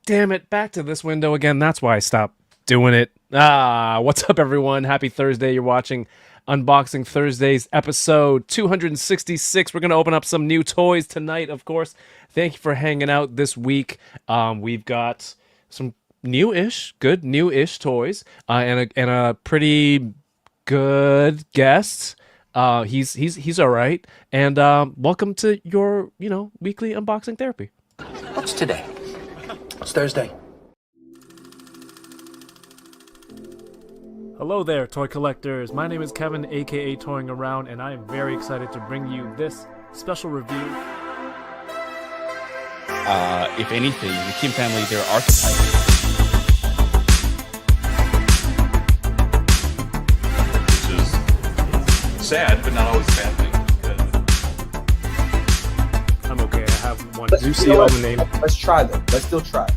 Damn it, back to this window again. That's why I stopped doing it. What's up, everyone? Happy Thursday. You're watching Unboxing Thursdays, episode 266. We're going to open up some new toys tonight, of course. Thank you for hanging out this week. We've got some good new-ish toys, and a pretty good guest. He's all right. And welcome to your, weekly unboxing therapy. What's today? It's Thursday. Hello there, toy collectors. My name is Kevin, aka Toying Around, and I am very excited to bring you this special review. If anything, the Kim family, they're archetypes. Which is sad, but not always a bad thing. I'm okay. I have one Let's, Zucio on the name. Let's try them. Let's still try.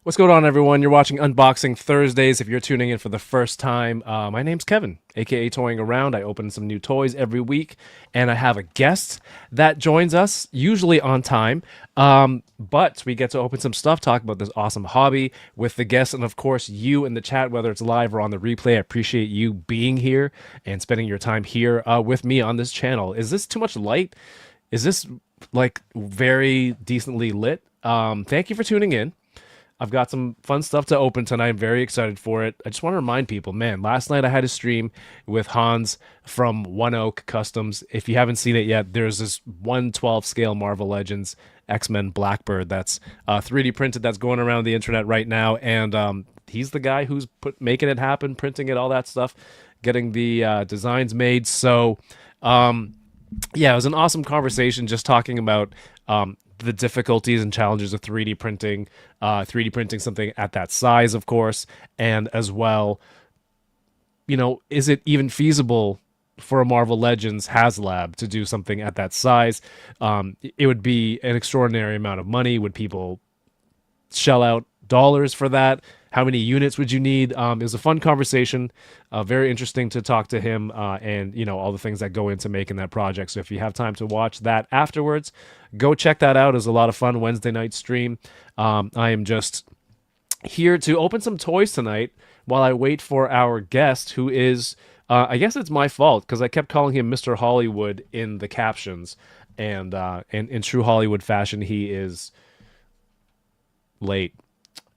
What's going on, everyone? You're watching Unboxing Thursdays. If you're tuning in for the first time, my name's Kevin, aka Toying Around. I open some new toys every week, and I have a guest that joins us, usually on time. But we get to open some stuff, talk about this awesome hobby with the guests, and of course, you in the chat, whether it's live or on the replay. I appreciate you being here and spending your time here with me on this channel. Is this too much light? Is this like very decently lit? Thank you for tuning in. I've got some fun stuff to open tonight. I'm very excited for it. I just want to remind people, man, last night I had a stream with Hans from One Oak Customs. If you haven't seen it yet, there's this 1/12 scale Marvel Legends X-Men Blackbird that's 3D printed that's going around the internet right now. And he's the guy who's making it happen, printing it, all that stuff, getting the designs made. So, yeah, it was an awesome conversation just talking about the difficulties and challenges of 3D printing, 3D printing something at that size, of course, and as well, is it even feasible for a Marvel Legends HasLab to do something at that size? It would be an extraordinary amount of money. Would people shell out dollars for that? How many units would you need? It was a fun conversation, very interesting to talk to him, and all the things that go into making that project. So if you have time to watch that afterwards, go check that out. It was a lot of fun Wednesday night stream. I am just here to open some toys tonight while I wait for our guest, who is, I guess it's my fault because I kept calling him Mr. Hollywood in the captions, and in true Hollywood fashion, he is late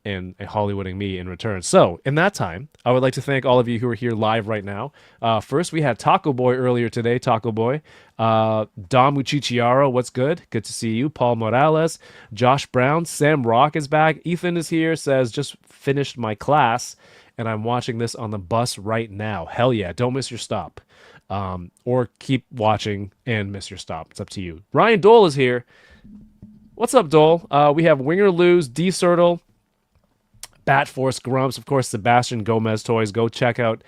and Hollywooding me in return. So, in that time, I would like to thank all of you who are here live right now. First, we had Taco Boy earlier today. Taco Boy. Dom Uchichiaro, what's good? Good to see you. Paul Morales. Josh Brown. Sam Rock is back. Ethan is here, says, just finished my class, and I'm watching this on the bus right now. Hell yeah, don't miss your stop. Or keep watching and miss your stop. It's up to you. Ryan Dole is here. What's up, Dole? We have Winger Lose, D-Cirtle, Bat Force Grumps, of course, Sebastian Gomez Toys. Go check out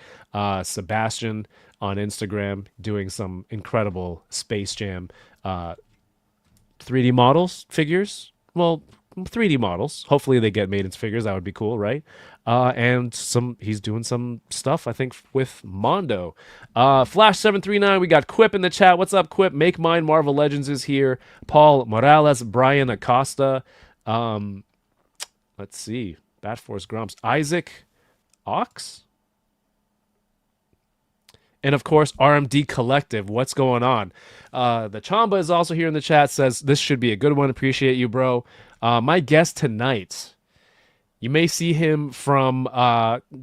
Sebastian on Instagram doing some incredible Space Jam 3D models, figures. Well, 3D models. Hopefully they get made into figures. That would be cool, right? And he's doing some stuff, I think, with Mondo. Flash739, we got Quip in the chat. What's up, Quip? Make Mine Marvel Legends is here. Paul Morales, Brian Acosta. Let's see. Bat Force Grumps. Isaac Ox? And of course, RMD Collective. What's going on? The Chamba is also here in the chat. Says, this should be a good one. Appreciate you, bro. My guest tonight, you may see him from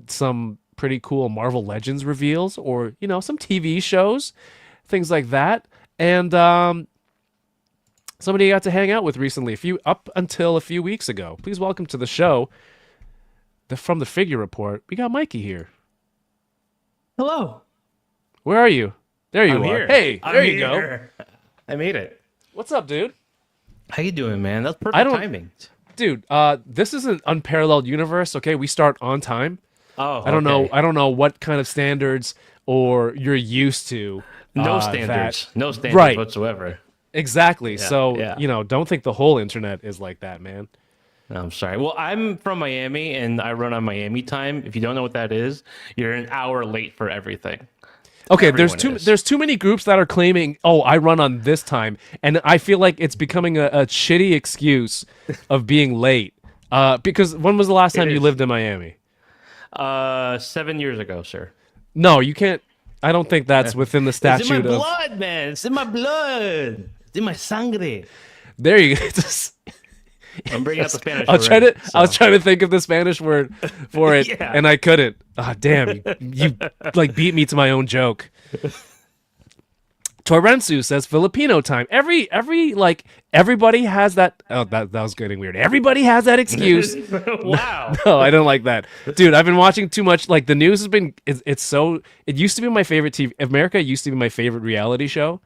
some pretty cool Marvel Legends reveals or, some TV shows, things like that. And somebody I got to hang out with recently, up until a few weeks ago. Please welcome to the show, from the Figure Report, we got Mikey here. Hello. Where are you? There you I'm are. Here. Hey, I'm there you here. go. I made it. What's up, dude? How you doing, man? That's perfect timing. Dude, this is an unparalleled universe, okay? We start on time. Oh, I don't know what kind of standards or you're used to. No standards. No standards right. whatsoever. Exactly. Yeah, so, yeah. don't think the whole internet is like that, man. I'm sorry. Well, I'm from Miami, and I run on Miami time. If you don't know what that is, you're an hour late for everything. Okay, Everyone is. there's too many groups that are claiming, oh, I run on this time, and I feel like it's becoming a shitty excuse of being late. Because when was the last time you is. lived in Miami? 7 years ago, sir. No, you can't. I don't think that's within the It's in my statute of. blood, man. It's in my blood. It's in my sangre. There you go. I'm bringing out the Spanish. I was trying to think of the Spanish word for it, Yeah. and I couldn't. Ah, damn! You like beat me to my own joke. Torrensu says Filipino time. Everybody has that. Oh, that was getting weird. Everybody has that excuse. Wow. No, I don't like that, dude. I've been watching too much. Like the news has been. It's so. It used to be my favorite TV. America used to be my favorite reality show.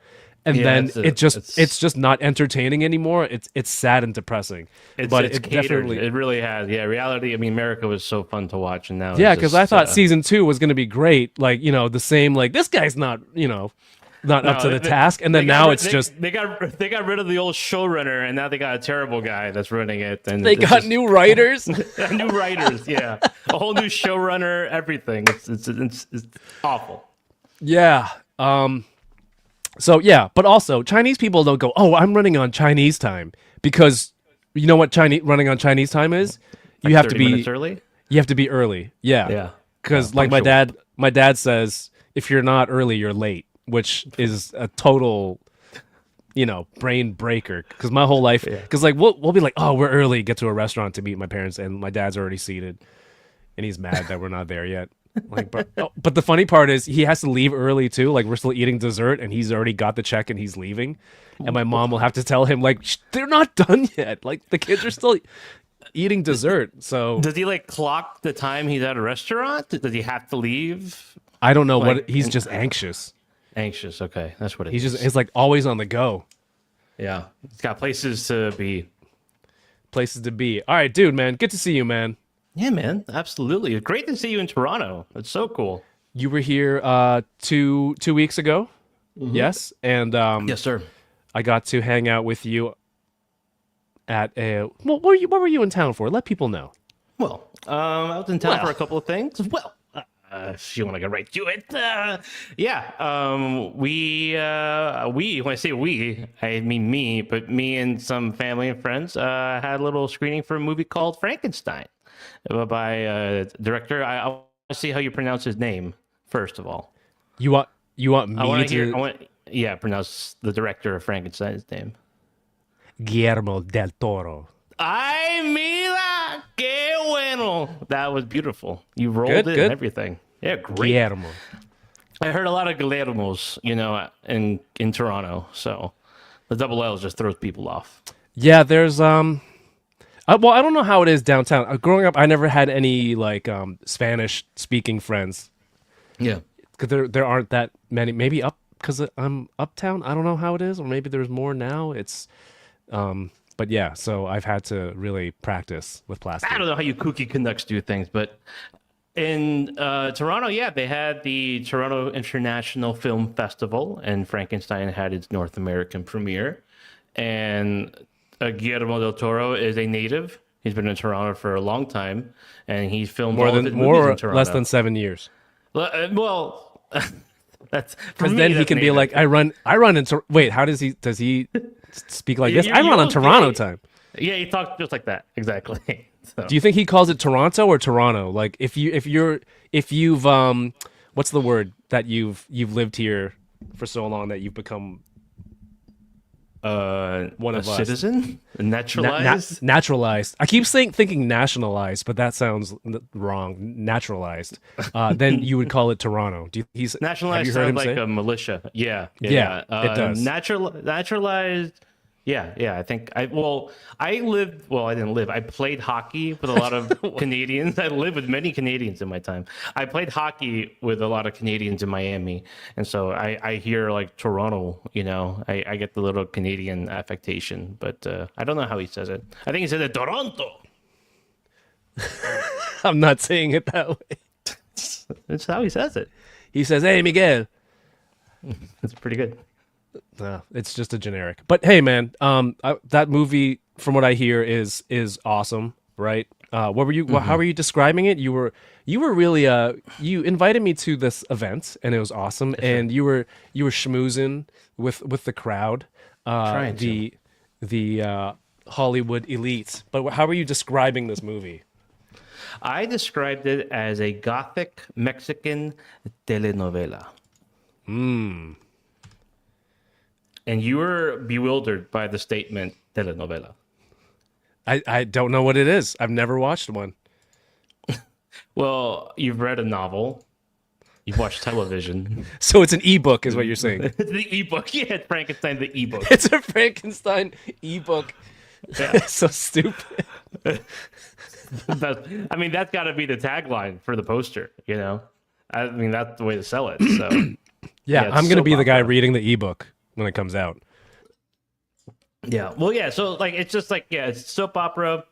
And then it's just not entertaining anymore. It's sad and depressing. But it's it catered. definitely It really has. Yeah, reality. I mean, America was so fun to watch, and now yeah, because I thought season 2 was gonna be great. Like the same. Like this guy's not not up to the task. And then now it's just they got rid of the old showrunner, and now they got a terrible guy that's running it. And they got new writers. new writers. Yeah, a whole new showrunner. Everything. It's awful. Yeah. So yeah, but also Chinese people don't go, "Oh, I'm running on Chinese time," because you know what running on Chinese time is? You have to 30 be minutes early. You have to be early. Yeah. Yeah. Because Yeah, like punctual. my dad says, if you're not early, you're late, which is a total, brain breaker. Because my whole life, because like we'll be like, "Oh, we're early," get to a restaurant to meet my parents, and my dad's already seated, and he's mad that we're not there yet. Like, but the funny part is he has to leave early too. Like we're still eating dessert, and he's already got the check, and he's leaving. And my mom will have to tell him like they're not done yet. Like the kids are still eating dessert. So Does he like clock the time he's at a restaurant? Does he have to leave? I don't know what he's just anxious. Anxious. Okay, that's what it is. He's like always on the go. Yeah, he's got places to be. Places to be. All right, dude, man. Good to see you, man. Yeah, man, absolutely. It's great to see you in Toronto. It's so cool. You were here 2 weeks ago, yes, and Yes, sir. I got to hang out with you at a. What were you in town for? Let people know. Well, I was in town for a couple of things. Well, if you want to get right to it, we. When I say we, I mean me, but me and some family and friends had a little screening for a movie called Frankenstein by director. I want to see how you pronounce his name first of all. You want me to pronounce the director of Frankenstein's name. Guillermo del Toro. Ay, mira, qué bueno. That was beautiful. You rolled it good. and everything. Yeah, great. Guillermo. I heard a lot of Guillermos, in Toronto. So the double L just throws people off. Yeah, there's well, I don't know how it is downtown. Growing up, I never had any like Spanish speaking friends. Yeah. Because there aren't that many. Maybe up because I'm uptown. I don't know how it is, or maybe there's more now. It's but yeah, so I've had to really practice with plastic. I don't know how you kooky Canucks do things, but in Toronto, yeah, they had the Toronto International Film Festival, and Frankenstein had its North American premiere. And Guillermo del Toro is a native. He's been in Toronto for a long time, and he's filmed more all of his movies or in Toronto. less than 7 years. Well, that's Because then he can be native. like, I run into. Wait, how does he speak like this? You- I you run on won't Toronto get it. time. Yeah, he talks just like that. Exactly. So. Do you think he calls it Toronto or Toronto? Like if you've what's the word that you've lived here for so long that you've become one of us. Citizen? Naturalized? Naturalized. I keep thinking nationalized, but that sounds wrong. Naturalized. Then you would call it Toronto. Nationalized have you heard him sounds like say? a militia. Yeah. Yeah, it does. Naturalized. Yeah. I think I didn't live. I played hockey with a lot of Canadians. I lived with many Canadians in my time. I played hockey with a lot of Canadians in Miami. And so I hear like Toronto, I get the little Canadian affectation, but I don't know how he says it. I think he says it Toronto. I'm not saying it that way. That's how he says it. He says, "Hey, Miguel." It's pretty good. It's just a generic. But hey, man, that movie from what I hear, is awesome, right? What were you? How were you describing it? You were really you invited me to this event, and it was awesome. And you were schmoozing with the crowd, Trying the Hollywood elite. But how were you describing this movie? I described it as a gothic Mexican telenovela. And you were bewildered by the statement telenovela. I don't know what it is. I've never watched one. Well, you've read a novel. You've watched television. So it's an ebook, is what you're saying. It's the ebook. Yeah, it's Frankenstein, the ebook. It's a Frankenstein ebook. Yeah. So stupid. I mean, that's got to be the tagline for the poster, you know? I mean, that's the way to sell it. So, Yeah, it's I'm going to soap be the guy opera. reading the ebook when it comes out. Yeah. Well, yeah. So, like, it's just like, yeah, it's soap opera,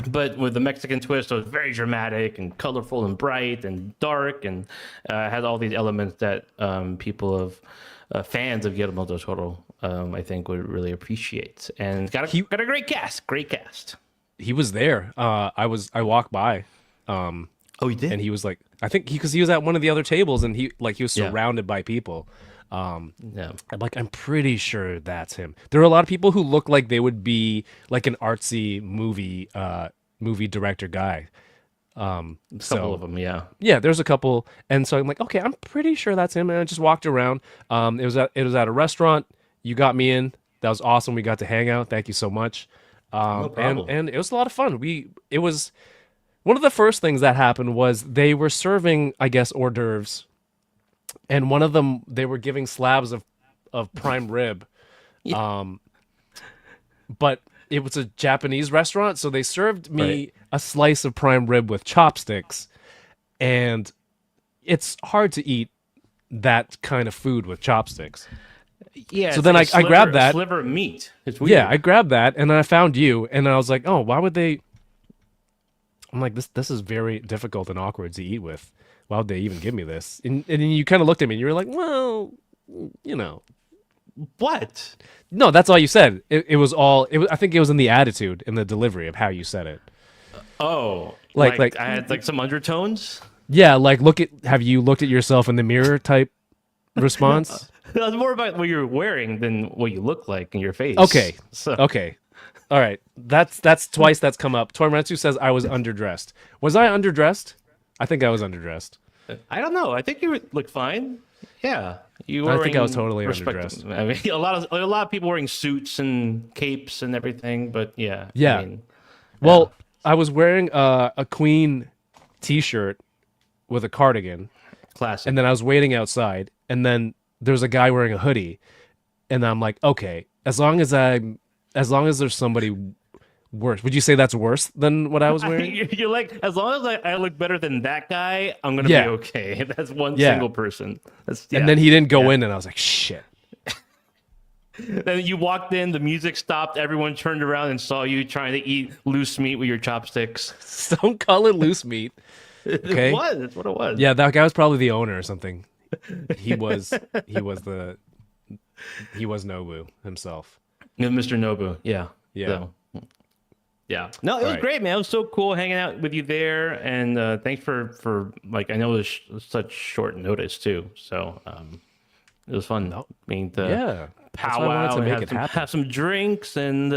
but with the Mexican twist. So it's very dramatic and colorful and bright and dark, and has all these elements that people of fans of Guillermo del Toro, I think, would really appreciate. And got a great cast. Great cast. He was there. I walked by. Oh, he did. And he was like, I think because he was at one of the other tables, and he was Yeah. surrounded by people. Yeah. I'm pretty sure that's him. There are a lot of people who look like they would be like an artsy movie director guy. A couple of them. Yeah. Yeah, there's a couple, and so I'm like, okay, I'm pretty sure that's him. And I just walked around. It was at a restaurant. You got me in. That was awesome. We got to hang out. Thank you so much. No problem. And it was a lot of fun. It was one of the first things that happened was they were serving, I guess, hors d'oeuvres, and one of them they were giving slabs of prime rib. But it was a Japanese restaurant, so they served me a slice of prime rib with chopsticks, and it's hard to eat that kind of food with chopsticks. Yeah. So it's then like a I grabbed sliver- that. sliver of meat. It's weird. Yeah, I grabbed that, and then I found you, and I was like, oh, why would they? I'm like, this is very difficult and awkward to eat with. Why would they even give me this? And then you kind of looked at me, and you were like, well, you know. What? No, that's all you said. It was all. I think it was in the attitude, in the delivery of how you said it. Oh, Like- I had like some undertones. Yeah, like have you looked at yourself in the mirror type response? It was more about what you're wearing than what you look like in your face. Okay. So Okay. All right. That's twice that's come up. Tormatsu says I was underdressed. Was I underdressed? I think I was underdressed. I don't know. I think you look fine. Yeah, you. I think I was wearing totally respect- underdressed. I mean, a lot of people wearing suits and capes and everything. But yeah. Yeah. I mean, Well, I was wearing a Queen t-shirt with a cardigan, classic. and then I was waiting outside, and then there's a guy wearing a hoodie, and I'm like, okay, as long as there's somebody worse. Would you say that's worse than what I was wearing? You're like, as long as I look better than that guy, I'm gonna Yeah. be okay. That's one Yeah. single person. That's And then he didn't go in, and I was like, shit. Then you walked in, the music stopped, everyone turned around and saw you trying to eat loose meat with your chopsticks. Don't call it loose meat. Okay. It was. That's what it was. Yeah, that guy was probably the owner or something. He was Nobu himself. Yeah, Mr. Nobu. Yeah. Yeah. So, yeah. No, it was Right. great, man. It was so cool hanging out with you there, and thanks for like I know it was such short notice too, so it was fun. I mean, the Yeah. That's why I wanted powwow to and make it happen. have some drinks, and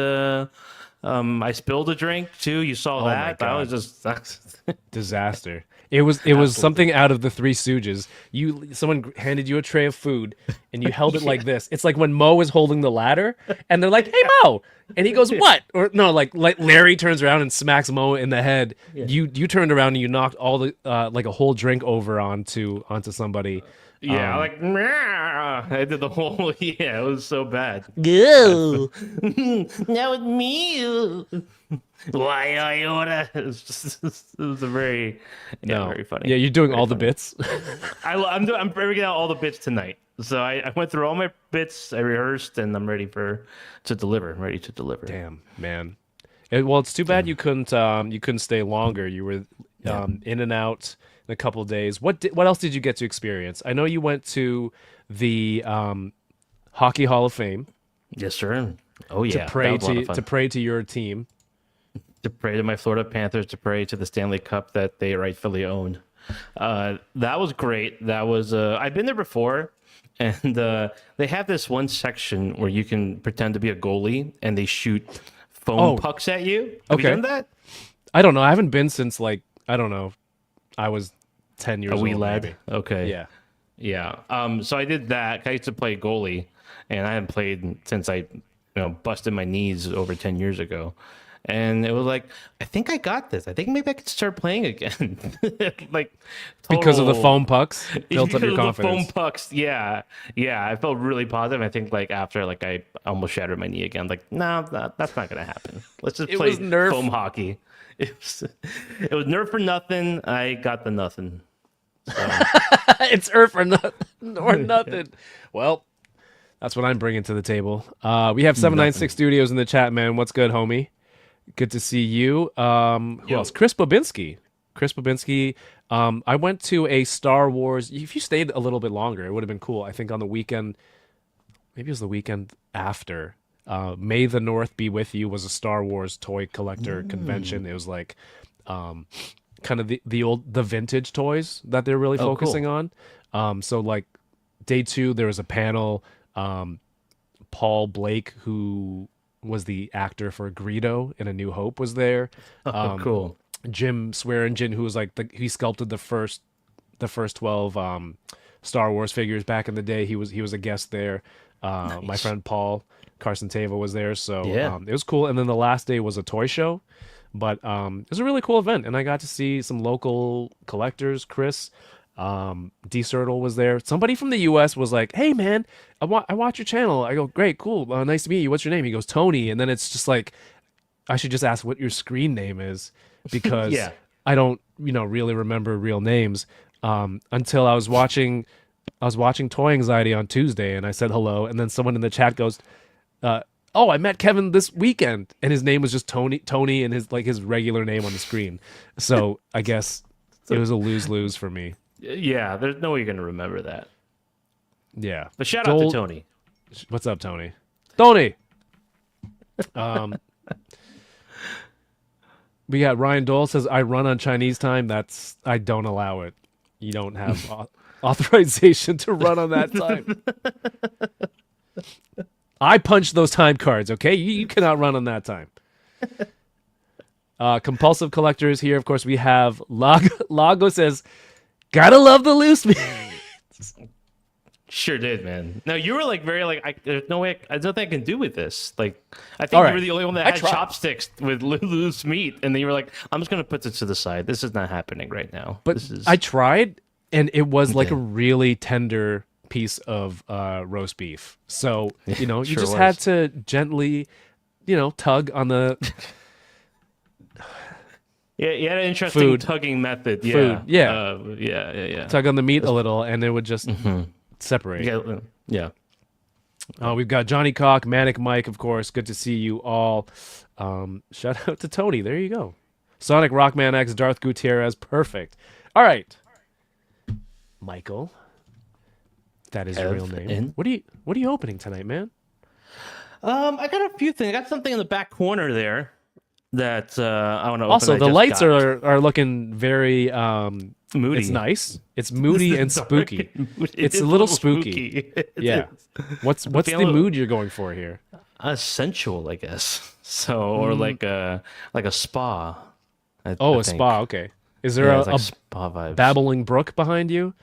I spilled a drink too. You saw my that. That was just Disaster. It was something out of the Three Stooges. Someone handed you a tray of food and you held it like this. It's like when Mo is holding the ladder and they're like, "Hey Mo," and he goes, "What?" Or no, like Larry turns around and smacks Mo in the head. You turned around and you knocked all the like a whole drink over onto somebody. yeah, like I did the whole yeah. It was so bad. Go. Now it's me. Why I order? It was a very very funny. Yeah, you're doing all the bits. I'm bringing out all the bits tonight. So I went through all my bits. I rehearsed, and I'm ready to deliver. I'm ready to deliver. Damn, man. Well, it's too bad you couldn't stay longer. You were in and out in a couple of days. What else did you get to experience? I know you went to the Hockey Hall of Fame. Yes, sir. Oh yeah, to pray that was a lot of fun. to pray to your team. To pray to my Florida Panthers, to pray to the Stanley Cup that they rightfully own. That was great. That was I've been there before, and they have this one section where you can pretend to be a goalie and they shoot foam pucks at you. Have you done that? I don't know. I haven't been since like I don't know. I was 10 years A old. wee lad. Maybe. Okay. Yeah. Yeah. So I did that. I used to play goalie, and I hadn't played since I busted my knees over 10 years ago. And it was like, I think I got this. I think maybe I could start playing again. Like Because of the foam pucks, built up your because of the confidence. foam pucks, yeah. I felt really positive. I think like after like I almost shattered my knee again. Like, no, that's not gonna happen. Let's just play was Nerf. foam hockey. It was Nerf for nothing. I got the nothing. It's Earth or nothing. Well, that's what I'm bringing to the table. We have 796 Studios in the chat, man. What's good, homie? Good to see you. Who else? Chris Babinski. I went to a Star Wars. If you stayed a little bit longer, it would have been cool. I think on the weekend, maybe it was the weekend after. May the North Be With You was a Star Wars toy collector convention. It was like kind of the vintage toys that they're really focusing on. So like day 2, there was a panel. Paul Blake, who was the actor for Greedo in A New Hope, was there. Cool. Jim Swearingen, who was like he sculpted the first 12 Star Wars figures back in the day. He was a guest there. Nice. My friend Paul Carson Tava was there, so Yeah. it was cool. And then the last day was a toy show, but it was a really cool event, and I got to see some local collectors. Chris D Sertle was there. Somebody from the US was like, "Hey man, I watch your channel." I go, "Great, cool, nice to meet you. What's your name?" He goes, "Tony." And then it's just like, I should just ask what your screen name is, because Yeah. I don't really remember real names until I was watching Toy Anxiety on Tuesday, and I said hello, and then someone in the chat goes, "Oh, I met Kevin this weekend," and his name was just Tony, and his regular name on the screen. So I guess it was a lose for me. Yeah, there's no way you're gonna remember that. Yeah. But shout out to Tony. What's up, Tony? Tony. We got Ryan Dole says, "I run on Chinese time." I don't allow it. You don't have authorization to run on that time. I punch those time cards, okay? You cannot run on that time. Compulsive Collectors here. Of course, we have Lago says, "Gotta love the loose meat." Sure did, man. No, you were like very like, there's no way, there's nothing I can do with this. Like, I think All you right. were the only one that I had tried. chopsticks with loose meat, and then you were like, I'm just gonna put this to the side. This is not happening right now. But this is I tried, and it was like a really tender piece of roast beef. So, you Sure just was. had to gently, tug on the Yeah, you had an interesting Food. tugging method. Yeah. Food, yeah. Yeah. tug on the meat a little, and it would just separate. Yeah. We've got Johnny Cock, Manic Mike, of course. Good to see you all. Shout out to Tony. There you go. Sonic Rockman X, Darth Gutierrez. Perfect. All right. Michael. That is your real name. Kevin. What are you opening tonight, man? I got a few things. I got something in the back corner there that I want to open. Also, I the just lights got. are looking very moody. It's nice. It's moody and Dark spooky. and moody. It's It a is little spooky. It Yeah. is. What's the feeling- mood you're going for here? Sensual, I guess. So, or like a spa. I Oh, a think. spa. Okay. Is there Yeah, a, it's like a spa vibes. babbling brook behind you?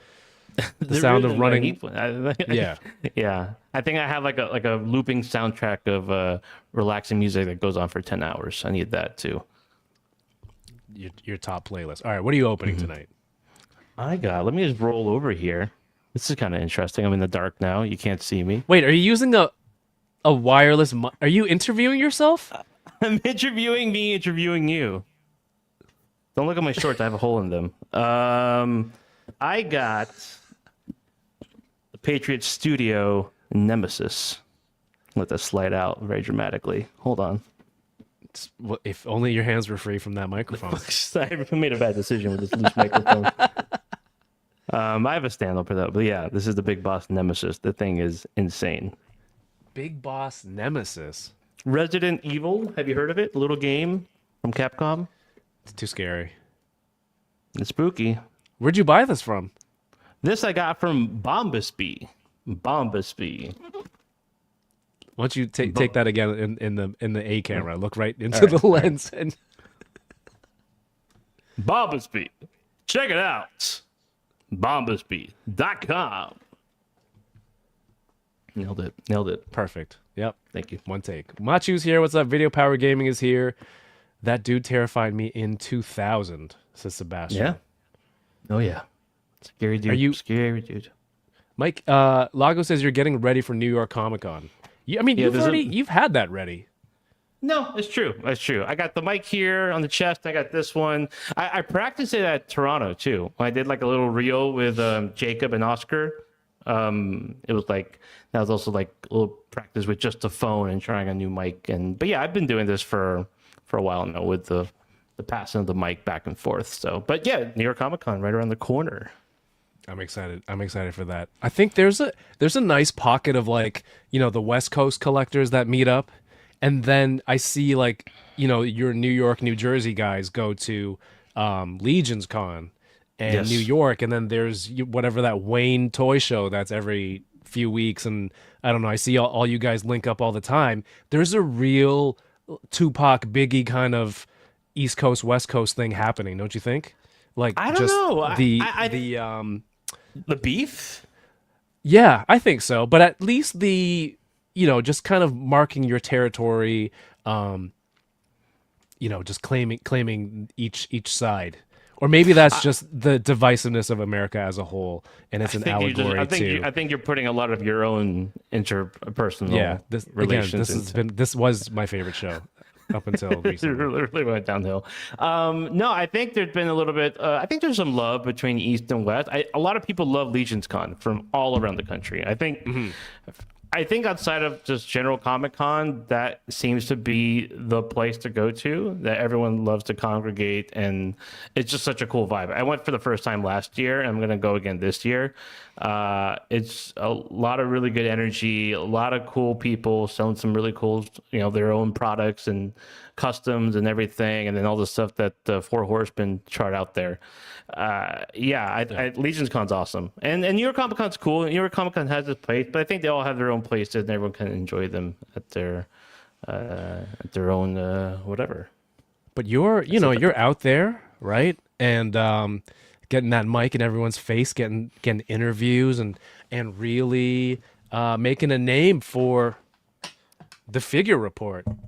The There sound is of one. I running. need one. Yeah. Yeah. I think I have like a looping soundtrack of relaxing music that goes on for 10 hours. I need that too. Your top playlist. All right. What are you opening Mm-hmm. tonight? Let me just roll over here. This is kind of interesting. I'm in the dark now. You can't see me. Wait, are you using a wireless? Are you interviewing yourself? I'm interviewing me, interviewing you. Don't look at my shorts. I have a hole in them. I got the Patriot Studio Nemesis. Let that slide out very dramatically. Hold on. Well, if only your hands were free from that microphone. I made a bad decision with this loose microphone. I have a stand up for that, but yeah, this is the Big Boss Nemesis. The thing is insane. Big Boss Nemesis. Resident Evil. Have you heard of it? A little game from Capcom. It's too scary. It's spooky. Where'd you buy this from? This I got from Bombasby. Bombasby. Why don't you take that again in the A camera? Look right into the lens and Bombasby. Check it out. Bombasby.com. Nailed it. perfect. Yep. Thank you. One take. Machu's here. What's up? Video Power Gaming is here. That dude terrified me in 2000, says Sebastian. Yeah. Oh yeah. Scary dude. Scary dude. Mike, Lago says you're getting ready for New York Comic Con. You've had that ready. No, it's true. That's true. I got the mic here on the chest. I got this one. I practiced it at Toronto too. I did like a little reel with Jacob and Oscar. It was like that was also like a little practice with just the phone and trying a new mic. But yeah, I've been doing this for a while now with the passing of the mic back and forth. So, but yeah, New York Comic Con right around the corner. I'm excited. I'm excited for that. I think there's a nice pocket of like, the West Coast collectors that meet up. And then I see like, your New York, New Jersey guys go to Legion's Con and New York. And then there's whatever that Wayne toy show that's every few weeks. And I don't know, I see all you guys link up all the time. There's a real Tupac Biggie kind of East Coast, West Coast thing happening, don't you think? Like I don't know. The beef? Yeah, I think so. But at least just kind of marking your territory, just claiming each side. Or maybe that's just the divisiveness of America as a whole, and it's an allegory I think you're putting a lot of your own interpersonal relations. This was my favorite show up until recently. It really went downhill. No, I think there's been a little bit. I think there's some love between East and West. A lot of people love Legion's Con from all around the country. I think. I think outside of just general Comic-Con, that seems to be the place to go to, that everyone loves to congregate, and it's just such a cool vibe. I went for the first time last year, and I'm going to go again this year. It's a lot of really good energy, a lot of cool people selling some really cool, their own products and customs and everything, and then all the stuff that the Four Horsemen chart out there. Legion's Con's awesome, and New York Comic Con's cool. New York Comic Con has its place, but I think they all have their own places, and everyone can enjoy them at their own whatever. But you're out there, right? And getting that mic in everyone's face, getting interviews, and really making a name for the Figure Report. I'm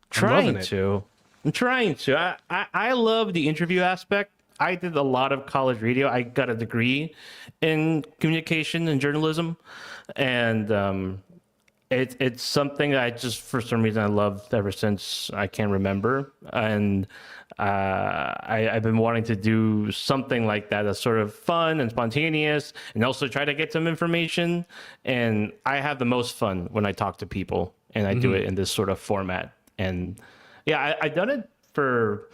trying to. I love the interview aspect. I did a lot of college radio. I got a degree in communication and journalism, and it's something that I just, for some reason, I loved ever since I can remember. And I've been wanting to do something like that that's sort of fun and spontaneous, and also try to get some information. And I have the most fun when I talk to people, and I do it in this sort of format. And yeah, I've done it for.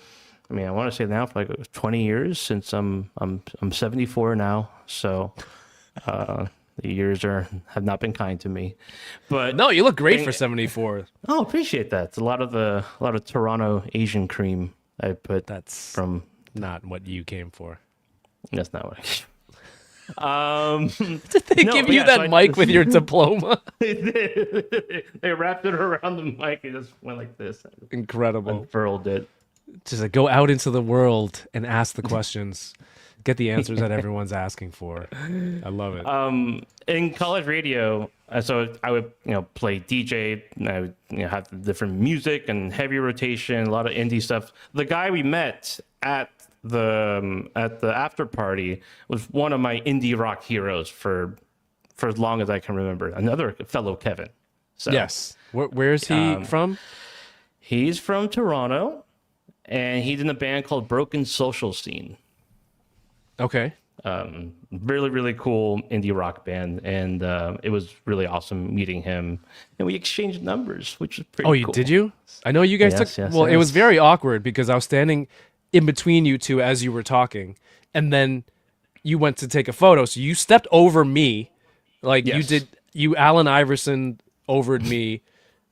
I want to say now for like 20 years, since I'm 74 now, so the years have not been kind to me. But no, you look great for 74. Oh, appreciate that. It's a lot of Toronto Asian cream I put. That's from not what you came for. That's not what. Did they give you that mic with your diploma? They wrapped it around the mic and just went like this. Incredible. Unfurled it. Just like go out into the world and ask the questions, get the answers that everyone's asking for. I love it. In college radio, so I would play DJ. And I would have the different music and heavy rotation, a lot of indie stuff. The guy we met at the after party was one of my indie rock heroes for as long as I can remember. Another fellow Kevin. So, yes. Where's he from? He's from Toronto. And he's in a band called Broken Social Scene. Okay. Really, really cool indie rock band. And it was really awesome meeting him. And we exchanged numbers, which was pretty cool. Did you? I know you guys it was very awkward because I was standing in between you two as you were talking. And then you went to take a photo. So you stepped over me. Like you Allen Iverson overed me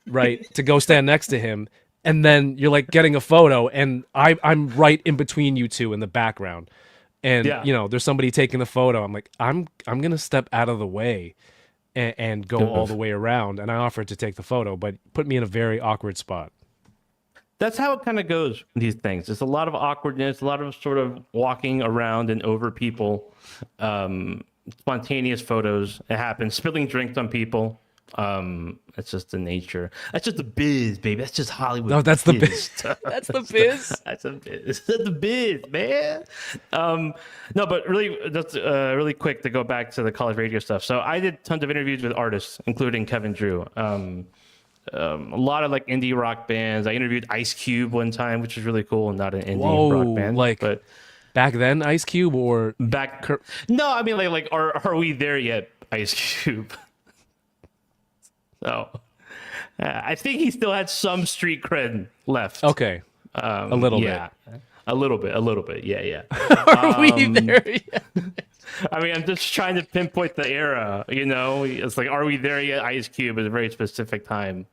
right, to go stand next to him, and then you're like getting a photo, and I'm right in between you two in the background, and Yeah. you know there's somebody taking the photo. I'm like, I'm gonna step out of the way and go all the way around, and I offered to take the photo, but put me in a very awkward spot. That's how it kind of goes with these things. There's a lot of awkwardness, a lot of sort of walking around and over people, spontaneous photos. It happens, spilling drinks on people. It's just the nature. That's just the biz, baby. That's just Hollywood. No, that's the biz biz. stuff. That's the biz. That's the biz. That's the biz, man. No, but really, that's really quick to go back to the college radio stuff. So I did tons of interviews with artists, including Kevin Drew. A lot of like indie rock bands. I interviewed Ice Cube one time, which was really cool, and not an indie rock band. Like but back then, Ice Cube or back. No, I mean like are we there yet, Ice Cube? So I think he still had some street cred left. okay, a little bit. A little bit. Yeah. Are we there yet? I mean, I'm just trying to pinpoint the era, you know? It's like, are we there yet? Ice Cube is a very specific time.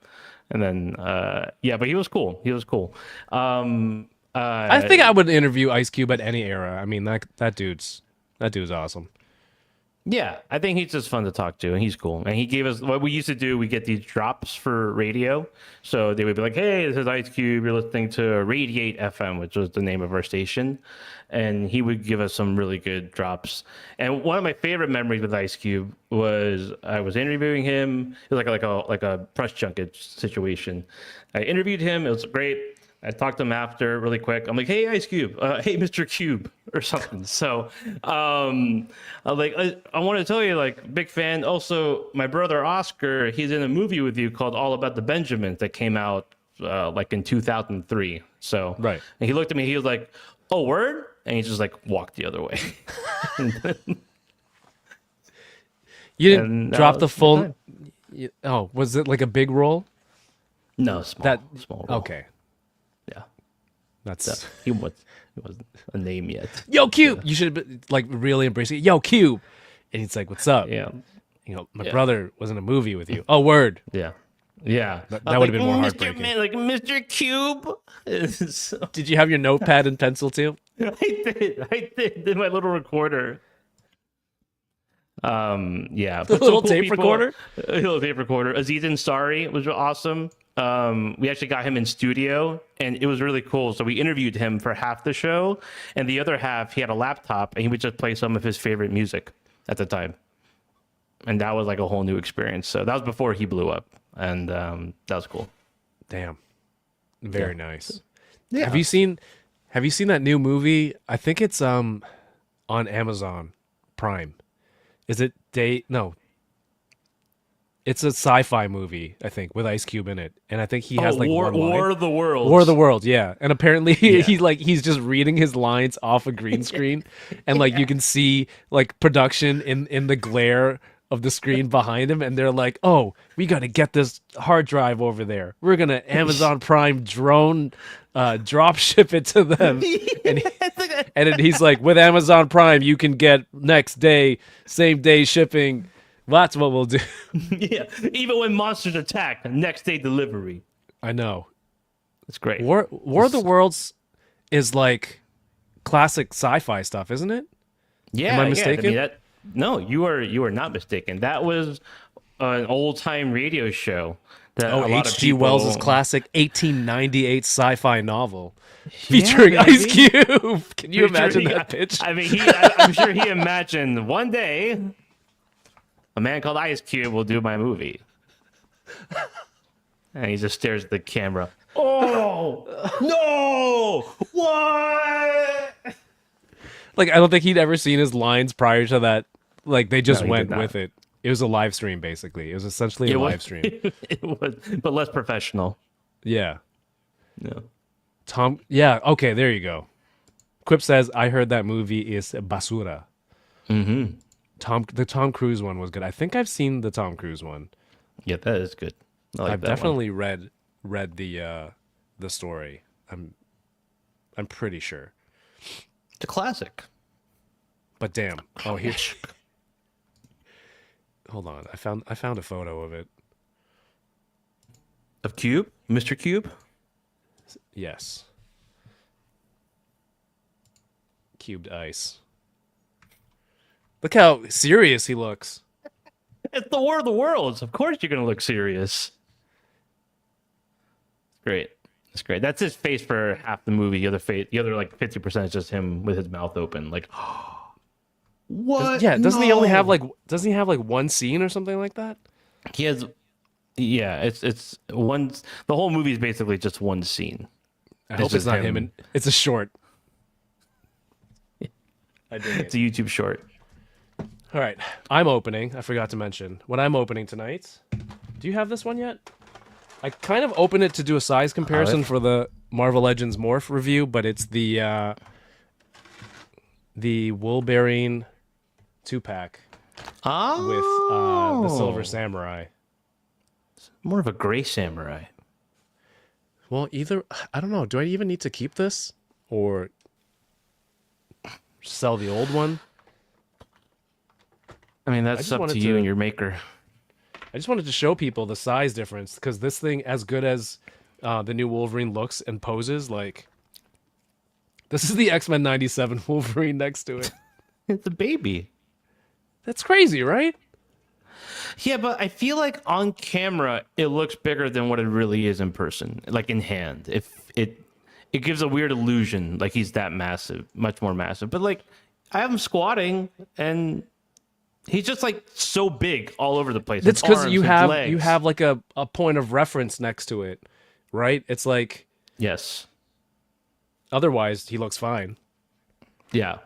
And then, yeah, but he was cool. I think I would interview Ice Cube at any era. I mean, that dude's awesome. Yeah, I think he's just fun to talk to, and he's cool. And he gave us what we used to do. We get these drops for radio, so they would be like, "Hey, this is Ice Cube. You're listening to Radiate FM, which was the name of our station," and he would give us some really good drops. And one of my favorite memories with Ice Cube was I was interviewing him. It was like a press junket situation. I interviewed him. It was great. I talked to him after really quick. I'm like, "Hey, Ice Cube, hey, Mr. Cube," or something. So, I'm like, I want to tell you, like, big fan. Also, my brother Oscar, he's in a movie with you called All About the Benjamins that came out like in 2003. So, Right. And he looked at me. He was like, "Oh, word," and he just like walked the other way. You didn't And, drop the full. time. Oh, was it like a big role? No, small. Role. Okay. Yeah, That's he wasn't a name yet. Yo, Cube. You should have been, like really embracing it. Yo, Cube. And he's like, "What's up?" Yeah. You know, my brother was in a movie with you. Oh, word. Yeah. That would have been more Mr. heartbreaking. Man, like Mr. Cube. So, Did you have your notepad and pencil too? I did my little recorder. Yeah. The little tape recorder? A little tape recorder. Aziz Ansari was awesome. We actually got him in studio, and it was really cool. So we interviewed him for half the show, and the other half, he had a laptop, and he would just play some of his favorite music at the time. And that was like a whole new experience. So that was before he blew up, and that was cool. Damn. Very nice. Yeah. Have you seen that new movie? I think it's on Amazon Prime. Is it No. It's a sci-fi movie, I think, with Ice Cube in it. And I think he has like War, one line. War of the Worlds. War of the World, yeah. And apparently he's just reading his lines off a green screen. And like you can see like production in the glare of the screen behind him, and they're like, "Oh, we got to get this hard drive over there. We're gonna Amazon Prime drone drop ship it to them." And then he's like, "With Amazon Prime, you can get next day, same day shipping." That's what we'll do. Yeah, even when monsters attack, next day delivery. I know. It's great. War of the Worlds is like classic sci-fi stuff, isn't it? Yeah, Am I yeah, mistaken? No, you are not mistaken. That was an old time radio show. That a lot of H.G. people... Wells' classic 1898 sci-fi novel featuring Ice Cube. Can you imagine that pitch? I mean, I'm sure he imagined one day a man called Ice Cube will do my movie. And he just stares at the camera. Oh, no! What? Like, I don't think he'd ever seen his lines prior to that. Like, they just No, he went did not. with it. It was a live stream, basically. It was essentially a live stream. It was, but less professional. Yeah. No. Yeah, okay, there you go. Quip says, I heard that movie is basura. Mm-hmm. The Tom Cruise one was good. I think I've seen the Tom Cruise one. Yeah, that is good. I like I've that one. definitely read the story. I'm pretty sure. It's a classic. But damn. Oh, here. Hold on. I found a photo of it. Of Cube, Mr. Cube. Yes. Cubed ice. Look how serious he looks. It's the War of the Worlds. Of course, you're gonna look serious. Great. It's great. That's his face for half the movie. The other like 50% is just him with his mouth open. Like, what? Yeah, doesn't he only have No. like doesn't he have like one scene or something like that? He has. Yeah, it's one. The whole movie is basically just one scene. I hope it's just not him. him and it's a short. I dig It's it. a YouTube short. All right. I'm opening. I forgot to mention. What I'm opening tonight. Do you have this one yet? I kind of opened it to do a size comparison for the Marvel Legends Morph review, but it's the Wolverine 2-pack Oh, with the Silver Samurai. more of a gray samurai. Well, either I don't know. Do I even need to keep this or sell the old one? I mean, that's just up to wanted you to- and your maker. I just wanted to show people the size difference because this thing, as good as the new Wolverine looks and poses, like this is the X-Men '97 Wolverine next to it. It's a baby. That's crazy, right? Yeah, but I feel like on camera it looks bigger than what it really is in person, like in hand. If it gives a weird illusion, like he's that massive, much more massive. But like I have him squatting, and he's just like so big all over the place. It's His because arms, you his have legs. like a point of reference next to it, right? It's like Yes. otherwise he looks fine. Yeah.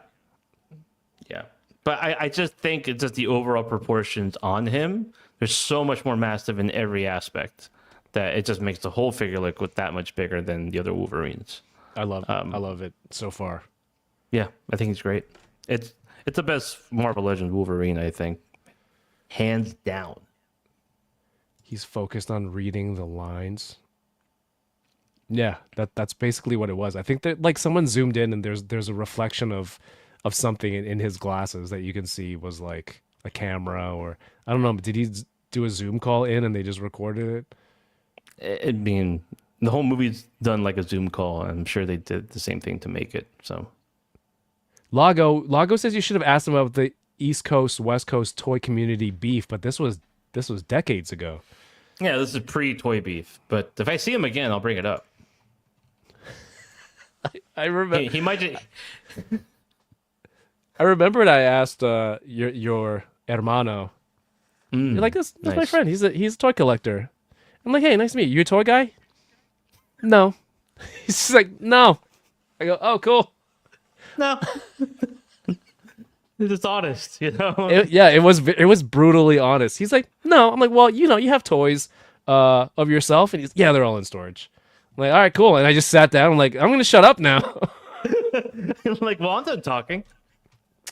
Yeah. But I just think it's just the overall proportions on him. There's so much more massive in every aspect that it just makes the whole figure look that much bigger than the other Wolverines. I love it so far. Yeah, I think he's great. It's the best Marvel Legends Wolverine, I think. Hands down. He's focused on reading the lines. Yeah, that's basically what it was. I think that like someone zoomed in and there's a reflection of something in his glasses that you can see was like a camera or I don't know. Did he do a Zoom call in and they just recorded it? It being the whole movie's done like a Zoom call. I'm sure they did the same thing to make it. So Lago says you should have asked him about the East Coast West Coast toy community beef, but this was decades ago. yeah, this is pre-Toy Beef. But if I see him again, I'll bring it up. I remember. He might just, I remembered. I asked your hermano. You're like this. That's my nice. friend. He's a toy collector. I'm like, hey, nice to meet you. You a toy guy? No. He's just like, no. I go, oh, cool. no. It's just honest, you know? It was brutally honest. He's like, no. I'm like, well, you have toys of yourself, and he's yeah, they're all in storage. I'm like, all right, cool. And I just sat down. I'm like, I'm gonna shut up now. Like, well, I'm done talking.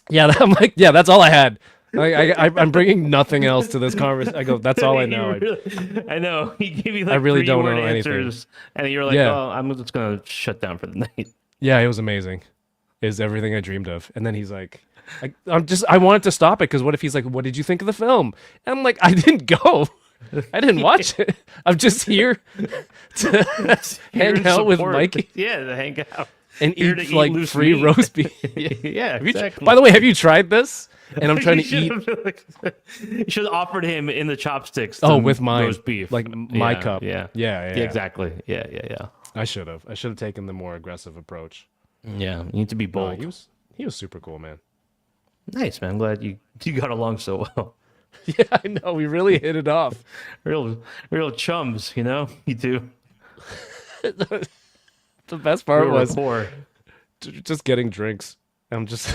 Yeah, I'm like, yeah, that's all I had. I'm bringing nothing else to this conversation. I go, that's all I know. I know. He gave you like I really don't know three-word anything. answers, and you're like, Yeah. oh, I'm just going to shut down for the night. Yeah, it was amazing. Is everything I dreamed of. And then he's like, I wanted to stop it because what if he's like, what did you think of the film? And I'm like, I didn't go. I didn't watch it. I'm just here to hang out with Support. Mikey Yeah, to hang out. and Here to eat eat like loose free meat. roast beef. Yeah, Have you tr- exactly. By the way, have you tried this? And I'm trying to eat. You should have offered him in the chopsticks. Oh, some with mine, roast beef, like my Yeah, cup. Yeah. Yeah, Exactly. Yeah. I should have taken the more aggressive approach. Yeah. You need to be No, bold. he was super cool, man. Nice, man. I'm glad you got along so well. Yeah, I know. We really hit it off. Real chums, you know. You two. The best part Real was rapport. just getting drinks. I'm just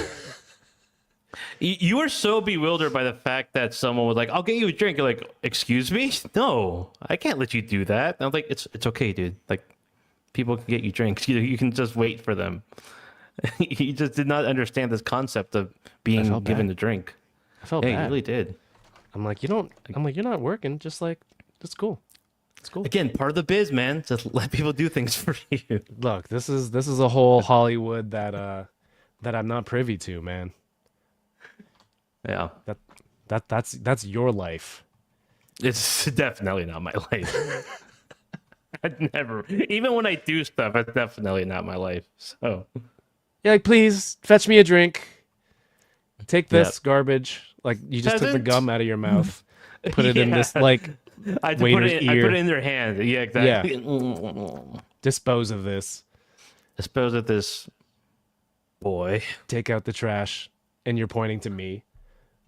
You were so bewildered by the fact that someone was like, "I'll get you a drink." You're like, "Excuse me? No, I can't let you do that." And I'm like, "It's okay, dude. Like, people can get you drinks. You can just wait for them." He just did not understand this concept of being felt given bad. the drink. I felt Yeah, bad. he really did. I'm like, you're not working. Just like, it's cool. It's cool. Again, part of the biz, man. Just let people do things for you. Look, this is a whole Hollywood that I'm not privy to, man. Yeah, That's your life. it's definitely not my life. I'd never. Even when I do stuff, it's definitely not my life. So Yeah, like, please fetch me a drink. Take this Yep. garbage. Like you just took the Peasant. gum out of your mouth, put it in this Yeah. like I had to waiter's I ear. put it in their hand. Yeah, exactly. Dispose of this. Dispose of this boy. Take out the trash, and you're pointing to me.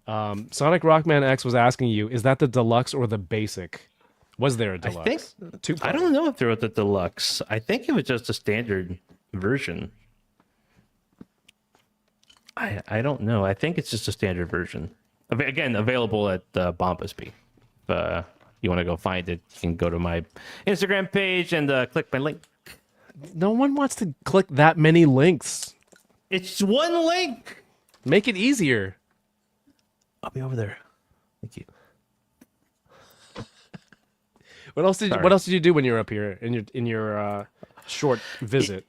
Sonic Rockman X was asking you, is that the deluxe or the basic? Was there a I deluxe? think I don't know if there was a deluxe. I think it was just a standard version. I don't know. I think it's just a standard version. Again, available at Bombasby. If you want to go find it, you can go to my Instagram page and click my link. No one wants to click that many links. It's one link. Make it easier. I'll be over there. Thank you. What else did Sorry. What else did you do when you were up here in your short visit?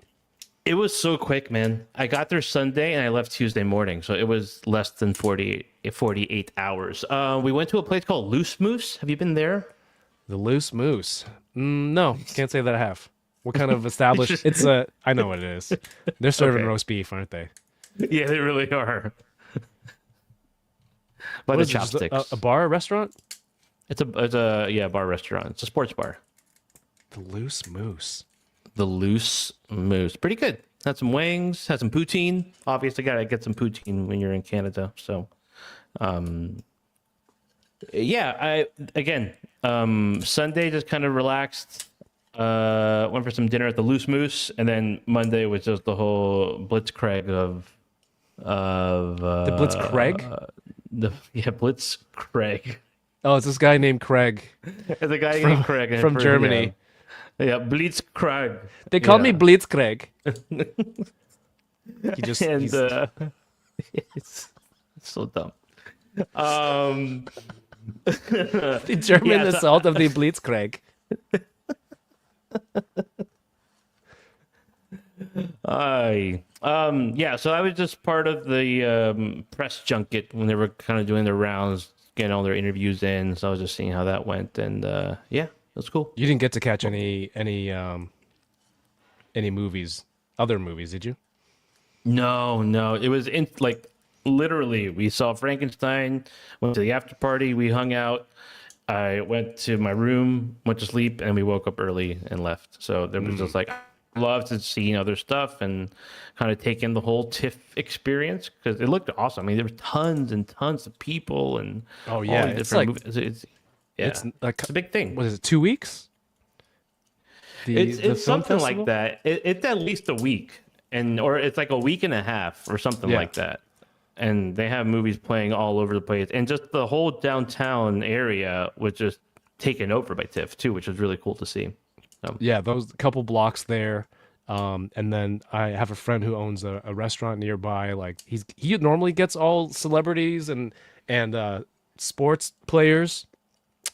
It was so quick, man. I got there Sunday and I left Tuesday morning, so it was less than 48 hours. We went to a place called Loose Moose. Have you been there? The Loose Moose. No, can't say that I have. What kind of established? I know what it is. They're serving Okay. roast beef, aren't they? Yeah, they really are. By What the is it, just chopsticks. a bar, a restaurant? It's a bar restaurant. It's a sports bar. The Loose Moose. The Loose Moose. Pretty good. Had some wings, had some poutine. Obviously gotta get some poutine when you're in Canada. So Sunday just kind of relaxed. Went for some dinner at the Loose Moose, and then Monday was just the whole blitzkrieg of The Blitzkrieg? Blitzkrieg. Oh, it's this guy named Craig There's a guy named Craig from Germany. Yeah, Blitzkrieg. They call me Yeah. Blitzkrieg. He just And he's- it's so dumb. the German yeah, so- assault of the Blitzkrieg. So I was just part of the press junket when they were kind of doing their rounds, getting all their interviews in. So I was just seeing how that went, and it was cool. You didn't get to catch any movies, other movies, did you? No, it was literally we saw Frankenstein, went to the after party, we hung out. I went to my room, went to sleep, and we woke up early and left. So there was just like, I love to see other stuff and kind of take in the whole TIFF experience because it looked awesome. I mean, there were tons and tons of people and Oh, yeah, all the it's different like- movies. It's like It's a big thing. what is it? 2 weeks? It's film something festival? like that. It's at least a week, or it's like a week and a half or something Yeah. like that. And they have movies playing all over the place, and just the whole downtown area was just taken over by TIFF too, which was really cool to see. Yeah, those couple blocks there. And then I have a friend who owns a restaurant nearby. Like he normally gets all celebrities and sports players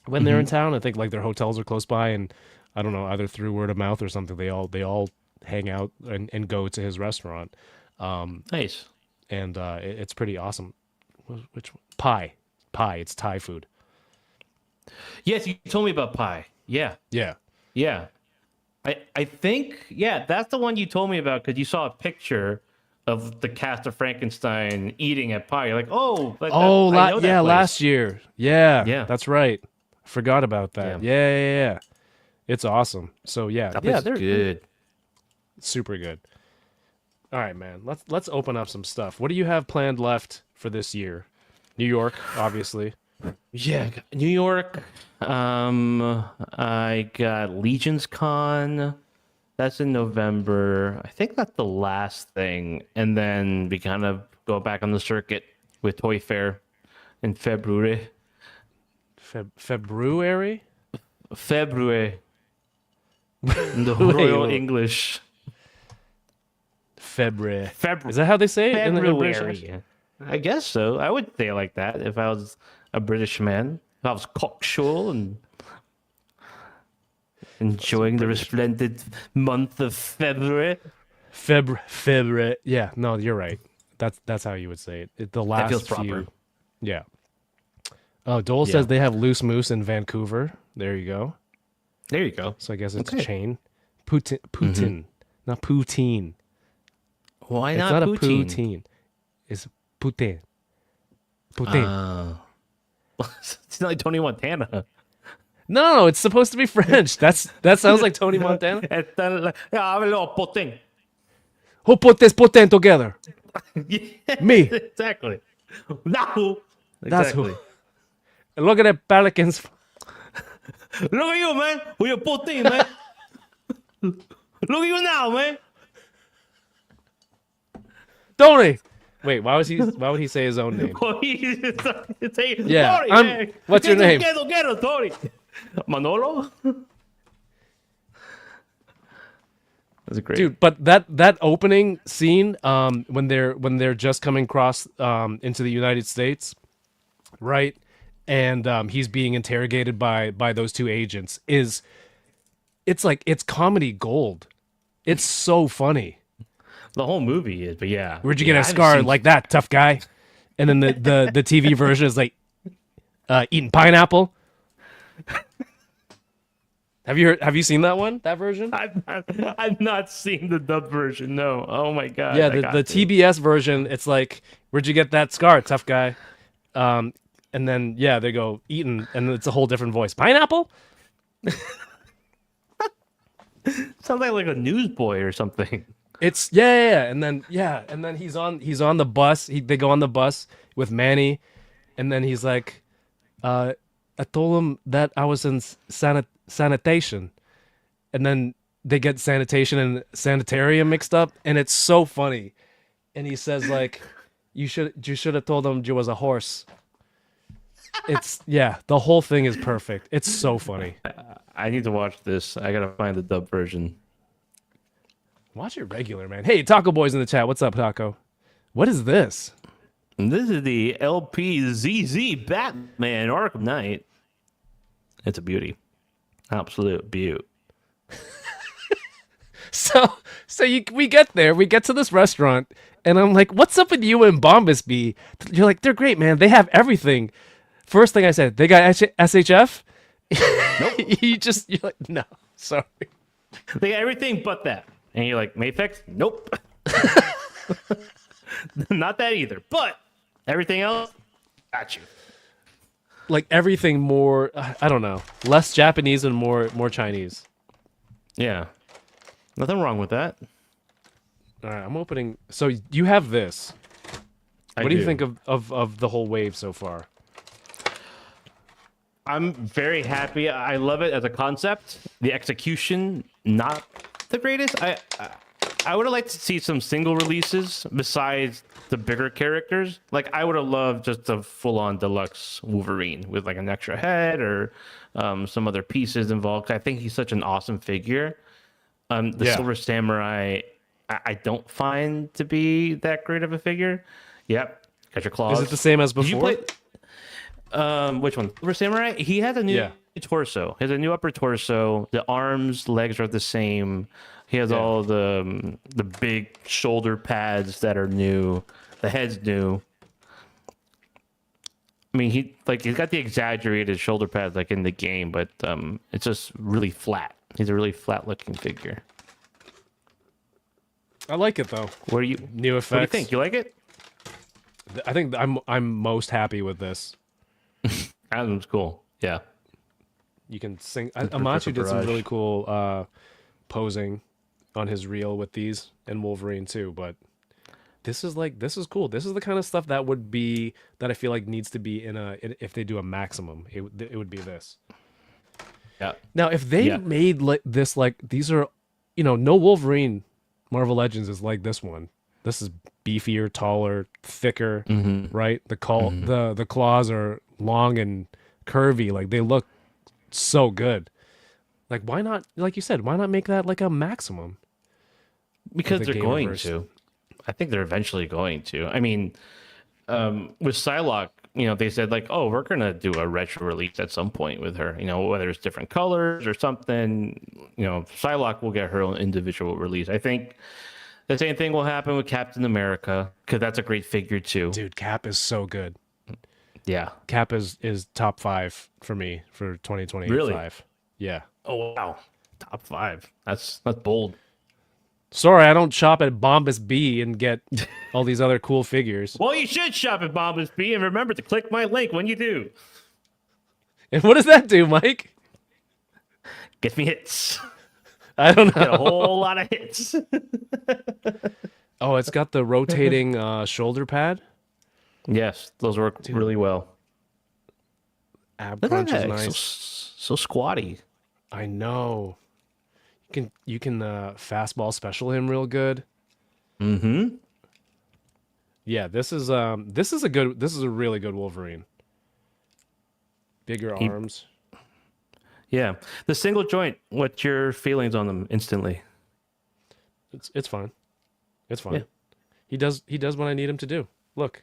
when they're in town. I think like their hotels are close by, and I don't know, either through word of mouth or something, they all hang out and go to his restaurant. Nice. And it's pretty awesome. Which one? Pie? It's Thai food. Yes, you told me about pie. Yeah. Yeah. I think that's the one you told me about because you saw a picture of the cast of Frankenstein eating at pie. You're like, oh, I know that place. last year. Yeah, Yeah. that's right. Forgot about that. Yeah. It's awesome. So That place is they're good. super good. All right, man. Let's open up some stuff. What do you have planned left for this year? New York, obviously. Yeah, New York. I got Legion's Con. That's in November. I think that's the last thing, and then we kind of go back on the circuit with Toy Fair in February. February? February. In the Wait, Royal wait. English. February. Is that how they say it in the British accent? February. I guess so. I would say it like that if I was a British man. If I was cocksure and enjoying the resplendent month of February. February. Yeah, no, you're right. That's how you would say it. The last feels few. proper. Yeah. Oh, Dole says they have Loose Moose in Vancouver. There you go. There you go. So I guess it's Okay. chain. Putin, not poutine. Why It's not not a poutine? poutine. It's Putin. It's not like Tony Montana. No, it's supposed to be French. That sounds like Tony Montana. Yeah, I'm a little poutine. Who put this Putin together? Me. Exactly. No. That's Exactly. who. Look at that pelicans. Look at you, man. With your poutine, man. Look at you now, man. Tony. Wait, why would he say his own name? Yeah, Tony, I'm- man. what's your name? Get Tony. Manolo? That's great. Dude, but that opening scene, when they're just coming across into the United States, right, and he's being interrogated by those two agents, it's comedy gold. It's so funny. The whole movie is, but yeah. Where'd you Yeah, get I a haven't scar seen- like that, tough guy? And then the TV version is like eating pineapple. Have you seen that one? That version? I've not seen the dub version. No. Oh my god. Yeah, I the got to. TBS version, it's like, where'd you get that scar, tough guy? And then yeah, they go eating, and it's a whole different voice. Pineapple? Sounds like a newsboy or something. It's yeah, and then he's on the bus. They go on the bus with Manny, and then he's like, I told him that I was in sanitation, and then they get sanitation and sanitarium mixed up, and it's so funny. And he says like, you should have told him you was a horse. It's the whole thing is perfect. It's so funny. I need to watch this. I gotta find the dub version. Watch it regular, man. Hey, Taco Boy's in the chat. What's up, Taco? What is this? And this is the LPZZ Batman Arkham Knight. It's a beauty. Absolute beauty. So we get there. We get to this restaurant, and I'm like, "What's up with you and Bombasby?" You're like, "They're great, man. They have everything." First thing I said, "They got SHF." Nope. You're like, "No, sorry." They got everything but that. And you're like, Mayfix? Nope. Not that either. But everything else, got you. Like everything more. I don't know, less Japanese and more Chinese. Yeah. Nothing wrong with that. All right, I'm opening. So you have this. I What do you do. think of the whole wave so far? I'm very happy. I love it as a concept. The execution, not the greatest. I would have liked to see some single releases besides the bigger characters. Like I would have loved just a full-on deluxe Wolverine with like an extra head or some other pieces involved. I think he's such an awesome figure. The Yeah. Silver Samurai, I don't find to be that great of a figure. Yep, got your claws. Is it the same as Did you before? play? Which one? Silver Samurai. He has a new torso. He has a new upper torso. The arms, legs are the same. He has all the big shoulder pads that are new. The head's new. I mean, he's got the exaggerated shoulder pads like in the game, but it's just really flat. He's a really flat looking figure. I like it though. What do you New effects. What do you think? You like it? I think I'm most happy with this. Adam's cool. Yeah. You can sing. Amachu did some Barrage. really cool posing on his reel with these, and Wolverine too. But this is cool. This is the kind of stuff that I feel like needs to be if they do a maximum, it would be this. Yeah. Now, if they made this these are, no Wolverine Marvel Legends is like this one. This is beefier, taller, thicker, right? The claws are long and curvy. Like they look so good. Like why not? Like you said, why not make that like a maximum? Because the they're going Gamerverse. to. I think they're eventually going to. I mean, with Psylocke, they said like, oh, we're gonna do a retro release at some point with her. Whether it's different colors or something. Psylocke will get her own individual release. I think the same thing will happen with Captain America because that's a great figure too. Dude, Cap is so good. Yeah. Cap is top 5 for me for 2025. Really? Yeah. Oh wow, top 5. That's bold. Sorry, I don't shop at Bombas B and get all these other cool figures. Well, you should shop at Bombas B and remember to click my link when you do. And what does that do, Mike? Get me hits. I don't Get a know. whole lot of hits. Oh, it's got the rotating shoulder pad. Yes, those work really well. Ab Look at crunch is that. nice. So squatty. I know. You can fastball special him real good. Mm-hmm. Yeah, this is a really good Wolverine. Bigger arms. Yeah. The single joint, what's your feelings on them instantly? It's fine. It's fine. Yeah. He does what I need him to do. Look.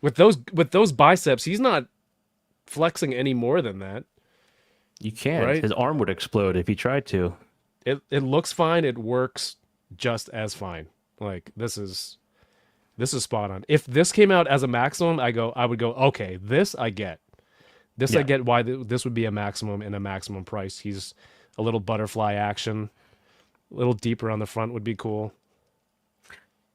With those biceps, he's not flexing any more than that. You can't. Right? His arm would explode if he tried to. It looks fine, it works just as fine. Like this is spot on. If this came out as a maximum, I would go, okay, this I get. This I get why this would be a maximum and a maximum price. He's a little butterfly action, a little deeper on the front would be cool.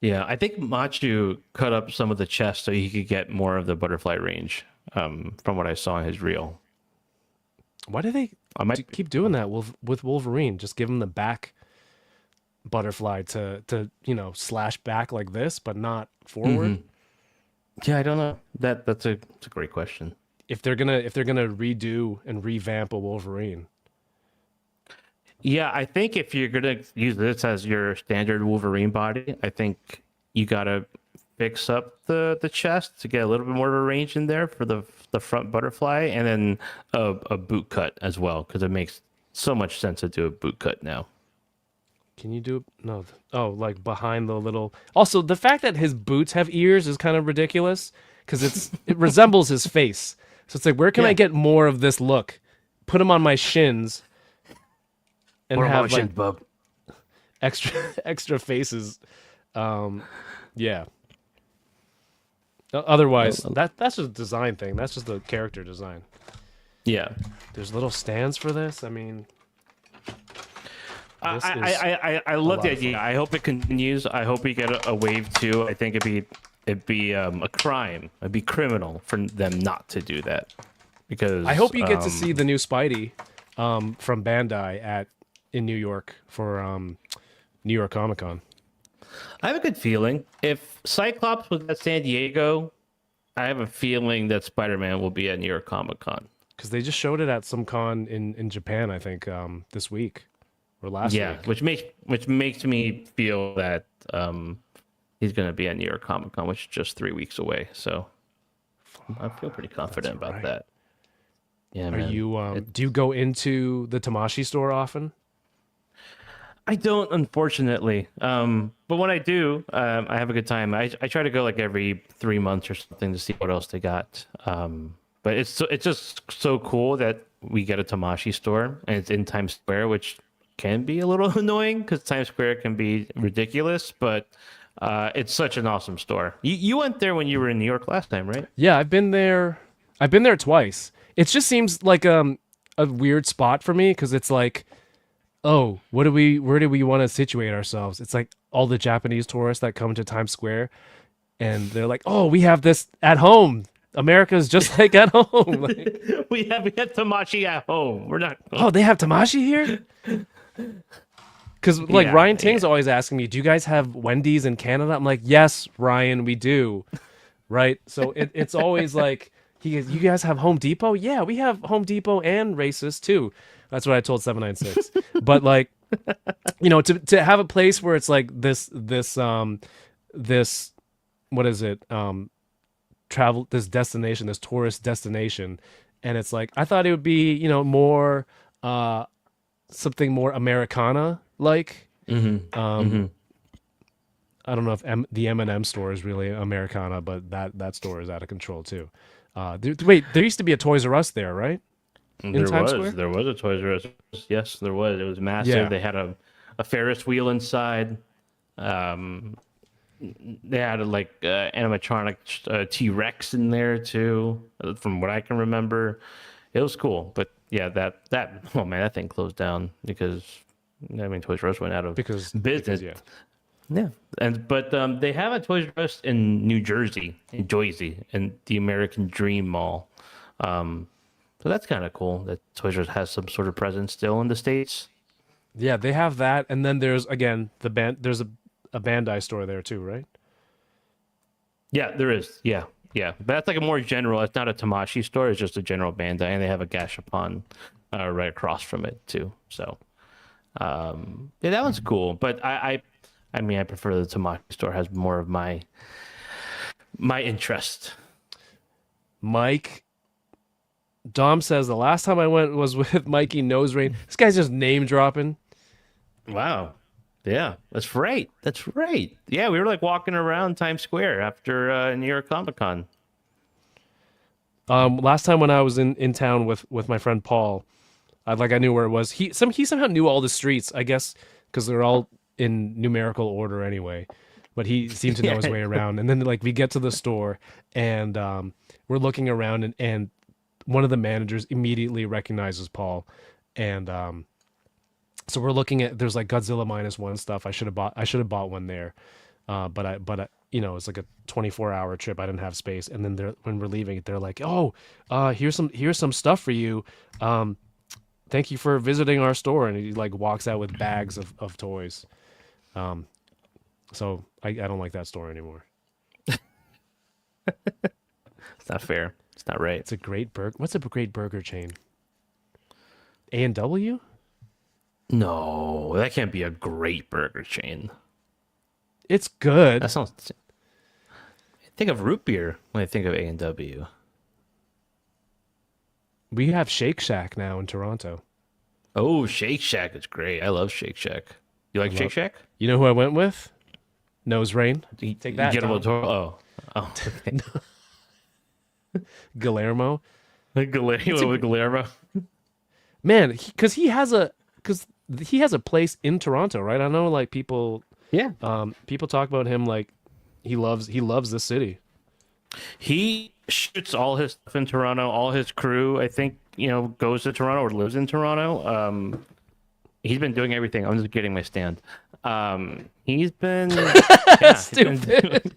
Yeah, I think Machu cut up some of the chest so he could get more of the butterfly range, from what I saw in his reel. Why do they keep doing that with Wolverine? Just give him the back butterfly to slash back like this, but not forward. Mm-hmm. Yeah, I don't know. That's a great question. If they're gonna redo and revamp a Wolverine. Yeah, I think if you're gonna use this as your standard Wolverine body, I think you gotta fix up the chest to get a little bit more of a range in there for the front butterfly, and then a boot cut as well, because it makes so much sense to do a boot cut now. Can you do no? Oh, like behind the little. Also, the fact that his boots have ears is kind of ridiculous because it resembles his face. So it's like, where can I get more of this look? Put him on my shins, and have like bub. extra faces. Yeah. Otherwise, that's just a design thing. That's just a character design. Yeah. There's little stands for this. I mean, I love the idea. I hope it continues. I hope we get a wave 2. I think it'd be a crime. It'd be criminal for them not to do that. Because I hope you get to see the new Spidey from Bandai in New York for New York Comic Con. I have a good feeling. If Cyclops was at San Diego, I have a feeling that Spider-Man will be at New York Comic Con. Because they just showed it at some con in Japan, I think, this week or last week. Which makes me feel that he's going to be at New York Comic Con, which is just 3 weeks away. So I feel pretty confident about that. Yeah, Are man. you do you go into the Tamashii store often? I don't, unfortunately. But when I do, I have a good time. I try to go like every 3 months or something to see what else they got. But it's just so cool that we get a Tamashii store and it's in Times Square, which can be a little annoying because Times Square can be ridiculous. But it's such an awesome store. You went there when you were in New York last time, right? Yeah, I've been there. I've been there twice. It just seems like a weird spot for me because it's like, oh, where do we want to situate ourselves? It's like all the Japanese tourists that come to Times Square, and they're like, oh, we have this at home. America's just like at home. Like, we have Tamashii at home. We're not. oh, they have Tamashii here? Because like Ryan Ting's always asking me, do you guys have Wendy's in Canada? I'm like, yes, Ryan, we do. Right? So it's always like, you guys have Home Depot? Yeah, we have Home Depot and Racist too. That's what I told 796. But like, to have a place where it's like this what is it? This destination, this tourist destination, and it's like I thought it would be, more something more Americana like. I don't know if the M&M store is really Americana, but that store is out of control too. There used to be a Toys R Us there, right? There was a Toys R Us. Yes, there was. It was massive. Yeah. They had a Ferris wheel inside. They had like animatronic T-Rex in there too, from what I can remember. It was cool, but yeah, that oh man, that thing closed down because I mean Toys R Us went out of Because business. yeah. Yeah, but they have a Toys R Us in New Jersey, in Jersey, in the American Dream Mall. So that's kind of cool that Toys R Us has some sort of presence still in the States. Yeah, they have that, and then there's again there's a Bandai store there too, right? Yeah, there is. Yeah, yeah. But that's like a more general. It's not a Tamashi store. It's just a general Bandai, and they have a Gashapon right across from it too. So, yeah, that one's cool. But I mean, I prefer the Tamashi store. Has more of my interest. Mike. Dom says the last time I went was with Mikey Noserain. This guy's just name dropping. Wow. Yeah, that's right. That's right. Yeah, we were like walking around Times Square after New York Comic Con. Last time when I was in town with my friend Paul, I knew where it was. He somehow knew all the streets, I guess, because they're all in numerical order anyway. But he seemed to know his way around. And then like we get to the store and we're looking around and one of the managers immediately recognizes Paul, and so we're looking at there's like Godzilla -1 stuff. I should have bought one there, but I you know it's like a 24-hour trip. I didn't have space, and then when we're leaving, they're like, oh, here's some stuff for you. Thank you for visiting our store, and he like walks out with bags of toys. So I don't like that store anymore. It's not fair. It's not right. It's a great burger. What's a great burger chain? A&W? No, that can't be a great burger chain. It's good. That sounds. I think of root beer when I think of A&W. We have Shake Shack now in Toronto. Oh, Shake Shack is great. I love Shake Shack. You like Shake Shack? You know who I went with? Noserain. Take that, Oh, okay. Guillermo. Guillermo. Man, because he has a place in Toronto, right? I know, like people. Yeah. People talk about him like he loves the city. He shoots all his stuff in Toronto. All his crew, I think, goes to Toronto or lives in Toronto. He's been doing everything. I'm just getting my stand. He's been Stupid.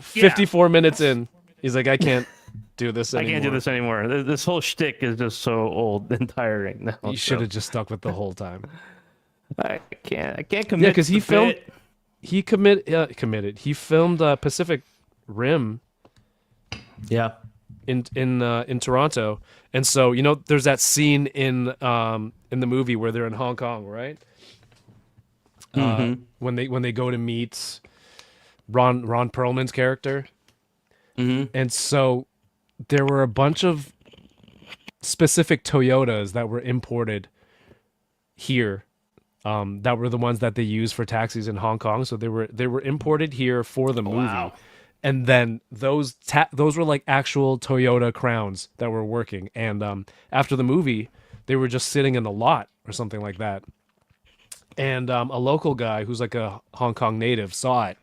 54 minutes in, he's like, I can't do this anymore. I can't do this anymore. This whole shtick is just so old and tiring now. You should have just stuck with the whole time. I can't commit. Yeah, because he committed. He filmed Pacific Rim. Yeah. In Toronto, and so there's that scene in the movie where they're in Hong Kong, right? When they go to meet Ron Perlman's character, and so there were a bunch of specific Toyotas that were imported here, that were the ones that they use for taxis in Hong Kong. So they were imported here for the movie. Wow. And then those were like actual Toyota Crowns that were working. And after the movie, they were just sitting in the lot or something like that. And a local guy who's like a Hong Kong native saw it,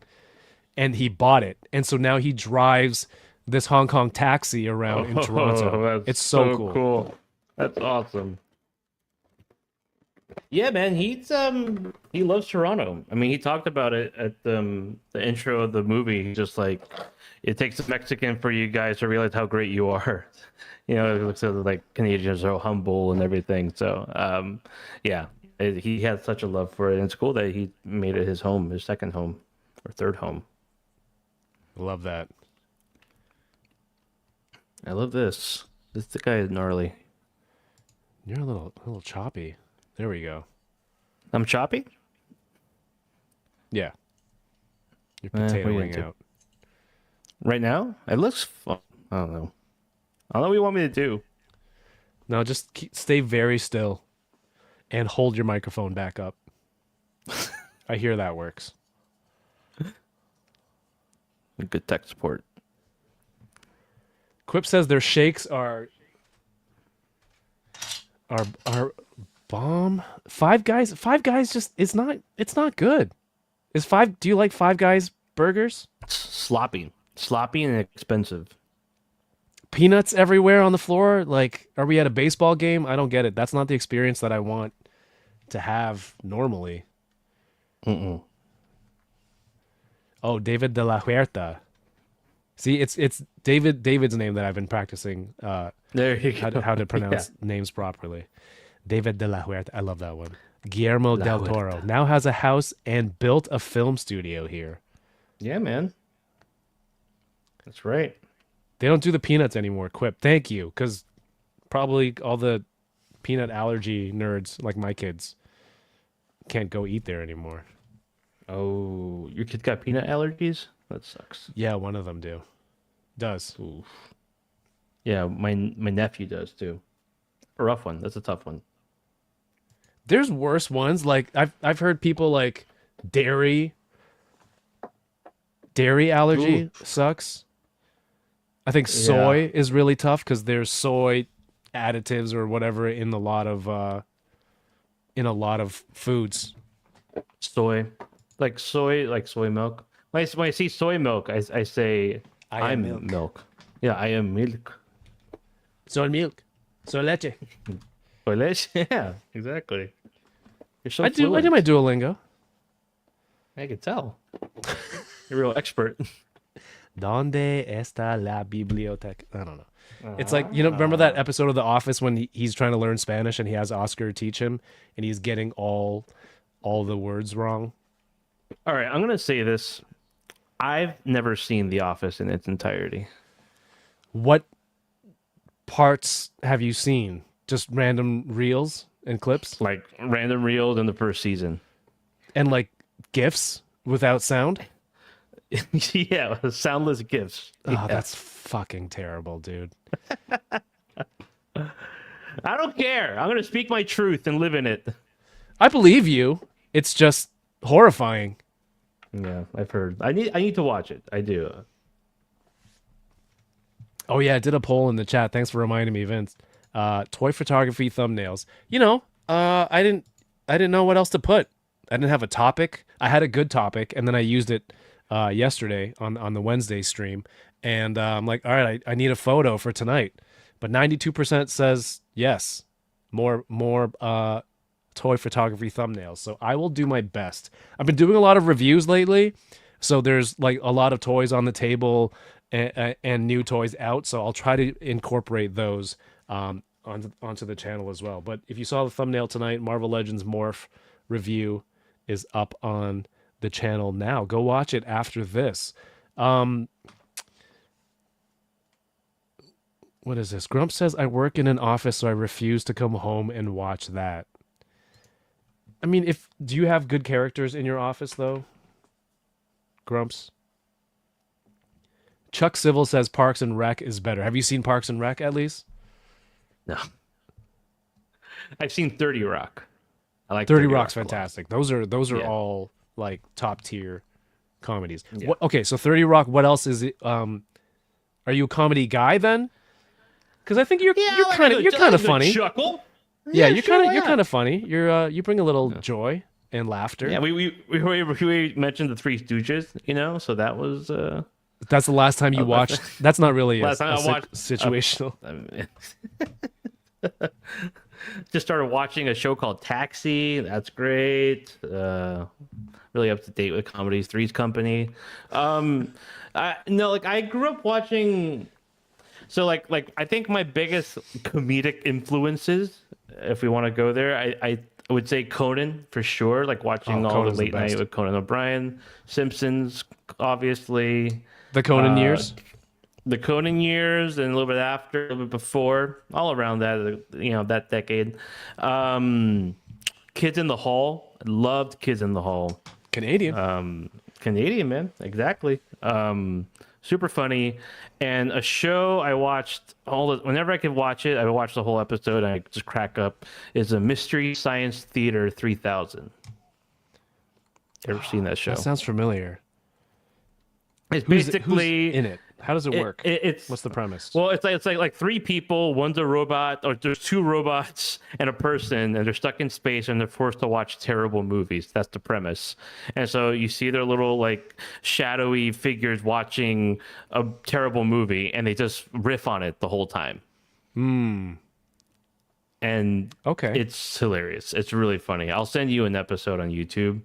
and he bought it. And so now he drives this Hong Kong taxi around in Toronto. It's so cool. That's awesome. Yeah, man, he loves Toronto. I mean, he talked about it at the intro of the movie. He's just like, it takes a Mexican for you guys to realize how great you are. It looks like Canadians are humble and everything. So, yeah, he had such a love for it, and it's cool that he made it his home, his second home or third home. Love that. I love this. This guy is gnarly. You're a little choppy. There we go. I'm choppy? Yeah. You're what are you potatoing into? out. Right now? It looks fun. I don't know. I don't know what you want me to do. No, just stay very still and hold your microphone back up. I hear that works. Good tech support. Quip says their shakes are bomb. Five Guys just it's not good. Do you like Five Guys burgers? Sloppy and expensive. peanuts everywhere on the floor. Like, are we at a baseball game? I don't get it. That's not the experience that I want to have normally. Oh, David de la Huerta. See, it's David's name that I've been practicing. There you go. How to pronounce names properly. David de la Huerta. I love that one. Guillermo del Toro now has a house and built a film studio here. Yeah, man. That's right. They don't do the peanuts anymore. Quip. Thank you, because probably all the peanut allergy nerds like my kids can't go eat there anymore. Oh, your kid got peanut allergies? That sucks. Yeah, one of them does. Oof. Yeah, my nephew does too. A rough one. That's a tough one. There's worse ones. Like I've heard people like dairy allergy sucks. I think soy is really tough because there's soy additives or whatever in a lot of foods. Soy milk. When I see soy milk, I say I am milk. Yeah, I am milk. Soy milk. Soy leche. Soy leche. Yeah, exactly. You're so I do fluent. my Duolingo. I can tell. You're a real expert. ¿Dónde está la biblioteca? I don't know. It's like, remember that episode of The Office when he's trying to learn Spanish and he has Oscar teach him and he's getting all the words wrong? All right, I'm going to say this. I've never seen The Office in its entirety. What parts have you seen? Just random reels and clips? Like random reels in the first season. And like GIFs without sound? Yeah, soundless GIFs. Oh, that's fucking terrible, dude. I don't care. I'm going to speak my truth and live in it. I believe you. It's just horrifying. Yeah, I've heard. I need to watch it. I do. Oh yeah, I did a poll in the chat. Thanks for reminding me, Vince. Toy photography thumbnails. I didn't know what else to put. I didn't have a topic. I had a good topic, and then I used it yesterday on the Wednesday stream. And I'm like, all right, I need a photo for tonight. But 92% says yes, more toy photography thumbnails. So I will do my best. I've been doing a lot of reviews lately, so there's like a lot of toys on the table and new toys out. So I'll try to incorporate those onto the channel as well. But if you saw the thumbnail tonight, Marvel Legends Morph review is up on the channel now. Go watch it after this. What is this? Grump says, I work in an office, so I refuse to come home and watch that. I mean, do you have good characters in your office, though? Grumps? Chuck Civil says Parks and Rec is better. Have you seen Parks and Rec, at least? No. I've seen 30 Rock. I like 30 Rock's Rock fantastic. Those are all, like, top-tier comedies. Yeah. Okay, so 30 Rock, what else is it? Are you a comedy guy, then? Because I think you're kind of funny. Chuckle. Yeah, you're kind of funny. You bring a little joy and laughter. Yeah, we mentioned the Three Stooges, so that was. That's the last time you watched. That's not really last time I watched situational. Just started watching a show called Taxi. That's great. Really up to date with comedies. Three's Company. I grew up watching. So I think my biggest comedic influences, if we want to go there, I would say Conan for sure. Like watching all Conan's the late night with Conan O'Brien, Simpsons, obviously. The Conan years. The Conan years, and a little bit after, a little bit before, all around that, that decade. Kids in the Hall. I loved Kids in the Hall. Canadian. Canadian, man. Exactly. Super funny. And a show I watched whenever I could watch it, I would watch the whole episode and I just crack up, is a Mystery Science Theater 3000. Ever seen that show? That sounds familiar. It's basically who's in it. How does it work? It's What's the premise? Well, it's like three people. One's a robot, or there's two robots and a person, and they're stuck in space and they're forced to watch terrible movies. That's the premise. And so you see their little like shadowy figures watching a terrible movie, and they just riff on it the whole time. And Okay. it's hilarious. It's really funny. I'll send you an episode on YouTube.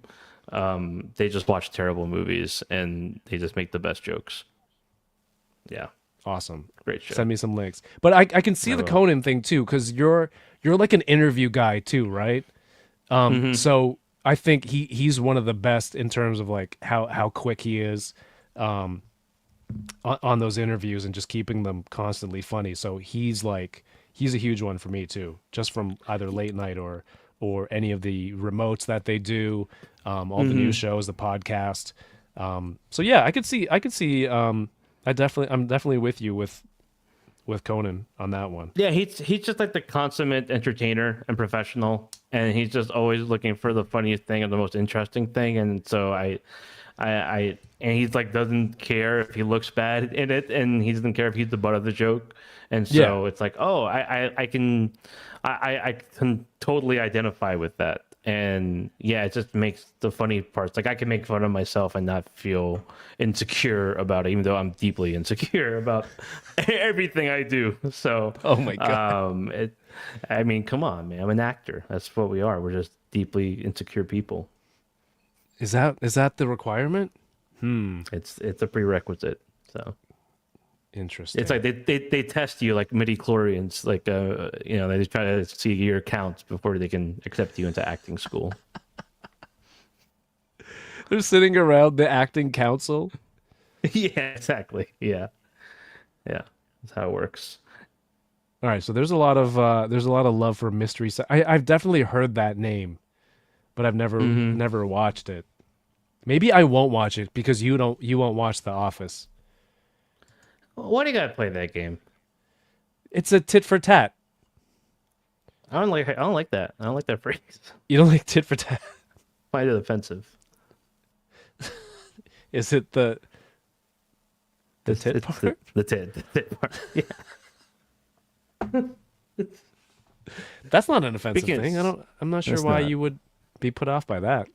They just watch terrible movies and they just make the best jokes. Yeah. Awesome. Great show. Send me some links. But I can see the will. Conan thing too, because you're like an interview guy too, right? So I think he's one of the best in terms of like how quick he is on those interviews and just keeping them constantly funny. So he's a huge one for me too, just from either late night or any of the remotes that they do, all the new shows, the podcast. So yeah, I could see. I'm definitely with you with Conan on that one. Yeah, he's just like the consummate entertainer and professional, and he's just always looking for the funniest thing and the most interesting thing. And so I and he's like doesn't care if he looks bad in it, and he doesn't care if he's the butt of the joke. And so it's like, oh, I can totally identify with that. And yeah, it just makes the funny parts. Like I can make fun of myself and not feel insecure about it, even though I'm deeply insecure about everything I do. So, Oh my God. I mean, come on, man. I'm an actor. That's what we are. We're just deeply insecure people. Is that the requirement? It's a prerequisite. So Interesting. it's like they test you like midi-chlorians, like they try to see your counts before they can accept you into acting school. They're sitting around the acting council. Yeah, exactly. Yeah, that's how it works. All right, so there's a lot of love for mystery. I've definitely heard that name, but I've never watched it. Maybe I won't watch it because you won't watch The Office. Why do you gotta play that game? It's a tit for tat. I don't like that. I don't like that phrase. You don't like tit for tat? I find it offensive. Is it the tit It's part? the tit part. Yeah. That's not an offensive Because thing. I'm not sure it's why not. you would be put off by that.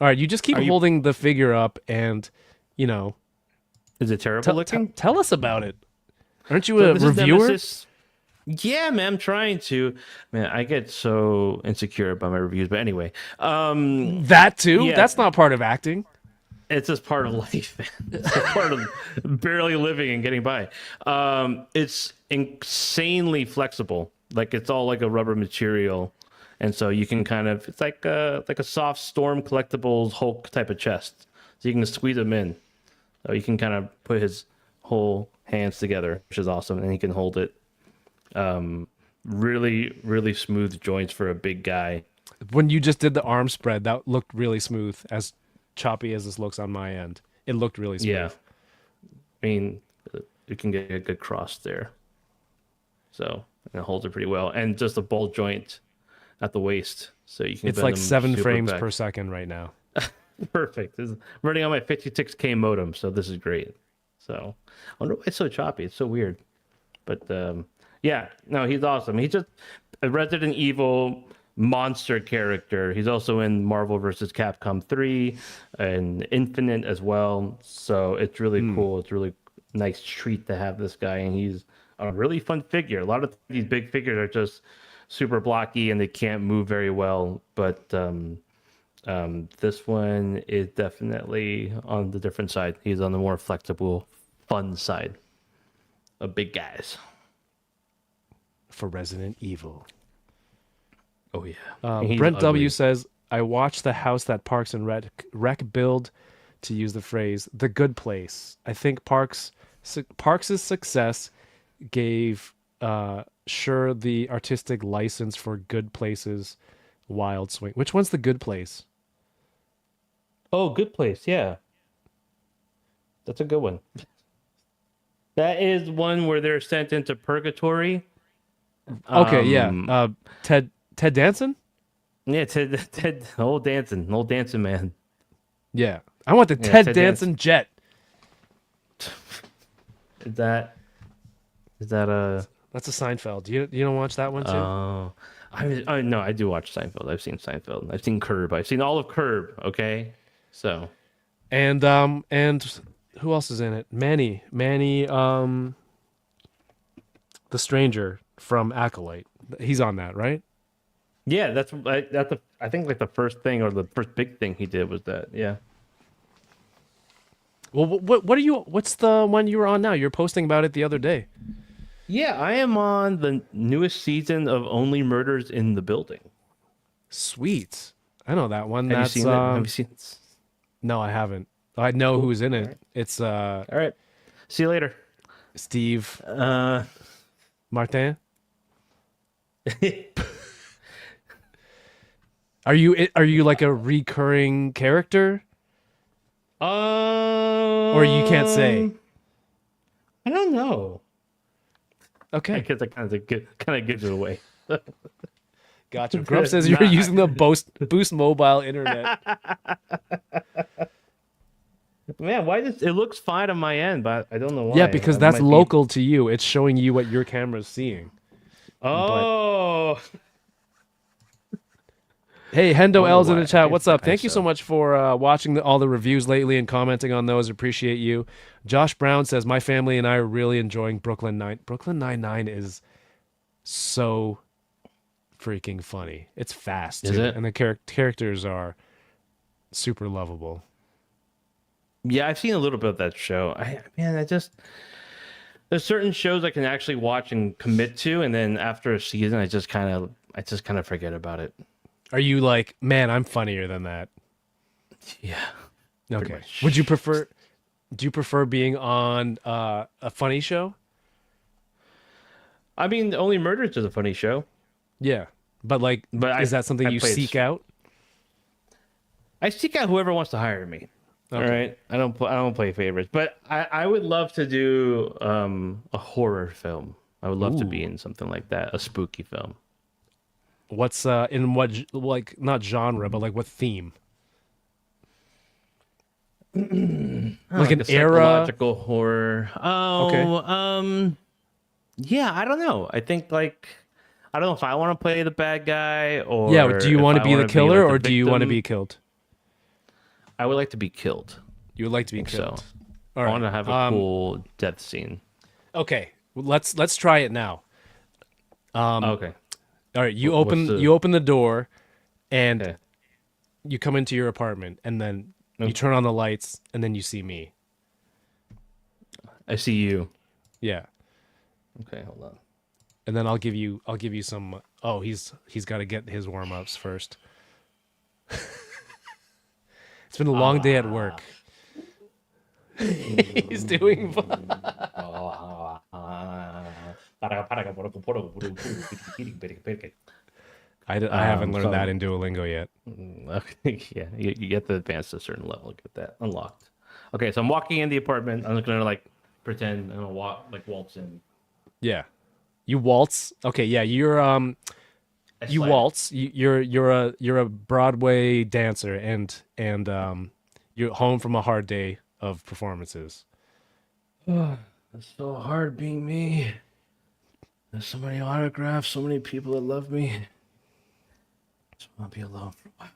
All right, you just keep Are you- holding the figure up and, Is it terrible looking? tell us about it. Aren't you So a this is reviewer? Nemesis. Yeah, man, I'm trying to. Man, I get so insecure about my reviews, but anyway, That too? Yeah. That's not part of acting. it's just part of life, man. It's just part of barely living and getting by. It's insanely flexible. Like it's all like a rubber material, and so you can kind of it's like a soft Storm Collectibles Hulk type of chest. So you can squeeze him in. So you can kind of put his whole hands together, which is awesome, and he can hold it. Really, really smooth joints for a big guy. When you just did the arm spread, that looked really smooth. As choppy as this looks on my end, it looked really smooth. Yeah, I mean, you can get a good cross there. So and it holds it pretty well, and just a ball joint at the waist, so you can. It's bend like them 7 super frames back. per second right now. Perfect. This is running on my 56K modem, so this is great. So I wonder why it's so choppy. It's so weird. But yeah, no, he's awesome. He's just a Resident Evil monster character. He's also in Marvel vs. Capcom 3 and Infinite as well. So it's really cool. It's a really nice treat to have this guy, and he's a really fun figure. A lot of these big figures are just super blocky and they can't move very well, but this one is definitely on the different side. He's on the more flexible, fun side of big guys. For Resident Evil. Oh yeah. And Brent he's W ugly. says, I watched the house that Parks and Rec build, to use the phrase, the good place. I think Parks' success gave Sure the artistic license for Good Place's Wild Swing. Which one's the Good Place? Oh, Good Place. Yeah. That's a good one. That is one where they're sent into purgatory. Okay, yeah. Ted Danson? Yeah, Ted, old dancing man. Yeah. I want the Yeah, Ted Ted Danson jet. Is that a? That's a Seinfeld. You don't watch that one too? Oh, I no, I do watch Seinfeld. I've seen Seinfeld. I've seen Curb. I've seen all of Curb. Okay, so And who else is in it? Manny, the stranger from Acolyte. He's on that, right? yeah, I think like the first thing or the first big thing he did was that. Yeah. Well, what's the one you were on now? You're posting about it the other day. Yeah, I am on the newest season of Only Murders in the Building. Sweet. I know that one. Have That's you seen it? Have you seen it? No, I haven't. I know who's in it. Right. It's All right. See you later. Steve Martin. Are you like a recurring character? Or you can't say? I don't know. Okay. I guess that kind of gives it away. Gotcha. Grump says you're using the Boost mobile internet. Man, why does it looks fine on my end, but I don't know why. Yeah, because that's local to you. It's showing you what your camera's seeing. Oh. Hey, Hendo L's in the chat. I What's up? think Thank you so much for watching all the reviews lately and commenting on those. Appreciate you. Josh Brown says, my family and I are really enjoying Brooklyn Nine. Brooklyn Nine-Nine is so freaking funny. It's fast, too. Is it? And the characters are super lovable. Yeah, I've seen a little bit of that show. There's certain shows I can actually watch and commit to, and then after a season, I just kind of forget about it. Are you like, man, I'm funnier than that? Yeah. Okay. Do you prefer being on a funny show? I mean, Only Murders is a funny show. Yeah. But is that something you seek out? I seek out whoever wants to hire me. Okay. All right. I don't play favorites, but I would love to do a horror film. I would love to be in something like that, a spooky film. What's in what, like, not genre, but like what theme? Like an a era? psychological horror. Oh, Okay. Yeah, I don't know. I think I don't know if I want to play the bad guy or Yeah, do you want to be the killer like, or do you want to victim. be killed? I would like to be killed. You would like to be think killed. so. All I right. want to have a cool death scene. Okay. Let's try it now. Okay. All right, you What's open the door and Okay. you come into your apartment and then you turn on the lights and then you see me. I see you. Yeah. Okay, hold on. And then I'll give you some he's got to get his warm-ups first. It's been a long day at work. He's doing I haven't learned that in Duolingo yet. Okay, yeah, you get to advance to a certain level, get that unlocked. Okay, so I'm walking in the apartment. I'm just gonna pretend I'm gonna waltz in. Yeah. You waltz. Okay, yeah, you're you slide. waltz. You're a Broadway dancer and you're home from a hard day of performances. It's so hard being me. There's so many autographs, so many people that love me. Just want to be alone for a while.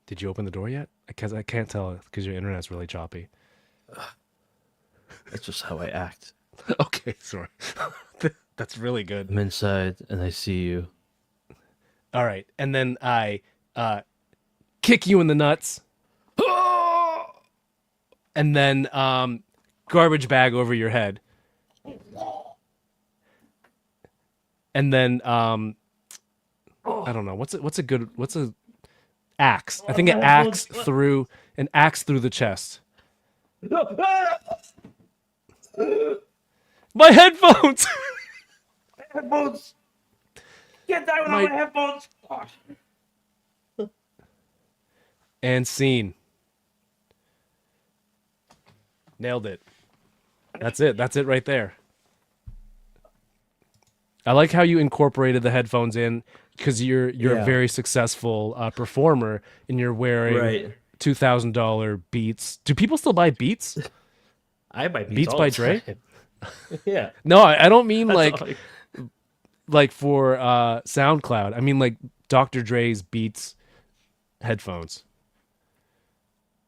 Did you open the door yet? Because I can't tell because your internet's really choppy. That's just how I act. Okay, sorry. That's really good. I'm inside and I see you. All right, and then I kick you in the nuts, and then garbage bag over your head, and then I don't know what's a axe. I think an axe through the chest. My headphones. Headphones. Can't die without my headphones. Gosh. And scene. Nailed it. That's it. That's it right there. I like how you incorporated the headphones in because you're a very successful performer and you're wearing $2,000 Beats. Do people still buy Beats? I buy Beats all by the Dre? time. Yeah. No, I don't mean That's like all like for SoundCloud. I mean like Dr. Dre's Beats headphones.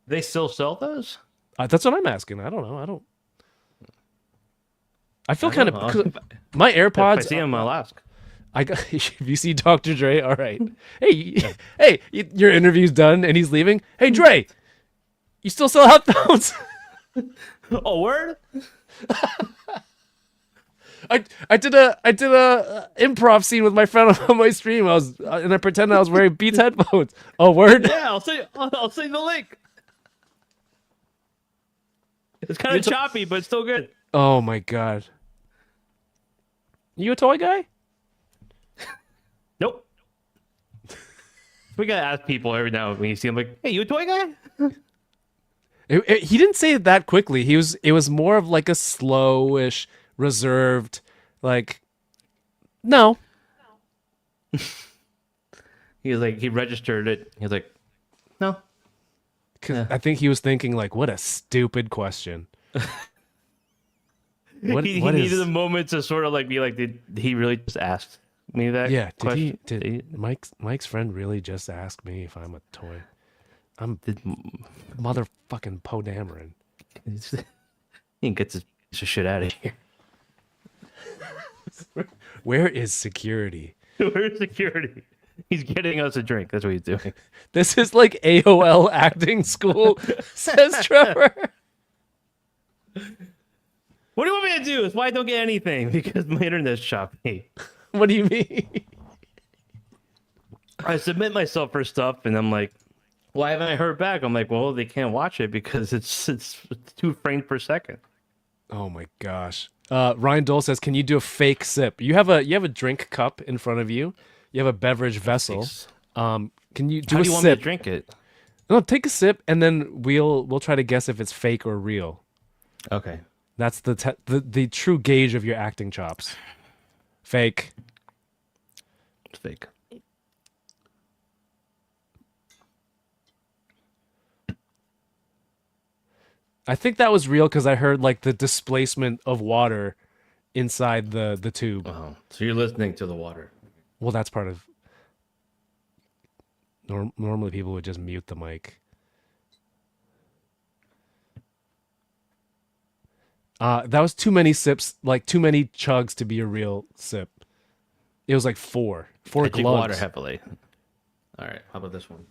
They still sell those? That's what I'm asking. I don't know. I feel I kind don't know. of my If I AirPods. see them, I'll ask. I got. If you see Dr. Dre, all right. Hey, hey, your interview's done and he's leaving. Hey, Dre, you still sell headphones? Oh, word? I did a improv scene with my friend on my stream. I pretended I was wearing Beats headphones. Oh, word. Yeah, I'll send the link. It's kind of choppy, but it's still good. Oh my god. You a toy guy? Nope. We gotta ask people every now and when you see them, like, "Hey, you a toy guy?" He didn't say it that quickly. It was more of like a slowish, reserved, like, no. He was like, he registered it. He was like, "No." 'Cause I think he was thinking like, what a stupid question. What he what needed is? a moment to sort of like be like, did he really just ask me that? Yeah, question? did Mike's friend really just ask me if I'm a toy? I'm Did motherfucking Poe Dameron. he gets his piece of shit out of here. Where is security? Where's security? He's getting us a drink. That's what he's doing. This is like AOL acting school, says Trevor. What do you want me to do? It's why I don't get anything, because my internet's choppy. What do you mean? I submit myself for stuff, and I'm like, why haven't I heard back? I'm like, well, they can't watch it because it's 2 frames per second. Oh my gosh. Ryan Dole says, "Can you do a fake sip? You have a drink cup in front of you. You have a beverage vessel. Can you do How a do you want me to sip? drink it? No, take a sip, and then we'll try to guess if it's fake or real. Okay. That's the true gauge of your acting chops. Fake. It's fake. I think that was real because I heard like the displacement of water inside the tube. Oh, so you're listening to the water. Well, that's part of. Normally, people would just mute the mic. That was too many sips, like too many chugs to be a real sip. It was like four I drink glugs. water heavily. All right, how about this one?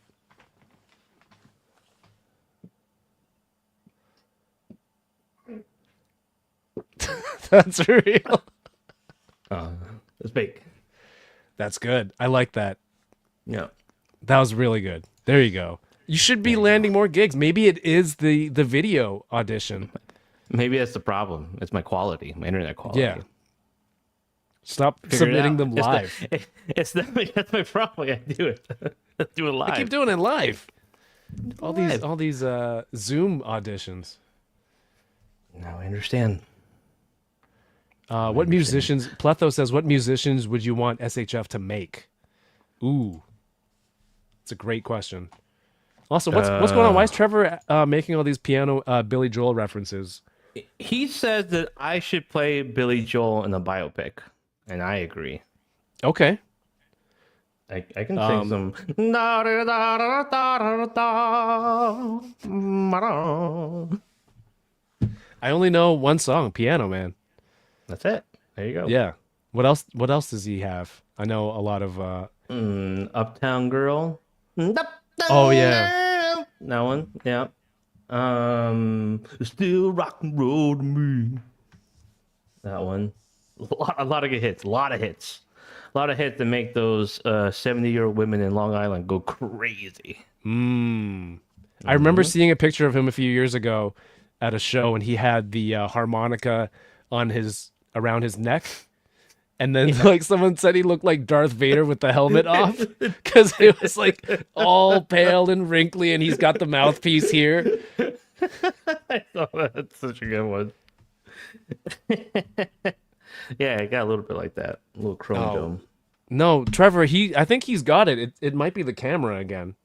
That's real. It's fake. That's good. I like that. Yeah. That was really good. There you go. You should be landing more gigs. Maybe it is the video audition. Maybe that's the problem. It's my quality, my internet quality. Yeah. Stop Figure it submitting out. them live. That's my problem. I do it. I do it live. I keep doing it live. All these Zoom auditions. Now I understand. What musicians? Pletho says, "What musicians would you want SHF to make?" Ooh, it's a great question. Also, what's going on? Why is Trevor making all these piano Billy Joel references? He says that I should play Billy Joel in a biopic, and I agree. Okay. I can sing some. I only know one song, Piano Man. That's it. There you go. Yeah. What else? What else does he have? I know a lot of. Uptown Girl. Oh yeah. That one. Yeah. Still rock and roll to me. That one. A lot of good hits. A lot of hits that make those 70-year-old women in Long Island go crazy. I remember seeing a picture of him a few years ago at a show, and he had the harmonica on around his neck. And then like someone said he looked like Darth Vader with the helmet off because it was like all pale and wrinkly, and he's got the mouthpiece here. I thought that's such a good one. Yeah, it got a little bit like that. A little chrome dome. No, Trevor, I think he's got it. It might be the camera again.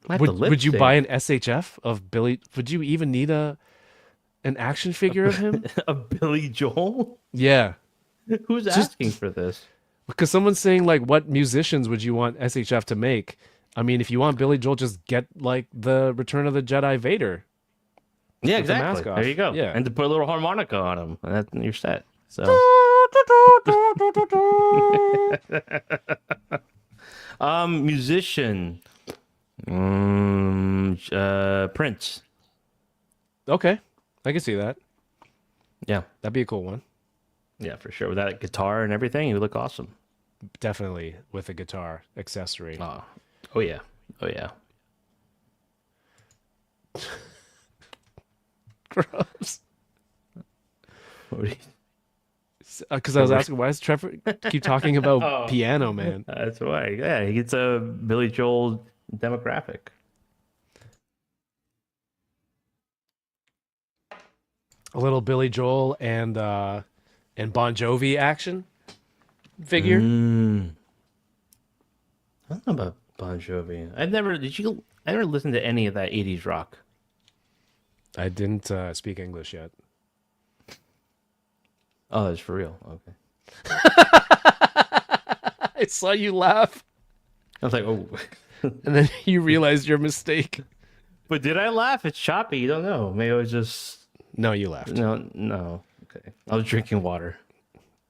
Would you buy an SHF of Billy? Would you even need an action figure of him? A Billy Joel? Yeah, Who's asking for this? because someone's saying like, what musicians would you want SHF to make? I mean, if you want Billy Joel, just get like the Return of the Jedi Vader. Yeah, With the mask exactly. off. There you go. Yeah. And to put a little harmonica on him, and you're set. So, musician, Prince. Okay, I can see that. Yeah, That'd be a cool one. yeah, for sure. With that guitar and everything, he would look awesome. Definitely with a guitar accessory. Oh yeah, oh yeah. Gross. What do you- Because I was asking, why does Trevor keep talking about Piano Man? That's why. Yeah, he gets a Billy Joel demographic. A little Billy Joel and Bon Jovi action figure. I don't know about Bon Jovi. I never listened to any of that 80s rock. I didn't speak English yet. Oh, that's for real. Okay. I saw you laugh, I was like, oh. and then you realized your mistake. But did I laugh? It's choppy. You don't know. Maybe I was just No, you laughed. no. Okay. I was drinking water.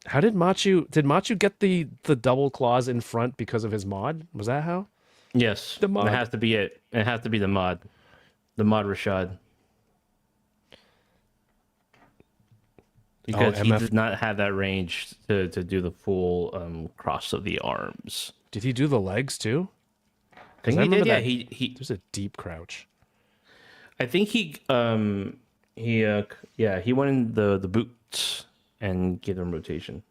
How did Machu get the double claws in front because of his mod? Was that how? Yes. The mod. It has to be it. It has to be the mod. The mod Rashad. Because he MF did not have that range to do the full cross of the arms. Did he do the legs too? I think I he did. remember Yeah, that- he There's a deep crouch. I think he went in the boots and gave them rotation.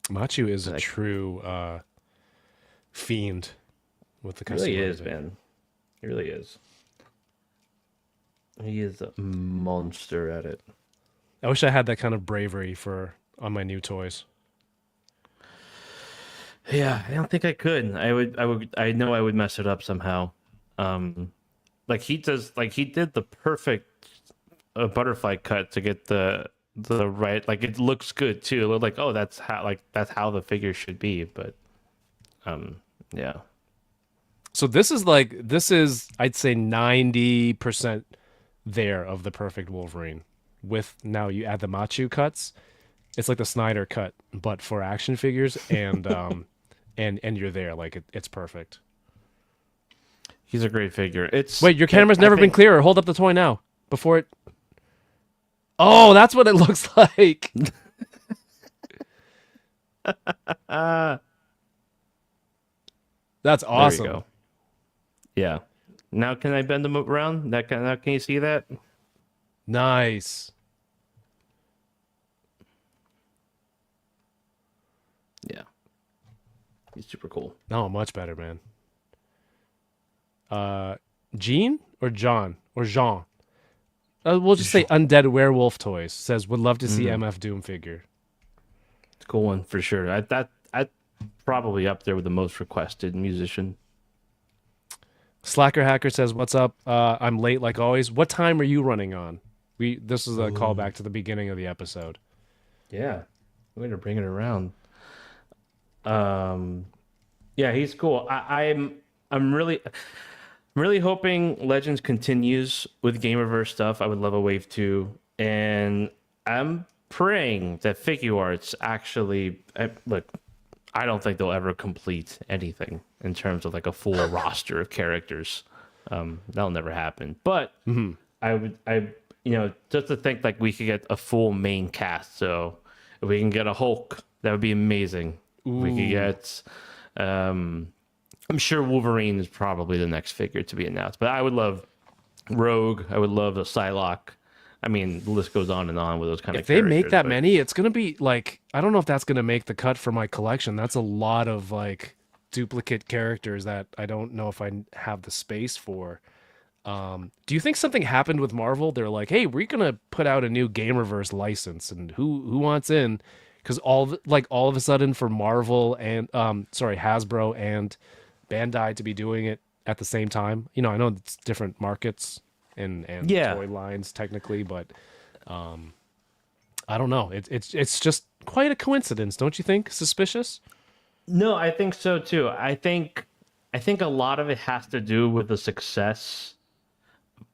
Machu is a true fiend with the He really customizing. is, man. He really is. He is a monster at it. I wish I had that kind of bravery on my new toys. Yeah, I don't think I could. I know I would mess it up somehow. Like he did the perfect butterfly cut to get the right, like it looks good too. It looked like, oh, that's how the figure should be, but yeah. So this is I'd say 90% there of the perfect Wolverine. With now you add the Machu cuts, it's like the Snyder cut, but for action figures, and and you're there. Like it's perfect. He's a great figure. Wait, your camera's never been clearer. Hold up the toy now before it. Oh, that's what it looks like. That's awesome. There we go. Yeah. Now can I bend them around? Now can you see that? Nice. Yeah. He's super cool. Oh, much better, man. Jean or John or Jean? We'll just say Undead Werewolf Toys says would love to see MF Doom figure. It's a cool one for sure. I'd probably up there with the most requested musician. Slacker Hacker says, "What's up? I'm late like always. What time are you running on?" This is a callback to the beginning of the episode. Yeah, we're gonna bring it around. Yeah, he's cool. I'm really hoping Legends continues with Gamerverse stuff. I would love a wave 2, and I'm praying that Figure Arts actually look. I don't think they'll ever complete anything in terms of like a full roster of characters. That'll never happen. But just to think like we could get a full main cast. So if we can get a Hulk, that would be amazing. We could get, I'm sure Wolverine is probably the next figure to be announced, but I would love Rogue. I would love a Psylocke. I mean, the list goes on and on with those kind of If they make characters, that but- many, it's gonna be like I don't know if that's gonna make the cut for my collection. That's a lot of like duplicate characters that I don't know if I have the space for. Do you think something happened with Marvel? They're like, hey, we're gonna put out a new Gamerverse license, and who wants in? Because all of a sudden for Marvel and Hasbro and Bandai to be doing it at the same time. You know, I know it's different markets and Yeah. toy lines technically, but I don't know. It's just quite a coincidence, don't you think? Suspicious? No, I think so too. I think a lot of it has to do with the success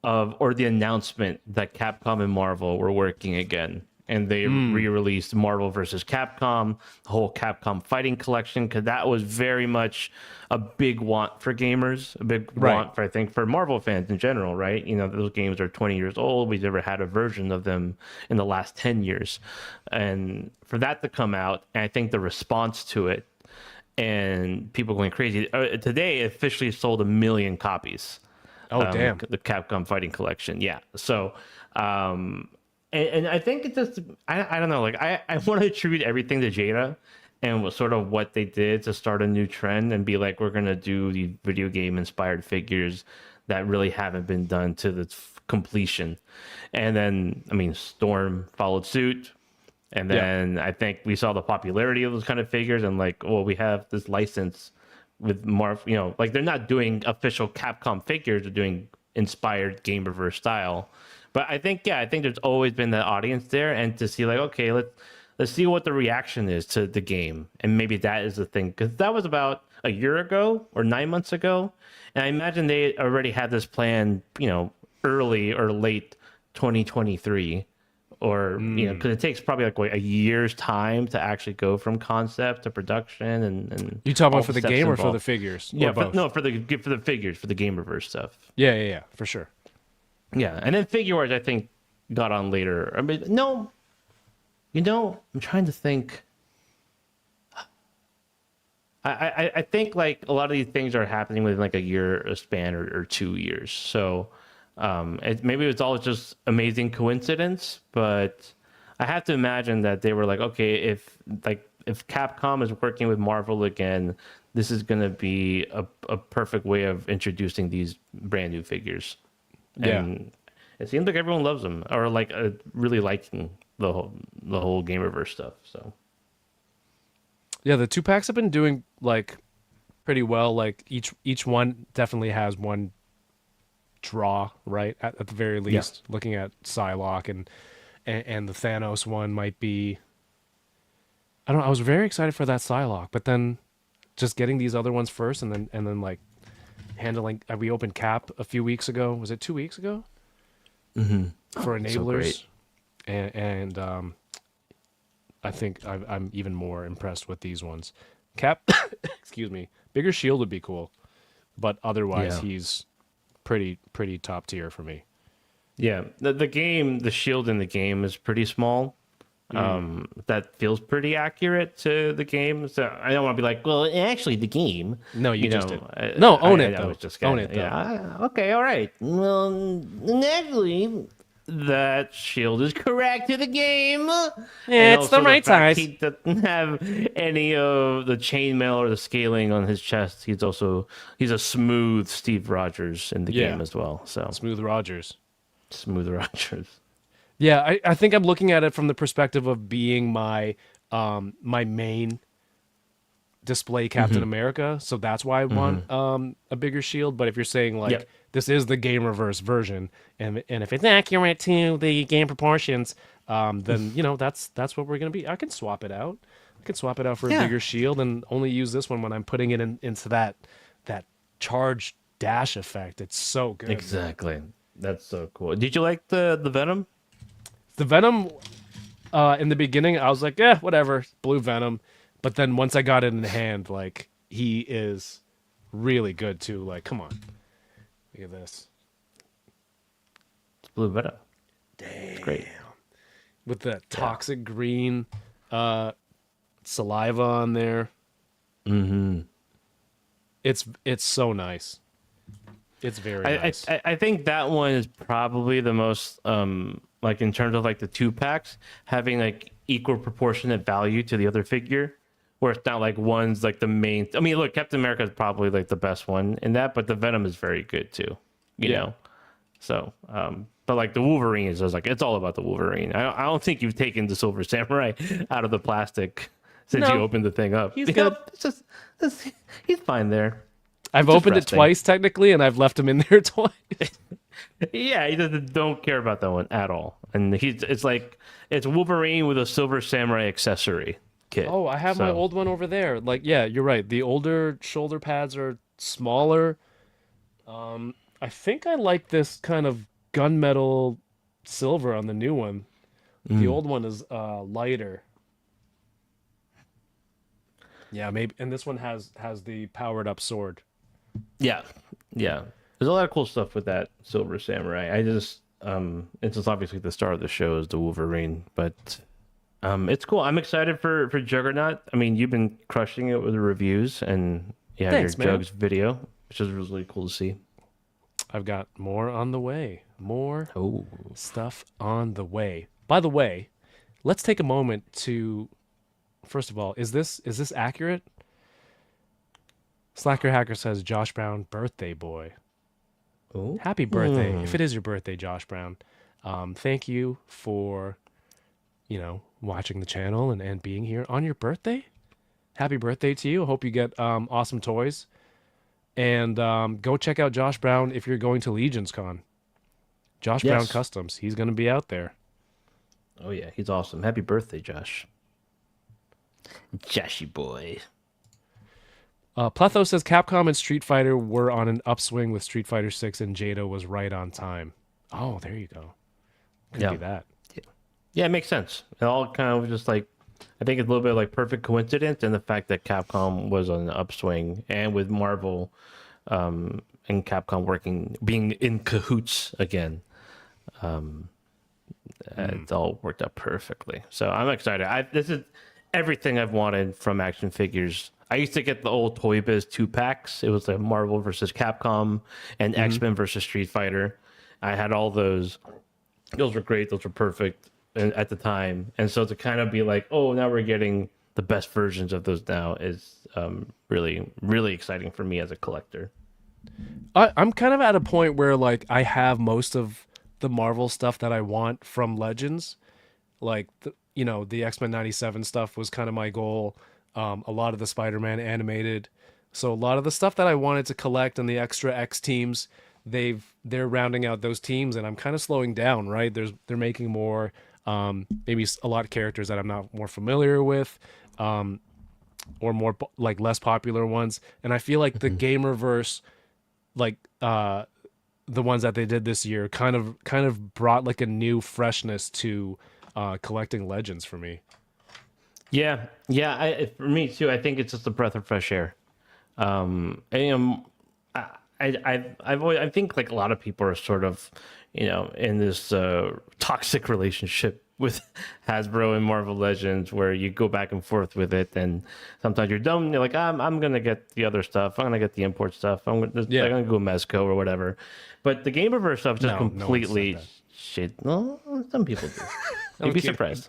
of or the announcement that Capcom and Marvel were working again. And they re-released Marvel versus Capcom, the whole Capcom fighting collection, because that was very much a big want for gamers, a big want for, I think, for Marvel fans in general, right? You know, those games are 20 years old. We've never had a version of them in the last 10 years. And for that to come out, and I think the response to it and people going crazy. Today, it officially sold 1 million copies. Oh, damn. The Capcom fighting collection. Yeah. So, and I think it's just, I don't know, like, I want to attribute everything to Jada and sort of what they did to start a new trend and be like, we're going to do these video game inspired figures that really haven't been done to the completion. And then, I mean, Storm followed suit. And then I think we saw the popularity of those kind of figures and like, well, we have this license with Marv, you know, like they're not doing official Capcom figures, they're doing inspired Gamerverse style. But I think there's always been that audience there, and to see like, okay, let's see what the reaction is to the game, and maybe that is the thing, because that was about a year ago or 9 months ago, and I imagine they already had this plan, you know, early or late 2023, or you know, because it takes probably like a year's time to actually go from concept to production, and You talking all about for the steps game or for involved. the figures? Yeah, Or both? for the figures, for the Gamerverse stuff. Yeah, for sure. Yeah, and then figure wars I think got on later. I mean, no, you know, I'm trying to think. I think like a lot of these things are happening within like a year, a span, or 2 years. So maybe it's all just amazing coincidence, but I have to imagine that they were like, okay, if Capcom is working with Marvel again, this is going to be a perfect way of introducing these brand new figures. Yeah. And it seems like everyone loves them, or like really liking the whole Gamerverse stuff. So Yeah, the 2-packs have been doing like pretty well. Like each one definitely has one draw, right? At the very least, looking at Psylocke and the Thanos one might be. I don't know. I was very excited for that Psylocke, but then just getting these other ones first, and then like handling. We opened Cap a few weeks ago. Was it 2 weeks ago? Mm-hmm. For enablers, so great. and I think I'm even more impressed with these ones. Cap, excuse me. Bigger shield would be cool, but otherwise he's pretty top tier for me. Yeah, the shield in the game is pretty small. That feels pretty accurate to the game. So I don't want to be like, well, actually, the game. No, you just know, did. No, own it, I though. was just Own kinda- it, though. Yeah. Okay. All right. Well, actually, that shield is correct to the game. Yeah, And it's the also right fact size. He doesn't have any of the chainmail or the scaling on his chest. He's a smooth Steve Rogers in the game as well. So Smooth Rogers. smooth Rogers. Yeah, I think I'm looking at it from the perspective of being my my main display Captain America, so that's why I want a bigger shield. But if you're saying like this is the Gamerverse version, and if it's accurate to the game proportions, then you know that's what we're gonna be. I can swap it out. I can swap it out for a bigger shield and only use this one when I'm putting it into that charge dash effect. It's so good. Exactly. That's so cool. Did you like the Venom? The Venom, in the beginning, I was like, yeah, whatever, blue Venom. But then once I got it in hand, like, he is really good, too. Like, come on. Look at this. It's blue Venom. Damn. It's great. With the toxic green saliva on there. Mm-hmm. It's so nice. It's very nice. I think that one is probably the most, like in terms of like the 2-packs, having like equal proportionate value to the other figure, where it's not like one's like the main. I mean, look, Captain America is probably like the best one in that, but the Venom is very good too, you know? So, but like the Wolverine is just like, it's all about the Wolverine. I don't think you've taken the Silver Samurai out of the plastic since you opened the thing up. He's good. He's fine there. I've just opened it resting. twice technically, and I've left him in there twice. Yeah, he don't care about that one at all. And it's Wolverine with a silver samurai accessory kit. Oh, I have my So, old one over there. Like, yeah, you're right. The older shoulder pads are smaller. I think I like this kind of gunmetal silver on the new one. The old one is lighter. Yeah, maybe. And this one has the powered up sword. yeah, yeah. There's a lot of cool stuff with that silver samurai. It's just obviously the star of the show is the Wolverine, but it's cool. I'm excited for Juggernaut. I mean, you've been crushing it with the reviews and Thanks, your man. Jugs video, which is really cool to see. I've got more on the way. More Oh, stuff on the way. By the way, let's take a moment to first of all, is this accurate? Slacker Hacker says Josh Brown birthday boy. oh, Happy birthday. If it is your birthday, Josh Brown. Thank you for watching the channel and being here on your birthday. Happy birthday to you. I hope you get awesome toys. And go check out Josh Brown if you're going to Legions Con. Josh Brown Yes. Customs. He's going to be out there. Oh yeah, he's awesome. Happy birthday, Josh. Joshy boy. Pletho says Capcom and Street Fighter were on an upswing with Street Fighter 6 and Jado was right on time. Oh, there you go. Could be that. Yeah, it makes sense. It all kind of just like, I think it's a little bit like perfect coincidence, and the fact that Capcom was on an upswing, and with Marvel and Capcom being in cahoots again, it all worked out perfectly. So I'm excited. This is everything I've wanted from action figures. I used to get the old Toy Biz 2-packs. It was like Marvel versus Capcom and X-Men versus Street Fighter. I had all those. Those were great. Those were perfect at the time. And so to kind of be like, oh, now we're getting the best versions of those now is really, really exciting for me as a collector. I'm kind of at a point where like I have most of the Marvel stuff that I want from Legends. Like the X-Men 97 stuff was kind of my goal. A lot of the Spider-Man animated. So a lot of the stuff that I wanted to collect and the extra X teams, they're rounding out those teams, and I'm kind of slowing down, right? They're making more maybe a lot of characters that I'm not more familiar with, or more like less popular ones. And I feel like the Gamerverse, like the ones that they did this year, kind of brought like a new freshness to collecting Legends for me. Yeah. For me too. I think it's just a breath of fresh air. I think like a lot of people are sort of, in this toxic relationship with Hasbro and Marvel Legends, where you go back and forth with it, and sometimes you're dumb. You're like, I'm gonna get the other stuff. I'm gonna get the import stuff. I'm gonna go Mezco or whatever. But the Gamerverse stuff just completely shit. No, some people do. You'd be surprised.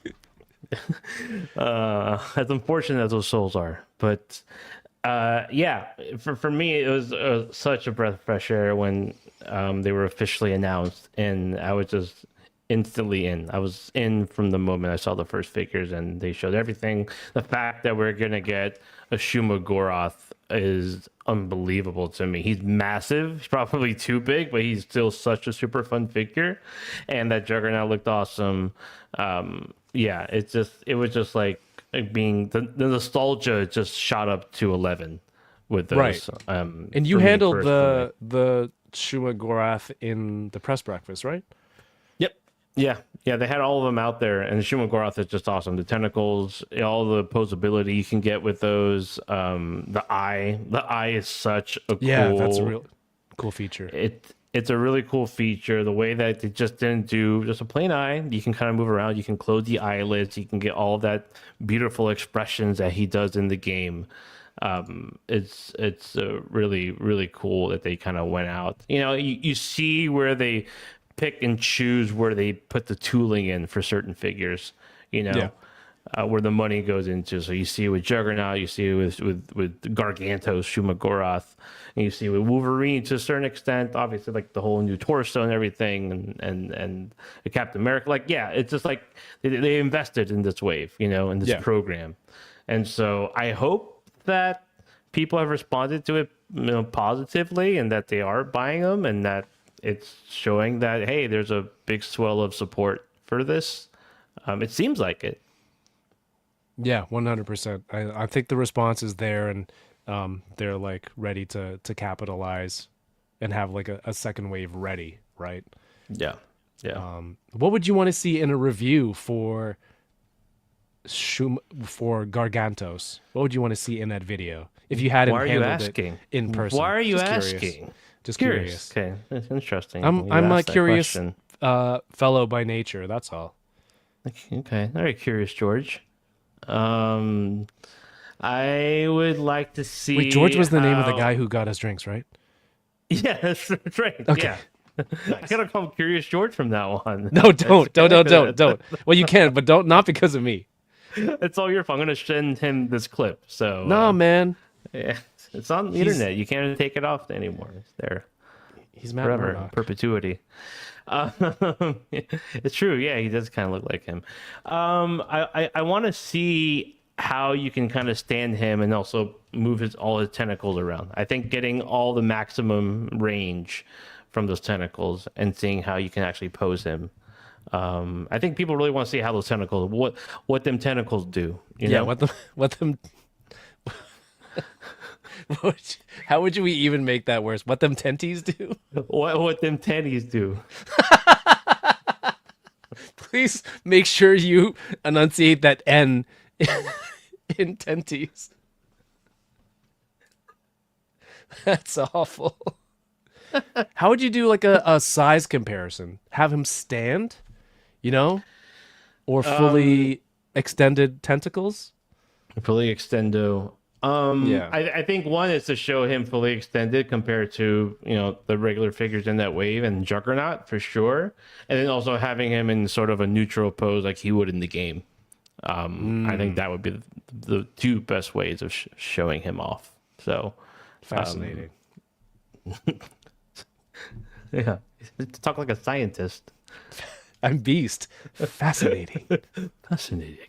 As unfortunate as those souls are, but for me it was such a breath of fresh air when they were officially announced, and I was just instantly in. I was in from the moment I saw the first figures, and they showed everything. The fact that we're gonna get a Shuma Goroth is unbelievable to me. He's massive. He's probably too big, but he's still such a super fun figure. And that Juggernaut looked awesome. It was just like being the nostalgia just shot up to 11 with those. Right. And you handled the Shuma Goroth in the press breakfast, right? Yep. Yeah. They had all of them out there, and the Shuma Goroth is just awesome. The tentacles, all the posability you can get with those. The eye is such a that's a real cool feature. It's a really cool feature. The way that they just didn't do just a plain eye. You can kind of move around. You can close the eyelids. You can get all that beautiful expressions that he does in the game. It's really, really cool that they kind of went out. You see where they pick and choose where they put the tooling in for certain figures. Where the money goes into. So you see with Juggernaut, you see with Gargantos, Shuma Goroth, and you see with Wolverine to a certain extent, obviously like the whole new torso and everything, and the Captain America. Like, yeah, it's just like they invested in this wave, in this program. And so I hope that people have responded to it positively, and that they are buying them, and that it's showing that, hey, there's a big swell of support for this. It seems like it. Yeah, 100%. I think the response is there, and they're like ready to capitalize and have like a second wave ready, right? Yeah. Yeah. What would you want to see in a review for Gargantos? What would you want to see in that video if you hadn't Why are you handled asking? it in person? Why are you Just curious. asking? Just curious. Okay, that's interesting. I'm You a asked that curious question. fellow by nature. That's all. Okay, very curious, George. I would like to see. Wait, George was the name of the how- guy who got us drinks, right? Yeah, that's right. Okay. Yeah. I gotta call him Curious George from now on. No, don't. Well, you can, but don't. Not because of me. It's all your fault. I'm gonna send him this clip. So No, man. yeah, it's on the internet. You can't take it off anymore. It's there He's Matt forever, Murdock. perpetuity. It's true. Yeah, he does kind of look like him. I want to see how you can kind of stand him and also move all his tentacles around. I think getting all the maximum range from those tentacles and seeing how you can actually pose him. I think people really want to see how those tentacles, what them tentacles do. You know? What them. How would we even make that worse? What them tenties do? what them tennies do. Please make sure you enunciate that N in tenties. That's awful. How would you do like a size comparison? Have him stand, or fully extended tentacles? Fully extendo. Yeah. I think one is to show him fully extended compared to the regular figures in that wave and Juggernaut for sure, and then also having him in sort of a neutral pose like he would in the game. I think that would be the two best ways of showing him off. So Fascinating. yeah, talk like a scientist. I'm Beast. Fascinating. Fascinating.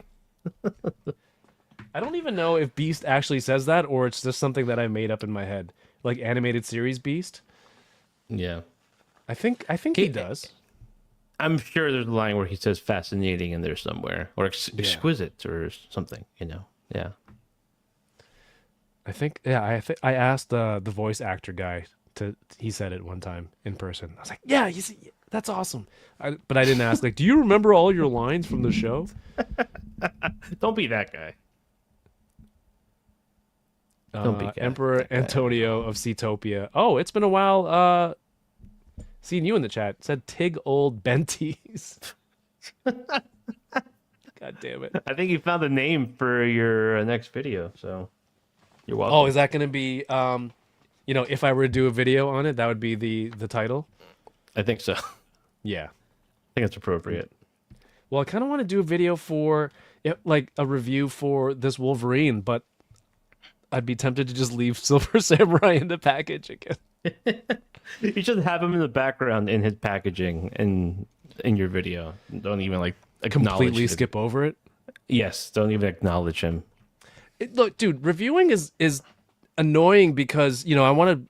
I don't even know if Beast actually says that or it's just something that I made up in my head. Like animated series Beast. Yeah, I think he does. I'm sure there's a line where he says fascinating in there somewhere, or exquisite or something. Yeah. I think I asked the voice actor guy he said it one time in person. I was like, yeah, you see, that's awesome. But I didn't ask like, do you remember all your lines from the show? Don't be that guy. Don't be Emperor Antonio of Seatopia. Oh, it's been a while. Seeing you in the chat. It said Tig Old Benties. God damn it. I think you found a name for your next video, so you're welcome. Oh, is that going to be, if I were to do a video on it, that would be the title? I think so. Yeah. I think it's appropriate. Well, I kind of want to do a video for, like, a review for this Wolverine, but I'd be tempted to just leave Silver Samurai in the package again. You should have him in the background in his packaging in your video. Don't even like acknowledge Completely it. skip over it. Yes, don't even acknowledge him. Look, dude, reviewing is annoying because, I want to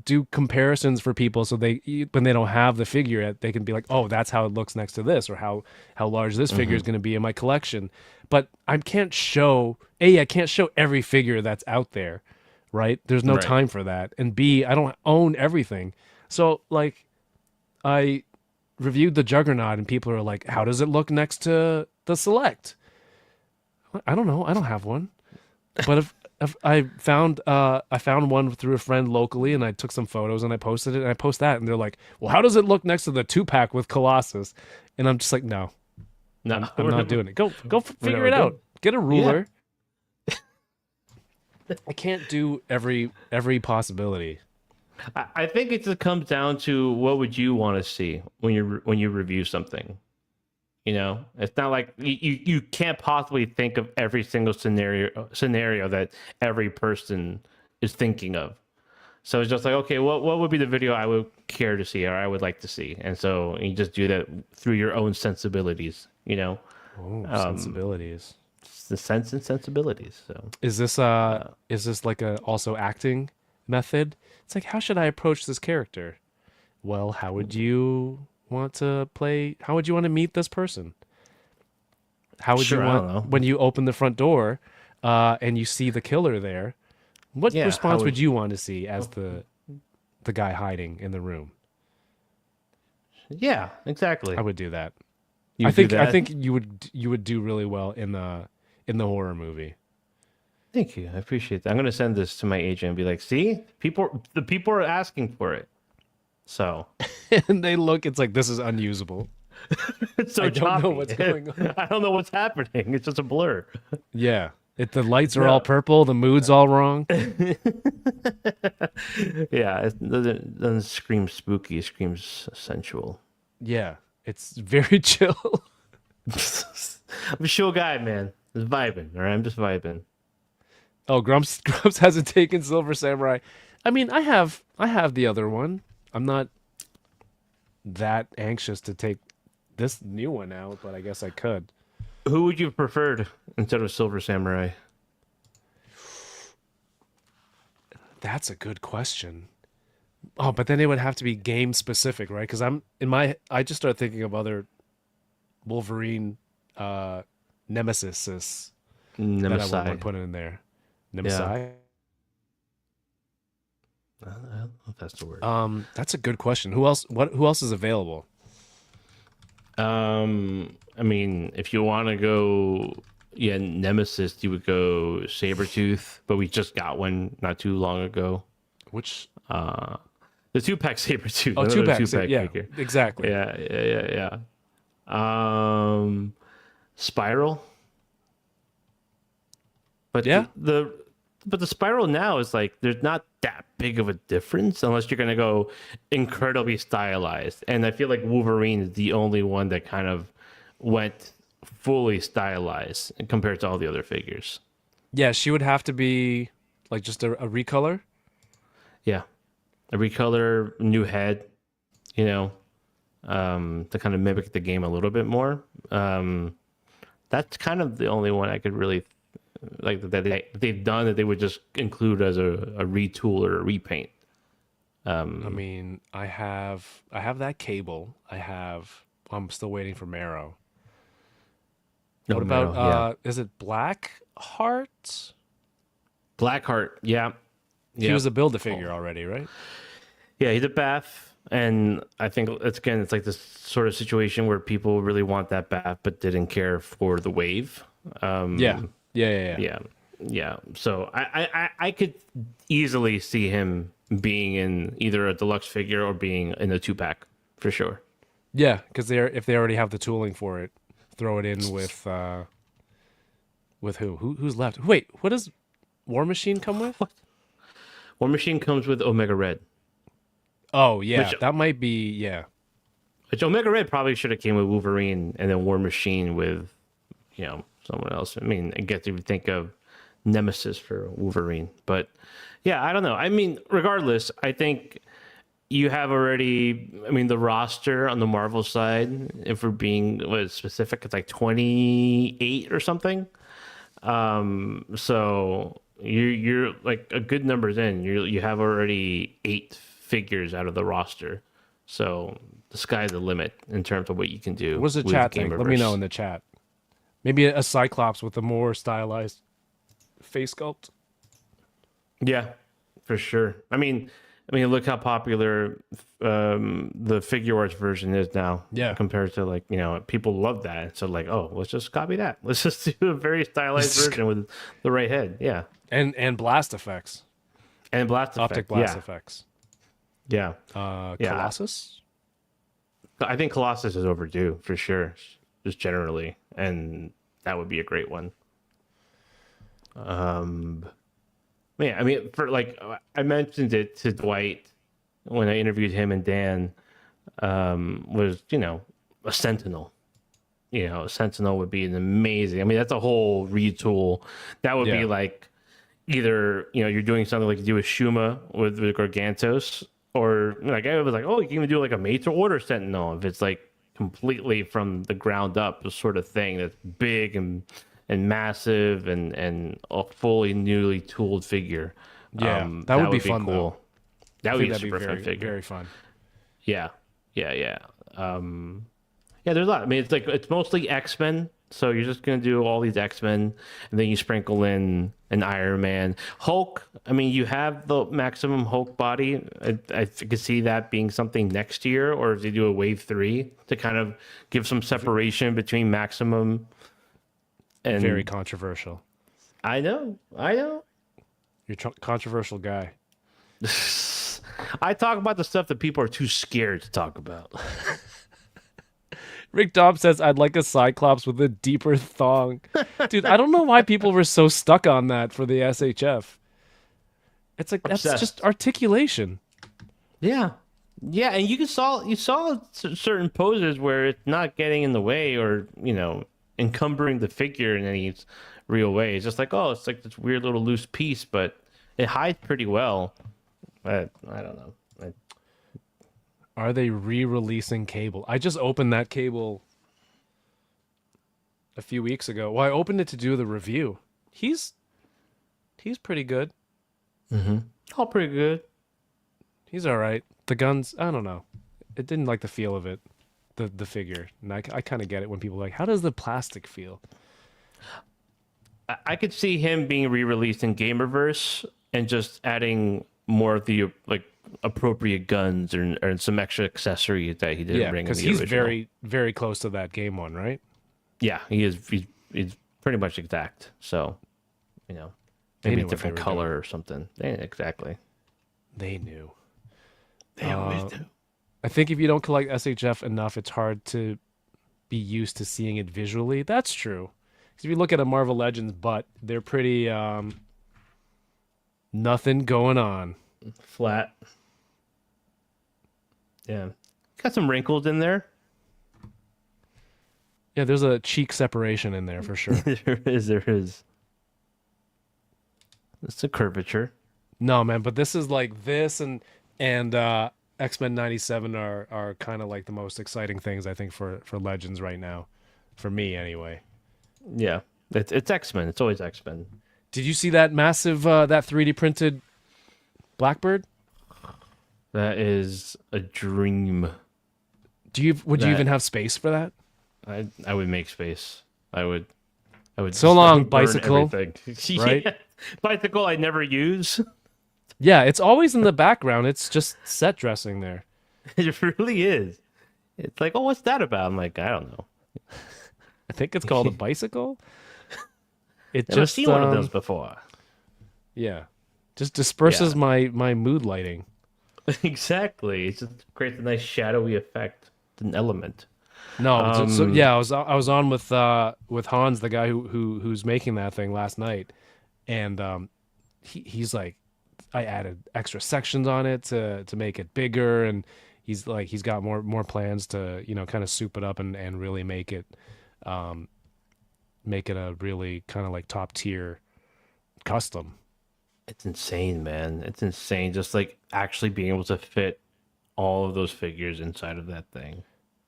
do comparisons for people so when they don't have the figure yet, they can be like, oh, that's how it looks next to this, or how large this figure is going to be in my collection. But I can't show every figure that's out there, right? There's no time for that. And B, I don't own everything. So, like, I reviewed the Juggernaut and people are like, how does it look next to the Select? I don't know. I don't have one. But if I found one through a friend locally and I took some photos and I posted it and I post that and they're like, well, how does it look next to the 2-pack with Colossus? And I'm just like, no, I'm not doing it. Go figure it out. Get a ruler. Yeah. I can't do every possibility. I think it just comes down to what would you want to see when you review something. It's not like you can't possibly think of every single scenario that every person is thinking of. So it's just like, okay, what would be the video I would care to see or I would like to see? And so you just do that through your own sensibilities, Oh, sensibilities. It's the sense and sensibilities. So is this like also acting method. It's like, how should I approach this character? Well, how would you want to play? How would you want to meet this person? How would Sure, you I don't want know. when you open the front door and you see the killer there? What Yeah, how response would would you want to see as the guy hiding in the room? Yeah, exactly. I would do that. You I do think that? you would do really well in the horror movie. Thank you. I appreciate that. I'm gonna send this to my agent and be like, see, the people are asking for it. So And they look, it's like, this is unusable. it's so I don't know choppy. what's going on. I don't know what's happening. It's just a blur. Yeah. The lights are all purple, the mood's all wrong. Yeah, it doesn't scream spooky. It screams sensual. Yeah. It's very chill. I'm a chill guy, man. Just vibing. All right, I'm just vibing. Oh, Grumps hasn't taken Silver Samurai. I mean, I have the other one. I'm not that anxious to take this new one out, but I guess I could. Who would you have preferred instead of Silver Samurai? That's a good question. Oh, but then it would have to be game specific, right? Because I just start thinking of other Wolverine nemesis that I would want to Nemesis. put in there. Nemesis. I don't know if that's the word. That's a good question. Who else is available? I mean, if you want to go, yeah, Nemesis, you would go Sabretooth, but we just got one not too long ago. Which The 2-pack Sabretooth. oh, another 2-pack. 2-pack Yeah, figure. exactly. Yeah. Spiral. But Yeah. the Spiral now is like there's not that big of a difference unless you're gonna go incredibly stylized. And I feel like Wolverine is the only one that kind of went fully stylized compared to all the other figures. Yeah, she would have to be like just a recolor. Yeah. A recolor, new head, you know, to kind of mimic the game a little bit more. That's kind of the only one I could really like that they've done that they would just include as a retool or a repaint. I mean, I have that Cable. I'm still waiting for Marrow. No, What about Marrow, is it Blackheart? Blackheart? Yeah, He was a Build-A-Figure already, right? yeah, he's a bath, and I think it's like this sort of situation where people really want that bath but didn't care for the wave. Yeah. Yeah. So I could easily see him being in either a deluxe figure or being in a 2-pack for sure. Yeah, because if they already have the tooling for it, throw it in with who? Who's left? Wait, what does War Machine come with? War Machine comes with Omega Red, Oh yeah, Which- that might be which Omega Red probably should have came with Wolverine, and then War Machine with someone else. I mean, I guess you would think of Nemesis for Wolverine, but yeah, I don't know. I mean, regardless, I think you have already. I mean, the roster on the Marvel side, if we're being specific, it's like 28 or something. So you're like a good numbers in. You have already 8 figures out of the roster. So the sky's the limit in terms of what you can do. What's the with chat thing? Let me Gamerverse. know in the chat. Maybe a Cyclops with a more stylized face sculpt. Yeah, for sure. I mean, look how popular the figure arts version is now. Yeah. Compared to people love that. So like, let's just copy that. Let's just do a very stylized version with the right head. Yeah. And blast effects. And blast effect. Optic blast effects. Yeah. Yeah. Colossus? I think Colossus is overdue for sure, just generally, and that would be a great one. Yeah, I mean, for like I mentioned it to Dwight when I interviewed him and Dan, was a Sentinel. A Sentinel would be an amazing. I mean, that's a whole retool. That would be like either you're doing something like you do with Shuma with Gargantos, or like I was like, oh, you can even do like a made to order Sentinel if it's like completely from the ground up, the sort of thing that's big and massive and a fully newly tooled figure Yeah, that would be fun, cool. though. That I would think be a that'd super be fun very, figure. very fun. Yeah. Yeah, there's a lot. I mean, it's mostly X-Men, so you're just gonna do all these X-Men, and then you sprinkle in an Iron Man, Hulk. I mean, you have the maximum Hulk body. I could see that being something next year, or if they do a Wave 3 to kind of give some separation between Maximum and. Very controversial. I know. You're a controversial guy. I talk about the stuff that people are too scared to talk about. Rick Dobb says, I'd like a Cyclops with a deeper thong. Dude, I don't know why people were so stuck on that for the SHF. It's like, that's Obsessed. just articulation. Yeah, and you saw certain poses where it's not getting in the way or encumbering the figure in any real way. It's just like, oh, it's like this weird little loose piece, but it hides pretty well. I don't know. Are they re-releasing Cable? I just opened that Cable a few weeks ago. Well, I opened it to do the review. He's pretty good. All pretty good. He's all right. The guns, I don't know. It didn't like the feel of it, the figure. And I kind of get it when people are like, how does the plastic feel? I could see him being re-released in Gamerverse and just adding more of the appropriate guns or some extra accessories that he didn't bring in the because he's original. very, very close to that game one, right? Yeah, he is. He's pretty much exact. So, They knew maybe a what different they were color or something. Exactly. They knew. They always do. I think if you don't collect SHF enough, it's hard to be used to seeing it visually. That's true. Because if you look at a Marvel Legends butt, they're pretty nothing going on. Flat. Yeah. Got some wrinkles in there. Yeah, there's a cheek separation in there for sure. There is. It's a curvature. No, man, but this is like this and X-Men 97 are kind of like the most exciting things I think for Legends right now. For me anyway. Yeah. It's X-Men. It's always X-Men. Did you see that massive that 3D printed Blackbird? That is a dream. Would you even have space for that? I would make space. I would So long, burn bicycle. everything. Right? Yeah. Bicycle I never use. Yeah, it's always in the background. It's just set dressing there. It really is. It's like, oh, what's that about? I'm like, I don't know. I think it's called a bicycle. It Never just seen one of those before. Yeah, just disperses Yeah. my mood lighting. Exactly. It just creates a nice shadowy effect. It's an element. No, I was on with Hans, the guy who's making that thing last night, and he's like, I added extra sections on it to make it bigger, and he's got more plans to kind of soup it up and really make it a really kind of like top tier custom. It's insane, man. It's insane. Just like actually being able to fit all of those figures inside of that thing.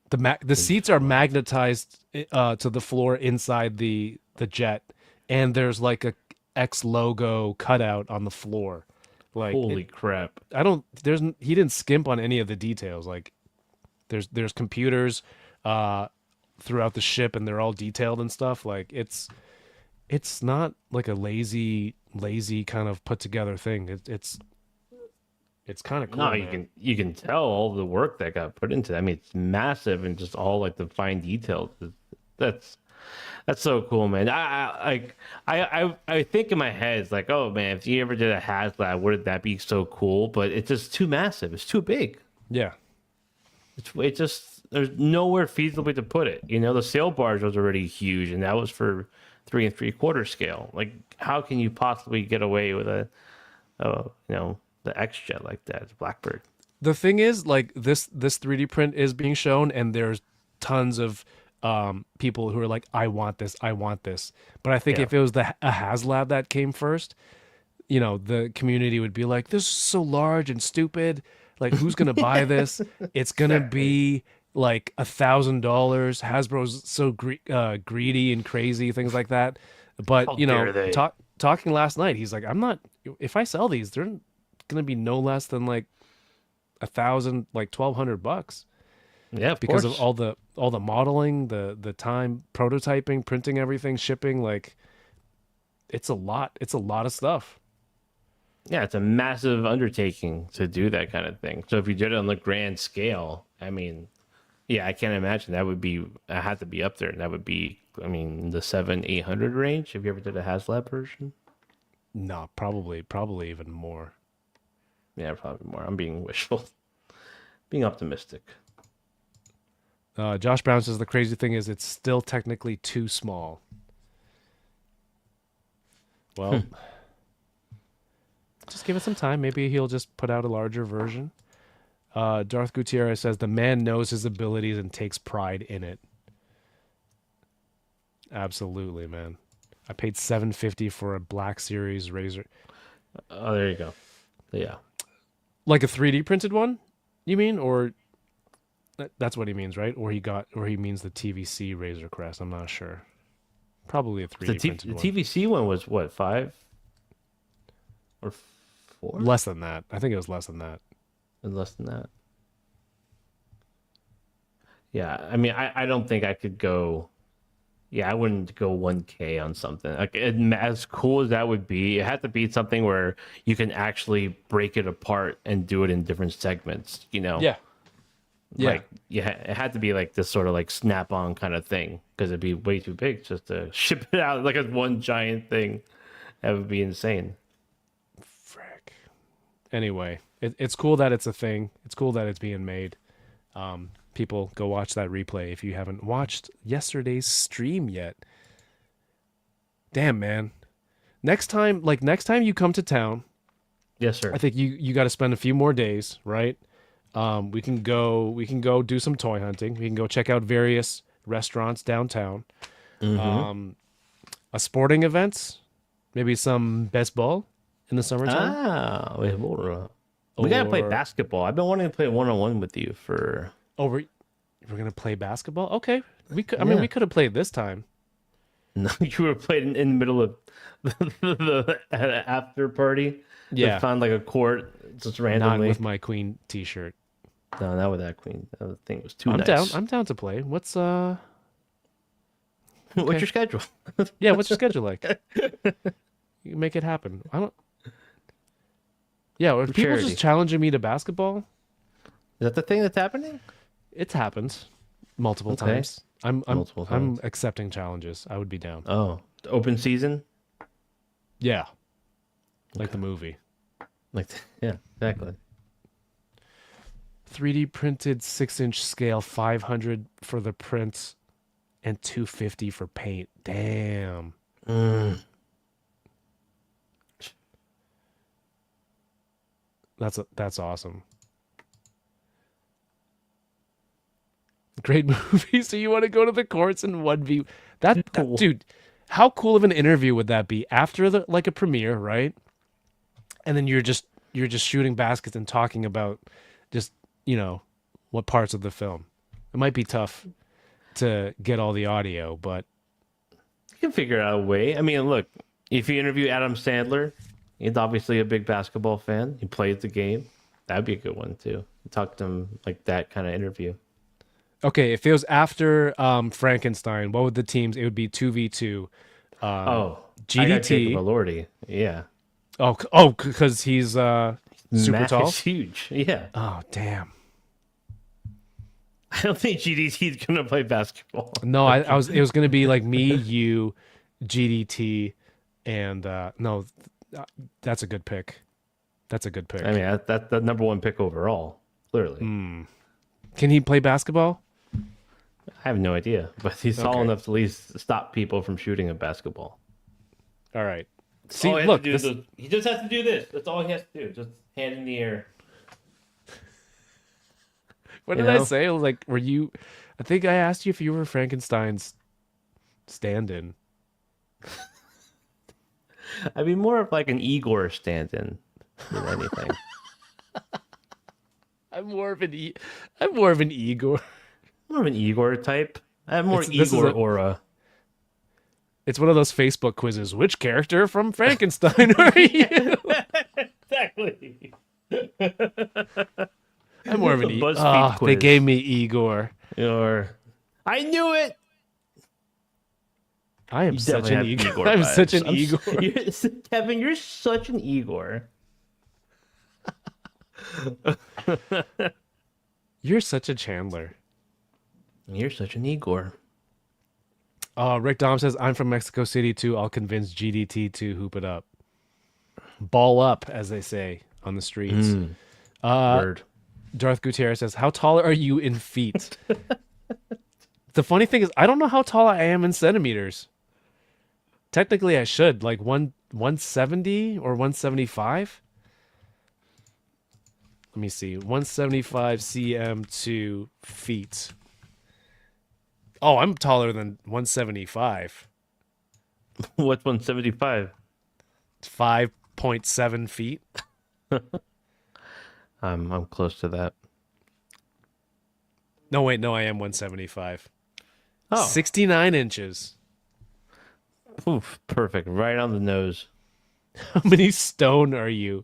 The seats are magnetized to the floor inside the jet, and there's like a X logo cutout on the floor. Like, holy crap! He didn't skimp on any of the details. Like, there's computers throughout the ship, and they're all detailed and stuff. Like, it's not like a lazy kind of put together thing. It's kind of cool. No, man. you can tell all the work that got put into that. I mean, it's massive and just all like the fine details. That's so cool, man. I think in my head, it's like, oh man, if you ever did a HasLab, wouldn't that be so cool? But it's just too massive. It's too big. Yeah. It's just there's nowhere feasibly to put it. The sail barge was already huge, and that was for 3 3/4 scale. Like, how can you possibly get away with the X jet like that? It's Blackbird. The thing is, like, this 3D print is being shown, and there's tons of people who are like, I want this. But I think if it was a HasLab that came first, the community would be like, this is so large and stupid. Like, who's gonna buy this? It's gonna be like $1,000. Hasbro's so greedy and crazy, things like that. But How dare they? talking last night. He's like, I'm not. If I sell these, they're gonna be no less than like 1,000, like $1,200 Yeah, of because course. of all the modeling, the time, prototyping, printing everything, shipping. Like, it's a lot. It's a lot of stuff. Yeah, it's a massive undertaking to do that kind of thing. So if you did it on the grand scale, I mean, yeah, I can't imagine that would be. I had to be up there, and that would be. I mean, the 700-800 range. If you ever did a HasLab version. No, probably even more. Yeah, probably more. I'm being wishful, being optimistic. Josh Brown says the crazy thing is it's still technically too small. Well, just give it some time. Maybe he'll just put out a larger version. Darth Gutierrez says the man knows his abilities and takes pride in it. Absolutely, man. I paid $750 for a Black Series Razor. Oh, there you go. Yeah. Like a 3D printed one, you mean? Or that's what he means, right? Or he means the TVC Razor Crest. I'm not sure. Probably a 3D printed the one. TVC one was what, 5 or 4? Less than that. I think it was less than that. Less than that. Yeah, I mean, I don't think I could go. Yeah, I wouldn't go 1K on something. Like as cool as that would be, it had to be something where you can actually break it apart and do it in different segments. You know? Yeah. Like, yeah, it had to be like this sort of like snap-on kind of thing because it'd be way too big just to ship it out like as one giant thing. That would be insane. Frick. Anyway, it's cool that it's a thing. It's cool that it's being made. People, go watch that replay if you haven't watched yesterday's stream yet. Damn, man. Next time you come to town, Yes, sir. I think you got to spend a few more days, right? We can go do some toy hunting. We can go check out various restaurants downtown. A sporting events, maybe some baseball in the summertime. Ah, wait, we gotta play Or- basketball. I've been wanting to play 1-on-1 with you for. Oh, we're gonna play basketball. Okay, we could. I mean, we could have played this time. No, you were playing in the middle of the after party. Yeah. Just found like a court just Not randomly. with my Queen T-shirt. No, not with that queen. That thing was too I'm nice. down. I'm down to play. What's What's your schedule? Yeah, what's your schedule like? You can make it happen. I don't. Yeah, if people charity. just challenging me to basketball, Is that the thing that's happening? it's happened multiple Okay. times. I'm Multiple I'm times. accepting challenges. I would be down. Oh, the open season. Yeah, like the movie. Like, yeah, exactly. 3D printed 6-inch scale, 500 for the print, and 250 for paint. Damn. That's awesome. Great movie. So you want to go to the courts and 1v that dude, how cool of an interview would that be after the like a premiere, right? And then you're just shooting baskets and talking about just, what parts of the film. It might be tough to get all the audio, but You can figure out a way. I mean, look, if you interview Adam Sandler, he's obviously a big basketball fan. He plays the game. That'd be a good one too. Talk to him like that kind of interview. okay, if it was after Frankenstein, what would the teams? It would be 2v2. I got Jacob GDT. Elordi. Yeah. Because he's super tall. He's huge. Yeah. Oh, damn. I don't think GDT's gonna play basketball. No, it was going to be like me, you, GDT, and no, that's a good pick. That's a good pick. I mean, that's the number one pick overall. Clearly, Can he play basketball? I have no idea, but he's tall enough to at least stop people from shooting a basketball. All right. See, All he has look, to do this, is he just has to do this. That's all he has to do. Just hand in the air. what you did I know? say? I was like, were you? I think I asked you if you were Frankenstein's stand-in. I'd be more of like an Igor stand-in than anything. I'm more of an Igor. More of an Igor type. I have more This is Igor a- aura. It's one of those Facebook quizzes. Which character from Frankenstein are you? Exactly. I'm more of an BuzzFeed quiz. They gave me Igor. I knew it. I am such an definitely have Igor. I'm vibes. such an Igor. Kevin, you're such an Igor. You're such a Chandler. You're such an Igor. Rick Dom says, I'm from Mexico City too. I'll convince GDT to hoop it up. Ball up, as they say on the streets. Word. Darth Gutierrez says, how tall are you in feet? The funny thing is, I don't know how tall I am in centimeters. Technically, I should. Like 170 or 175? Let me see. 175 cm to feet. Oh, I'm taller than 175. What's 175? 5.7 feet. I'm close to that. No, wait, no, I am 175. Oh. 69 inches. Oof, perfect. Right on the nose. How many stone are you?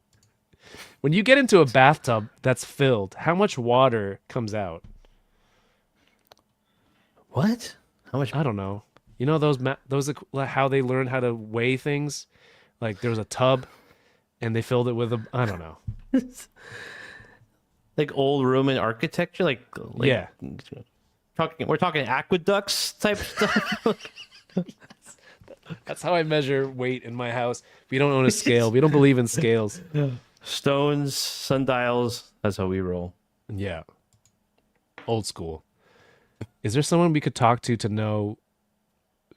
When you get into a bathtub that's filled, how much water comes out? What? How much? I don't know. You know those how they learn how to weigh things? Like there was a tub and they filled it with I don't know. Like old Roman architecture? Like yeah. We're talking aqueducts type stuff. That's how I measure weight in my house. We don't own a scale. We don't believe in scales. Stones, sundials. That's how we roll. Yeah. Old school. Is there someone we could talk to know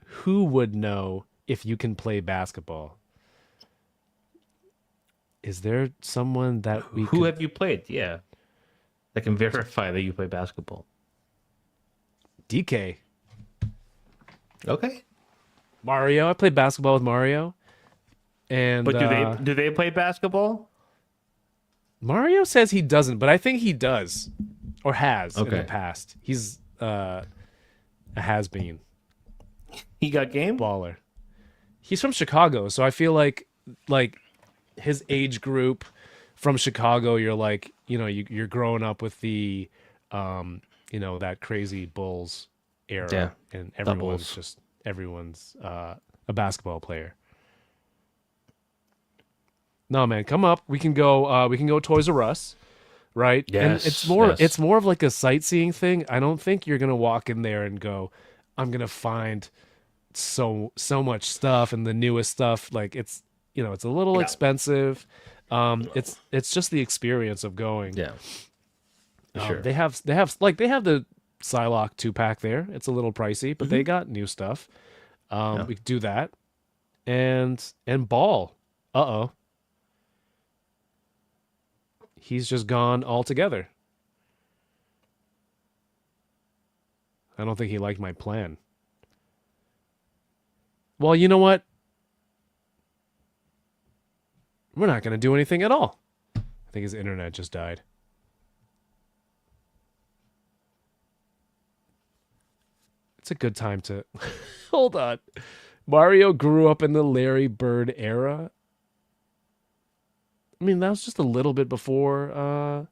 who would know if you can play basketball? Is there someone that we Who have you played? Yeah. That can verify that you play basketball. DK. Okay. Mario. I played basketball with Mario. And But do they play basketball? Mario says he doesn't, but I think he does. Or has in the Okay. past. He's a has-been. He got game? Baller. He's from Chicago, so I feel like his age group from Chicago, you're like, you know, you're growing up with the you know, that crazy Bulls era. Yeah. And Bulls. everyone's a basketball player. No, man, come up. We can go Toys R Us. Right? Yes. And it's more of like a sightseeing thing. I don't think you're gonna walk in there and go, I'm gonna find so much stuff and the newest stuff. Like it's, you know, it's a little expensive. It's just the experience of going. Yeah. Sure. They have the Psylocke 2-pack there. It's a little pricey, but they got new stuff. We could do that. And ball. Uh-oh. He's just gone altogether. I don't think he liked my plan. Well, you know what? We're not going to do anything at all. I think his internet just died. It's a good time to... Hold on. Mario grew up in the Larry Bird era. I mean, that was just a little bit before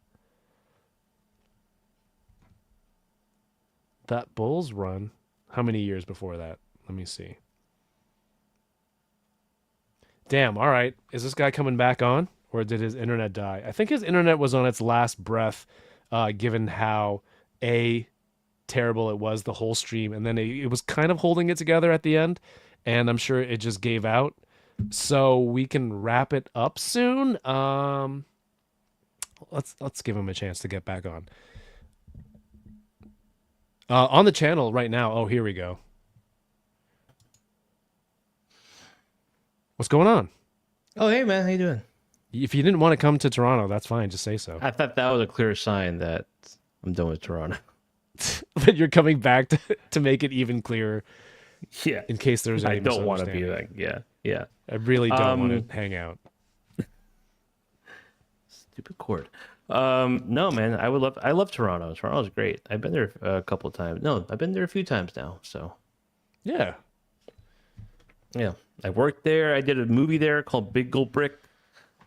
that Bulls run. How many years before that? Let me see. Damn, all right. Is this guy coming back on? Or did his internet die? I think his internet was on its last breath, given how terrible it was the whole stream. And then it was kind of holding it together at the end. And I'm sure it just gave out. So we can wrap it up soon. Let's give him a chance to get back on. On the channel right now. Oh, here we go. What's going on? Oh, hey man, how you doing? If you didn't want to come to Toronto, that's fine. Just say so. I thought that was a clear sign that I'm done with Toronto. But you're coming back to make it even clearer. Yeah. In case there's any I don't want to be misunderstanding. like, yeah. I really don't want to hang out. Stupid cord. No, man, I love Toronto. Toronto's great. I've been there a couple of times. No, I've been there a few times now. So, Yeah. Yeah, I worked there. I did a movie there called Big Gold Brick.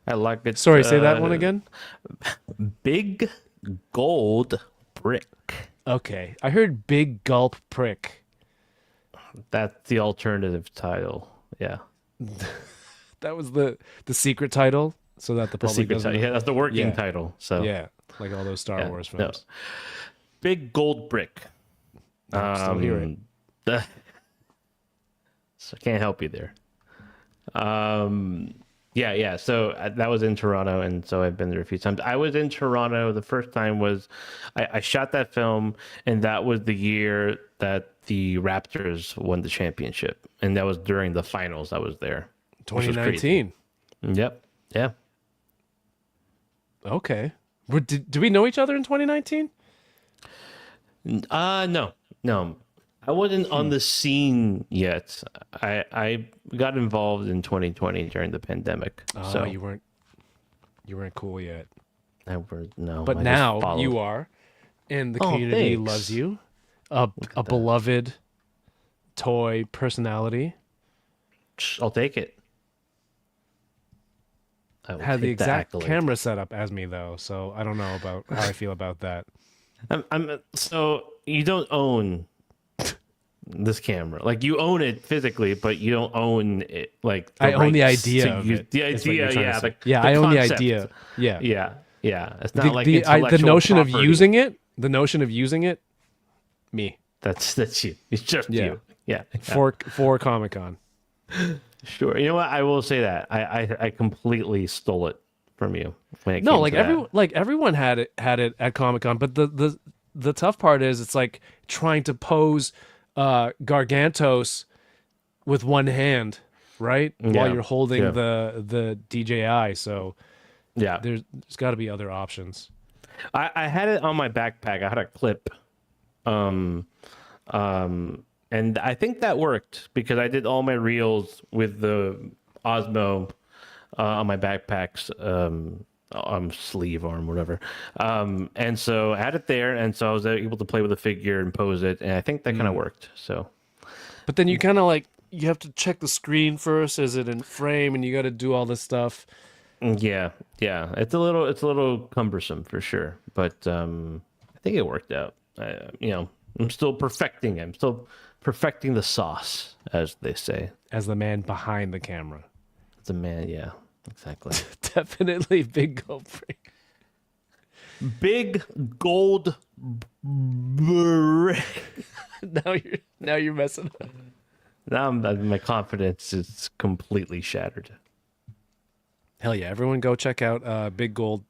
I like it. Sorry, say that one again. Big Gold Brick. Okay, I heard Big Gulp Prick. That's the alternative title. Yeah, That was the secret title, so that the the public secret doesn't title. know. Yeah, that's the working Yeah. title. So Yeah, like all those Star yeah, Wars no. films. Big Gold Brick. Still hear it. So I can't help you there. Yeah. So that was in Toronto, and so I've been there a few times. I was in Toronto. The first time was I shot that film, and that was the year that the Raptors won the championship, and that was during the finals. I was there. Which was crazy. 2019. Yep. Yeah. Okay. Do we know each other in 2019? No. I wasn't on the scene yet. I got involved in 2020 during the pandemic. Oh, So you weren't cool yet. no. But I just now followed. you are, and the Oh, community thanks. loves you. A beloved toy personality. I'll take it. I will Had the take exact accolade. camera setup as me though, so I don't know about how I feel about that. So you don't own this camera. Like you own it physically, but you don't own it. Like I own the rights idea to of use- it. The is what you're idea, trying to yeah. say. The I own the concept. idea. Yeah. Yeah. It's not like the intellectual notion of property. using it, me. That's you. It's just Yeah. you. Yeah. For Comic-Con. Sure. You know what? I will say that I completely stole it from you when it No, came like to that. everyone had it at Comic-Con, but the tough part is it's like trying to pose Gargantos with one hand, right? Yeah. While you're holding Yeah. the DJI, so Yeah. there's got to be other options. I had it on my backpack. I had a clip. And I think that worked because I did all my reels with the Osmo on my backpack's sleeve arm, whatever. And so I had it there, and so I was able to play with the figure and pose it, and I think that kind of worked. So But then you kind of like you have to check the screen first. Is it in frame? And you got to do all this stuff. yeah, it's a little cumbersome for sure, but I think it worked out. I'm still perfecting it. I'm still perfecting the sauce, as they say. As the man behind the camera, It's a man, yeah, exactly. definitely big gold break. Big gold brick. Now you're messing up. Now my confidence is completely shattered. Hell yeah! Everyone go check out Big Gold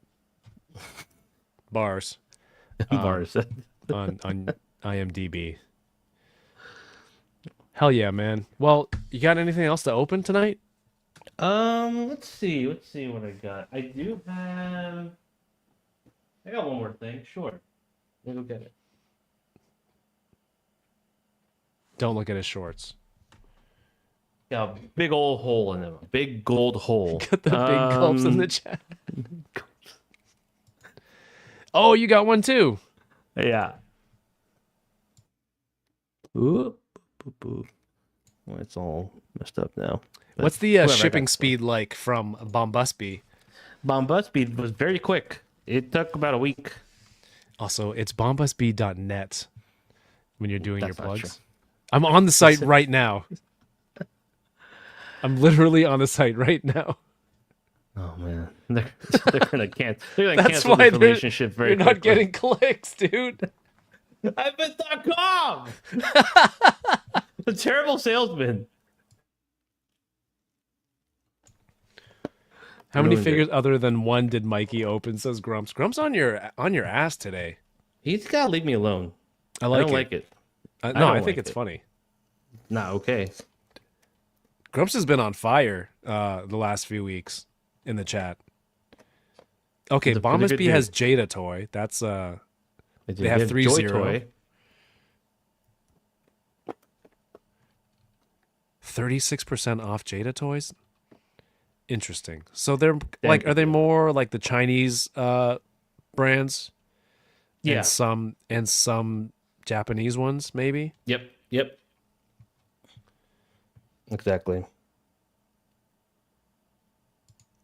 Bars Bars. on IMDb. Hell yeah, man. Well, you got anything else to open tonight? Let's see what I got. I got one more thing. Sure. Let me go get it. Don't look at his shorts. Got a big old hole in them. A big gold hole. Got the big gulps in the chat. Oh, you got one too. Yeah. Oop, boop, boop. Well, it's all messed up now. But What's the whatever, I shipping got- speed like from Bombusby? Bombus speed was very quick. It took about a week. Also, it's bombusby.net when you're doing That's your not plugs. I'm on the site right now. I'm literally on the site right now. Oh man, they're gonna cancel. They're gonna That's cancel why this relationship very you're not quickly. getting clicks, dude. I've been .com. A terrible salesman. How many Ruined it. figures other than one did Mikey open? Says Grumps. Grumps on your ass today. He's gotta leave me alone. I I like don't it. like it. No, don't I think like it's it. funny. Not okay. Grumps has been on fire the last few weeks in the chat. Okay, He's a pretty good Bombusby has dude. Jada toy. That's They have 3-0. Joy Toy. 36% off Jada toys. Interesting. So they're Damn like, good are they deal. more like the Chinese brands? Yeah. And some Japanese ones, maybe. Yep. Exactly.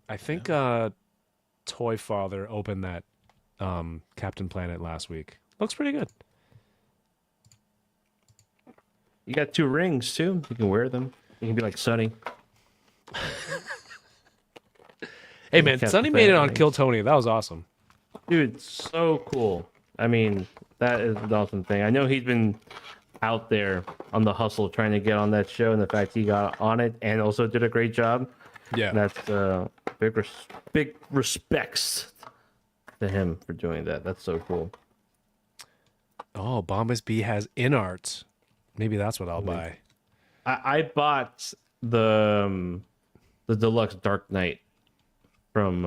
I think Toy Father opened that Captain Planet last week. Looks pretty good. You got 2 rings too. You can wear them. You can be like Sunny. Hey man, Captain Sonny made it Planet on rings. Kill Tony. That was awesome. Dude, so cool. I mean, that is an awesome thing. I know he's been out there on the hustle trying to get on that show, and the fact he got on it and also did a great job. Yeah. That's big respects to him for doing that. That's so cool. Oh, Bombas B has in art. Maybe that's what I'll buy. I bought the deluxe Dark Knight from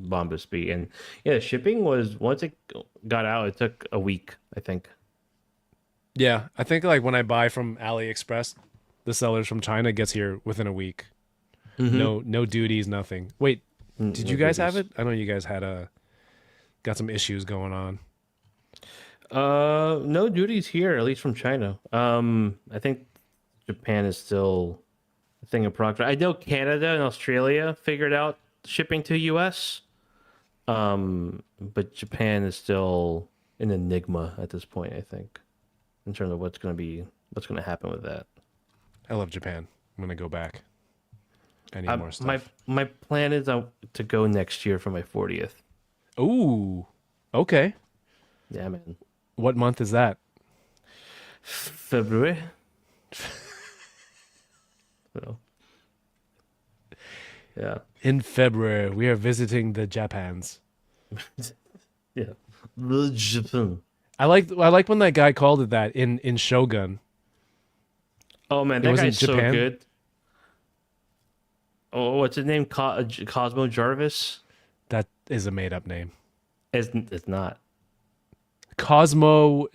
Bombas B, and yeah, shipping was once it got out, it took a week, I think. Yeah, I think like when I buy from AliExpress, the sellers from China gets here within a week. No duties, nothing. Wait, did you guys have it? I know you guys had got some issues going on. No duties here, at least from China. I think Japan is still a thing of progress. I know Canada and Australia figured out shipping to US. But Japan is still an enigma at this point, I think, in terms of what's going to happen with that. I love Japan. I'm gonna go back. I need more stuff. My plan is to go next year for my 40th. Ooh, okay. Yeah, man. What month is that? February. So, yeah. In February, we are visiting the Japans. Yeah. The Japan. I like when that guy called it that in Shogun. Oh man, It that was in guy's so Japan? good. Oh, what's his name? Cosmo Jarvis? That is a made up name. It's not. Cosmo.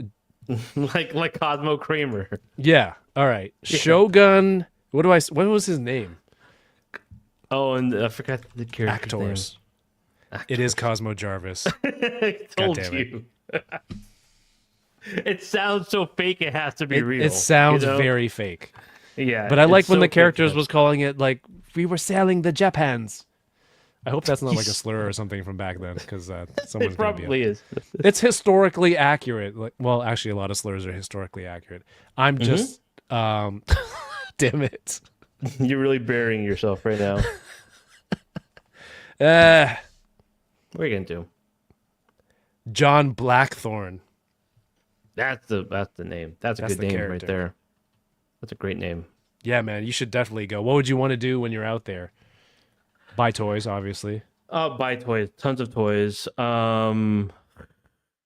like Cosmo Kramer. Yeah. All right. Shogun. What was his name? Oh, and I forgot the character's Actors. It is Cosmo Jarvis. name. I told damn it. you. It sounds so fake. It has to be real. It sounds you know? very fake. Yeah. But I like it's when so the fake characters that- was calling it like we were sailing the Japans. I hope that's not like a slur or something from back then, because someone's It gonna be. probably is. It's historically accurate. Like, well, actually, a lot of slurs are historically accurate. I'm just, damn it. You're really burying yourself right now. Uh, What are you gonna do? John Blackthorne. That's the name. That's a That's good the name character. right there. That's a great name. Yeah, man, you should definitely go. What would you want to do when you're out there? Buy toys, obviously. Buy toys, tons of toys. I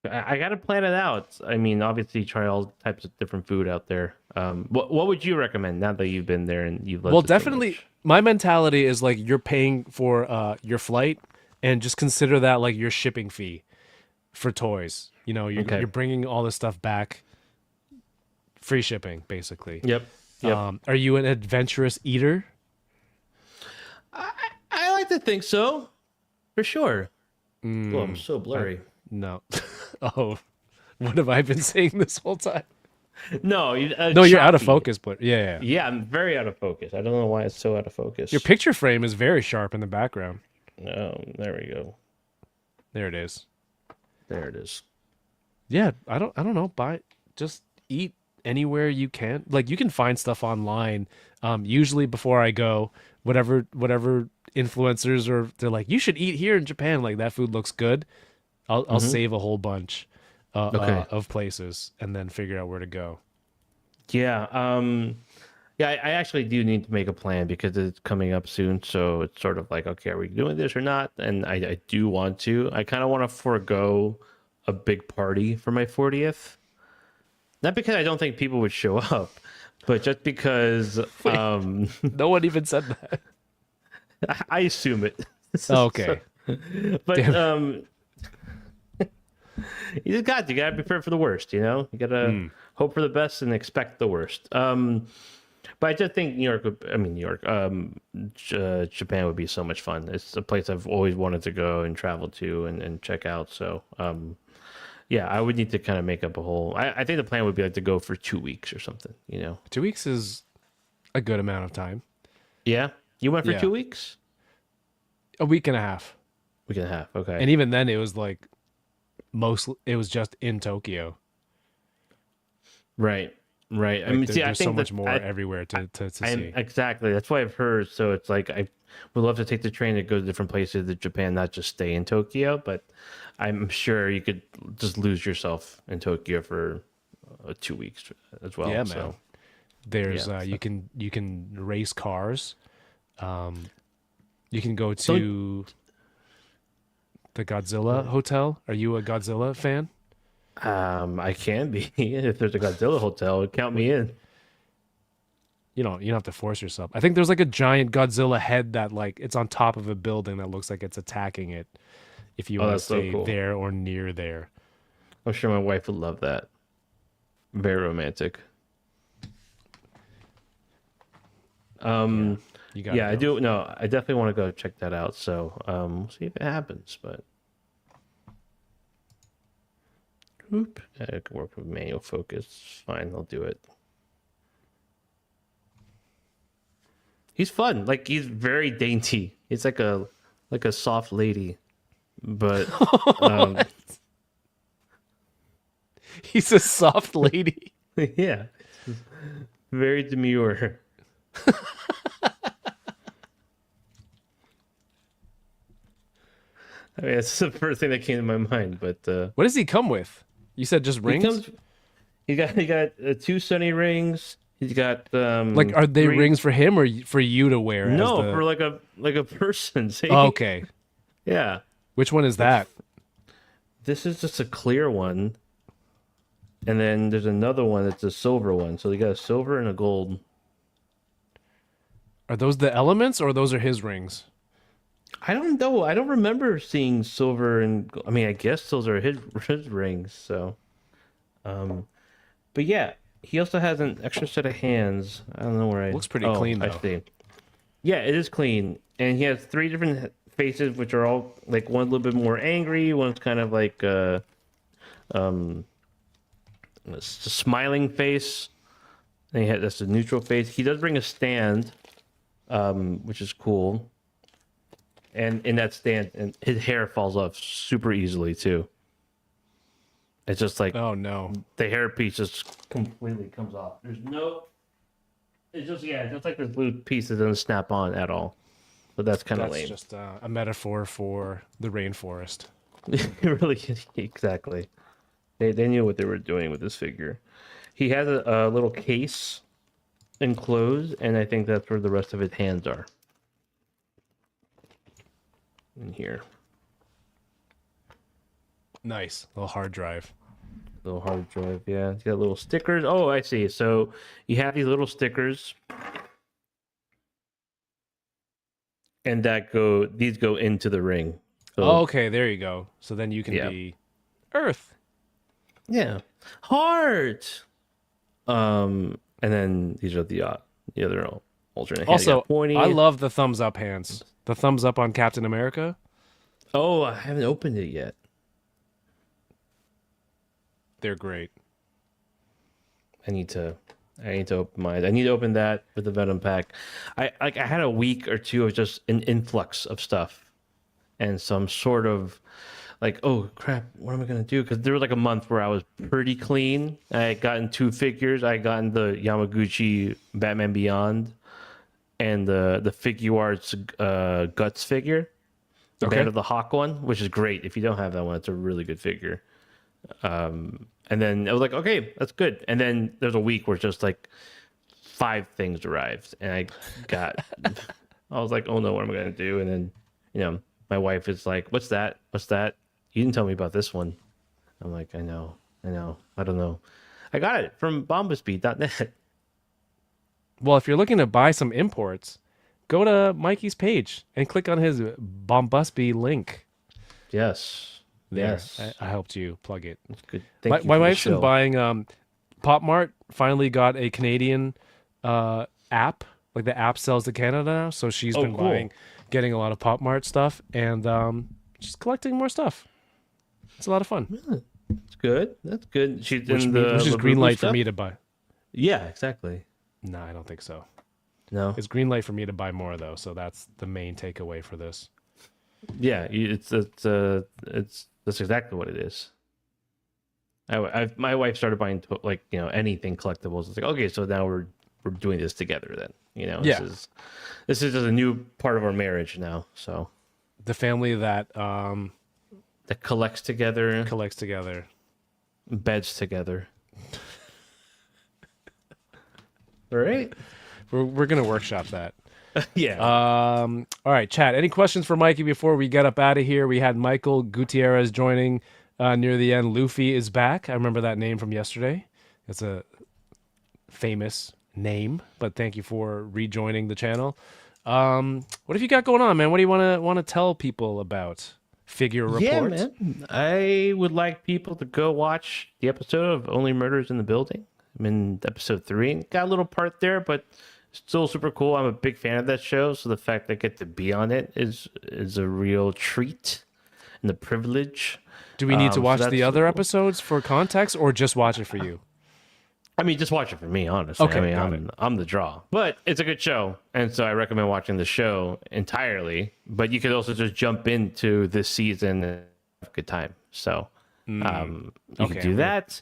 gotta plan it out. I mean, obviously, try all types of different food out there. What would you recommend now that you've been there and you've lived? Well, it so definitely, much? my mentality is like you're paying for your flight, and just consider that like your shipping fee for toys. You know, you're bringing all this stuff back. Free shipping, basically. Yep. Are you an adventurous eater? I like to think so, for sure. Well, I'm so blurry. No. Oh, what have I been saying this whole time? No, No, you're out of choppy. focus, but yeah. Yeah, I'm very out of focus. I don't know why it's so out of focus. Your picture frame is very sharp in the background. Oh, there we go. There it is. There it is. Yeah, I don't know. Just eat anywhere you can. Like you can find stuff online. Usually before I go, whatever influencers or they're like, you should eat here in Japan. Like that food looks good. I'll save a whole bunch of places and then figure out where to go. Yeah. Yeah, I actually do need to make a plan because it's coming up soon. So it's sort of like, okay, are we doing this or not? And I do want to. I kind of want to forego a big party for my 40th. Not because I don't think people would show up, but just because No one even said that. I assume it. Okay. But you gotta be prepared for the worst, you know? You gotta hope for the best and expect the worst. But I just think Japan would be so much fun. It's a place I've always wanted to go and travel to and check out. So yeah, I would need to kind of make up a whole. I think the plan would be like to go for 2 weeks or something. You know, 2 weeks is a good amount of time. Yeah, you went for Yeah. 2 weeks. A week and a half. Week and a half. Okay. And even then, it was like it was just in Tokyo. Right. Right. I Like mean, see, I there's think so much that more everywhere to see. exactly. That's what I've heard. So it's like I would love to take the train to go to different places to Japan, not just stay in Tokyo. But I'm sure you could just lose yourself in Tokyo for 2 weeks as well. Yeah, man. So There's yeah, you can race cars. You can go to the Godzilla Hotel. Are you a Godzilla fan? I can be if there's a Godzilla hotel, count me in. You don't have to force yourself. I think there's like a giant Godzilla head that like it's on top of a building that looks like it's attacking it. If you want to that's so stay cool. there or near there. I'm sure my wife would love that. Very romantic. You got Yeah, I do. No, I definitely want to go check that out. So we'll see if it happens. But whoop, I can work with manual focus. Fine, I'll do it. He's fun. Like he's very dainty. He's like a soft lady, but He's a soft lady. yeah, very demure. I mean, that's the first thing that came to my mind. But What does he come with? You said just rings? He got 2 Sunny rings. He's got Like, are they 3 rings for him or for you to wear? No, as the... for like a person. See? Oh, okay. Yeah. Which one is that? This is just a clear one. And then there's another one that's a silver one. So you got a silver and a gold. Are those the elements or those are his rings? I don't know. I don't remember seeing silver and I mean, I guess those are his rings. So, but yeah, he also has an extra set of hands. I don't know where I. Looks pretty clean, I though. see. Yeah, it is clean, and he has 3 different faces, which are all like one a little bit more angry, one's kind of like a smiling face. And that's a neutral face. He does bring a stand, which is cool. And in that stand, and his hair falls off super easily too. It's just like Oh, no. the hairpiece just completely comes off. There's no. It's just just like this little piece that doesn't snap on at all. But that's kind of That's lame. just a metaphor for the rainforest. It really, exactly. They knew what they were doing with this figure. He has a little case enclosed, and I think that's where the rest of his hands are. In here. Nice. Little hard drive. Little hard drive, yeah. It's got little stickers. Oh, I see. So you have these little stickers, and these go into the ring. So, Oh, okay. There you go. So then you can Yeah. be Earth. yeah, heart. And then these are the other alternate. hands. You Also, got pointy. I love the thumbs up hands. The thumbs up on Captain America. Oh, I haven't opened it yet. They're great. I need to open mine. I need to open that with the Venom pack. I had a week or two of just an influx of stuff, and some sort of like, oh crap, what am I gonna do? Because there was like a month where I was pretty clean. I had gotten 2 figures. I had gotten the Yamaguchi Batman Beyond and the Figure Arts Guts figure, the Okay. Band of the Hawk one, which is great. If you don't have that one, it's a really good figure. And then I was like, okay, that's good. And then there's a week where just like 5 things arrived, and I was like, oh no, what am I gonna do? And then, my wife is like, what's that? What's that? You didn't tell me about this one. I'm like, I know, I don't know. I got it from bombaspeed.net. Well, if you're looking to buy some imports, go to Mikey's page and click on his Bombusby link. Yes, There. yes, I helped you plug it. that's good. My Thank you for the wife's been show. buying Pop Mart finally got a Canadian app. Like the app sells to Canada now, so she's been cool. getting a lot of Pop Mart stuff, and she's collecting more stuff. It's a lot of fun. That's good. That's good. She's Which in the is green Labubu light for stuff? me to buy. Yeah, exactly. No, I don't think so. No. It's green light for me to buy more though, so that's the main takeaway for this. Yeah, it's that's exactly what it is. My wife started buying like anything collectibles. It's like, okay, so now we're doing this together. Then Yeah. this is just a new part of our marriage now. So The family that collects together, collects together. beds together. All right. We're gonna workshop that. Yeah. All right, chat. Any questions for Mikey before we get up out of here? We had Michael Gutierrez joining near the end. Luffy is back. I remember that name from yesterday. It's a famous name, but thank you for rejoining the channel. What have you got going on, man? What do you want to tell people about Figure Report? Yeah, man. I would like people to go watch the episode of Only Murders in the Building. I'm in episode 3. Got a little part there, but still super cool. I'm a big fan of that show, so the fact that I get to be on it is a real treat and a privilege. Do we need to watch so the that's other cool. episodes for context, or just watch it for you? I mean, just watch it for me, honestly. Okay, got it. I'm the draw. But it's a good show, and so I recommend watching the show entirely. But you could also just jump into this season and have a good time. So you Okay, can do that.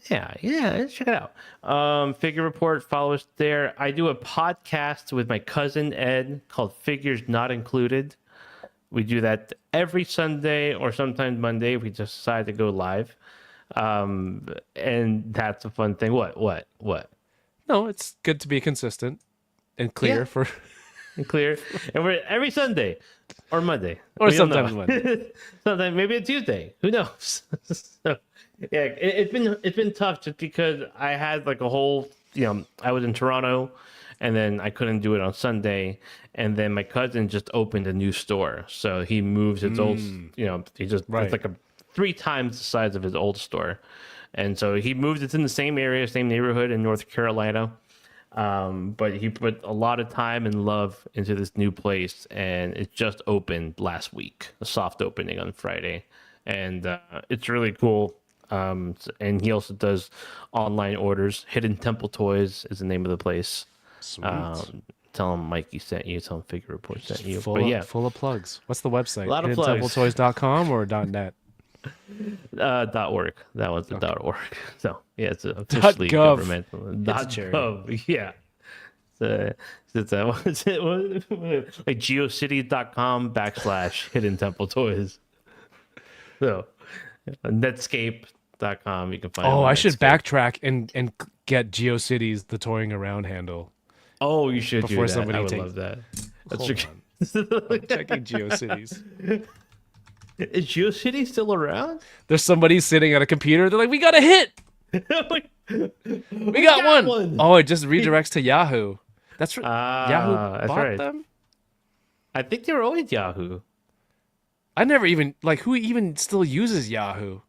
Yeah, check it out. Figure Report, follow us there. I do a podcast with my cousin Ed called Figures Not Included. We do that every Sunday or sometimes Monday if we just decide to go live. And that's a fun thing. What? No, it's good to be consistent and clear Yeah. for. And clear. And we're every Sunday or Monday. Or We don't know. sometimes Monday. Sometimes maybe a Tuesday. Who knows? So, yeah, it's been tough just because I had like a whole I was in Toronto and then I couldn't do it on Sunday. And then my cousin just opened a new store. So he moved his old he just Right. it's like 3 times the size of his old store. And so he moved. It's in the same area, same neighborhood in North Carolina. But he put a lot of time and love into this new place, and it just opened last week, a soft opening on Friday, and it's really cool. And he also does online orders. Hidden Temple Toys is the name of the place. Sweet. Tell him Mikey sent you. Tell him Figure Report sent you. Full, But yeah, full of plugs. What's the website? A lot of plugs. HiddenTempleToys.com or .net? .org. That one's the .org. So yeah, it's officially .gov. governmental. It's a charity. .gov. Yeah. It's what is it? Like geocities.com / Hidden Temple Toys. So Netscape.com. You can find. Oh, it on I should Netscape. backtrack and get GeoCities, the toying around handle. Oh, you should before do that. somebody I would takes- love that. That's Hold on. Checking GeoCities. Is GeoCities still around? There's somebody sitting at a computer. They're like, we got a hit. We got one. Oh, it just redirects to Yahoo. That's right. Yahoo that's bought right. them. I think they were always Yahoo. I never even who even still uses Yahoo.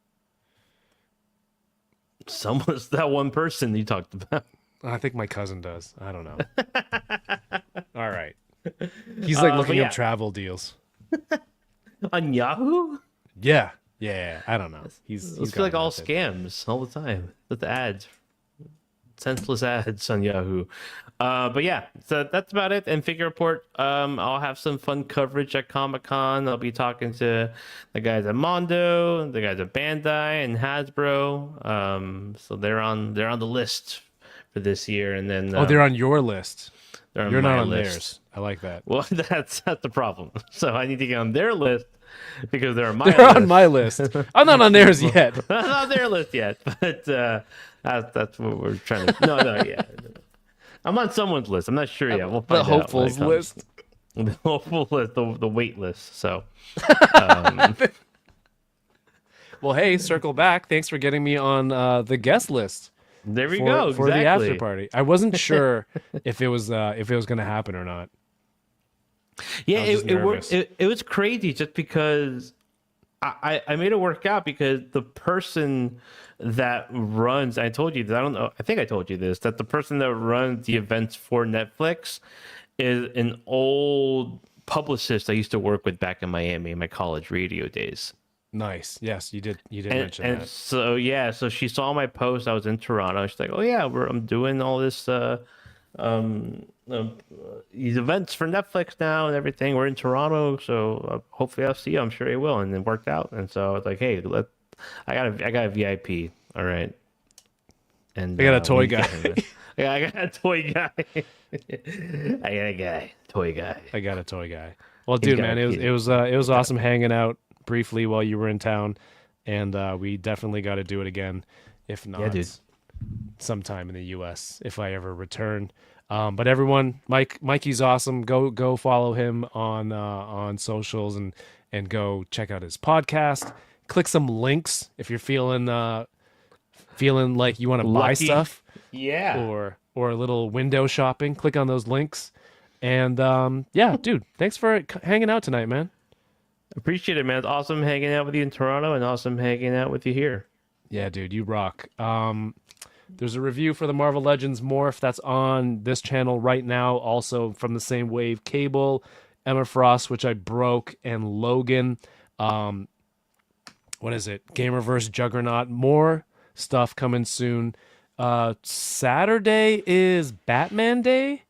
Someone's that one person you talked about. I think my cousin does. I don't know. All right. He's like looking yeah. up travel deals. On Yahoo? Yeah. I don't know. He's It's got like all method. scams all the time. With ads. Senseless ads on Yahoo. But yeah, so that's about it. And Figure Report, I'll have some fun coverage at Comic-Con. I'll be talking to the guys at Mondo, the guys at Bandai and Hasbro. So they're on the list for this year. And then Oh, they're on your list. they're on You're my not on list. theirs. I like that. Well, that's the problem. So I need to get on their list because they're on my They're list. on my list. I'm not on theirs yet. Not on their list yet, but that's what we're trying to. No, yeah. I'm on someone's list. I'm not sure yet. We'll The find out when it hopefuls comes. list. The hopeful list, the wait list. So, Well, hey, circle back. Thanks for getting me on the guest list. there we for, go. for the exactly. after party. I wasn't sure if it was going to happen or not. Yeah, I was just it nervous. worked. It was crazy just because I made it work out because the person that runs, I told you that, I don't know, I think I told you this, that the person that runs the events for Netflix is an old publicist I used to work with back in Miami in my college radio days. Nice. Yes, you did. You did And, mention and that. so, yeah, so she saw my post. I was in Toronto. She's like, oh, yeah, I'm doing all this these events for Netflix now and everything. We're in Toronto, so hopefully I'll see you. I'm sure he will, and it worked out. And so it's like, hey, I got a VIP. All right, and I got a we toy need to guy. get him there. Yeah, I got a toy guy. I got a guy, toy guy. I got a toy guy. Well, He's dude, got man, a- it was awesome hanging out briefly while you were in town, and we definitely got to do it again, if not dude. sometime in the U.S. if I ever return. But everyone, Mikey's awesome. Go follow him on socials and go check out his podcast. Click some links if you're feeling like you want to buy Lucky. stuff. Yeah. Or a little window shopping. Click on those links. And yeah, dude, thanks for hanging out tonight, man. Appreciate it, man. It's awesome hanging out with you in Toronto and awesome hanging out with you here. Yeah, dude, you rock. There's a review for the Marvel Legends Morph that's on this channel right now, also from the same wave. Cable, Emma Frost, which I broke, and Logan. What is it? Gamerverse Juggernaut. More stuff coming soon. Saturday is Batman Day.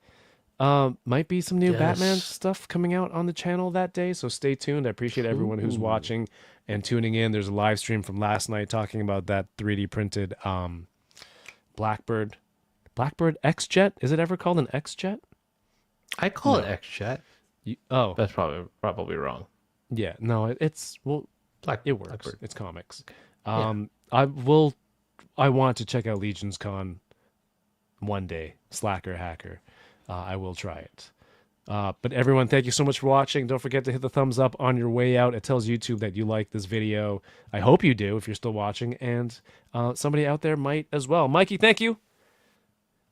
Might be some new Batman stuff coming out on the channel that day, so stay tuned. I appreciate everyone who's watching and tuning in. There's a live stream from last night talking about that 3D printed Blackbird X-Jet. Is it ever called an X-Jet? I call it X-Chat. Oh, That's probably wrong. yeah. No, it's well, it works. Blackbird. It's comics. I want to check out Legion's Con one day. Slacker hacker. I will try it. But everyone, thank you so much for watching. Don't forget to hit the thumbs up on your way out. It tells YouTube that you like this video. I hope you do if you're still watching, and somebody out there might as well. Mikey, thank you.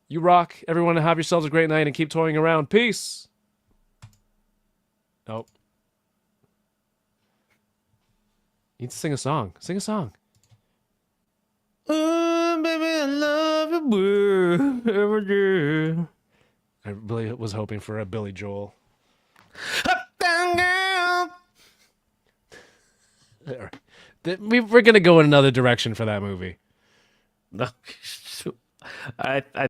You rock. Everyone, have yourselves a great night and keep toying around. Peace. Oh. You need to sing a song. Sing a song. Oh, baby, I love you every day. I really was hoping for a Billy Joel. Up, down, girl. We're going to go in another direction for that movie. I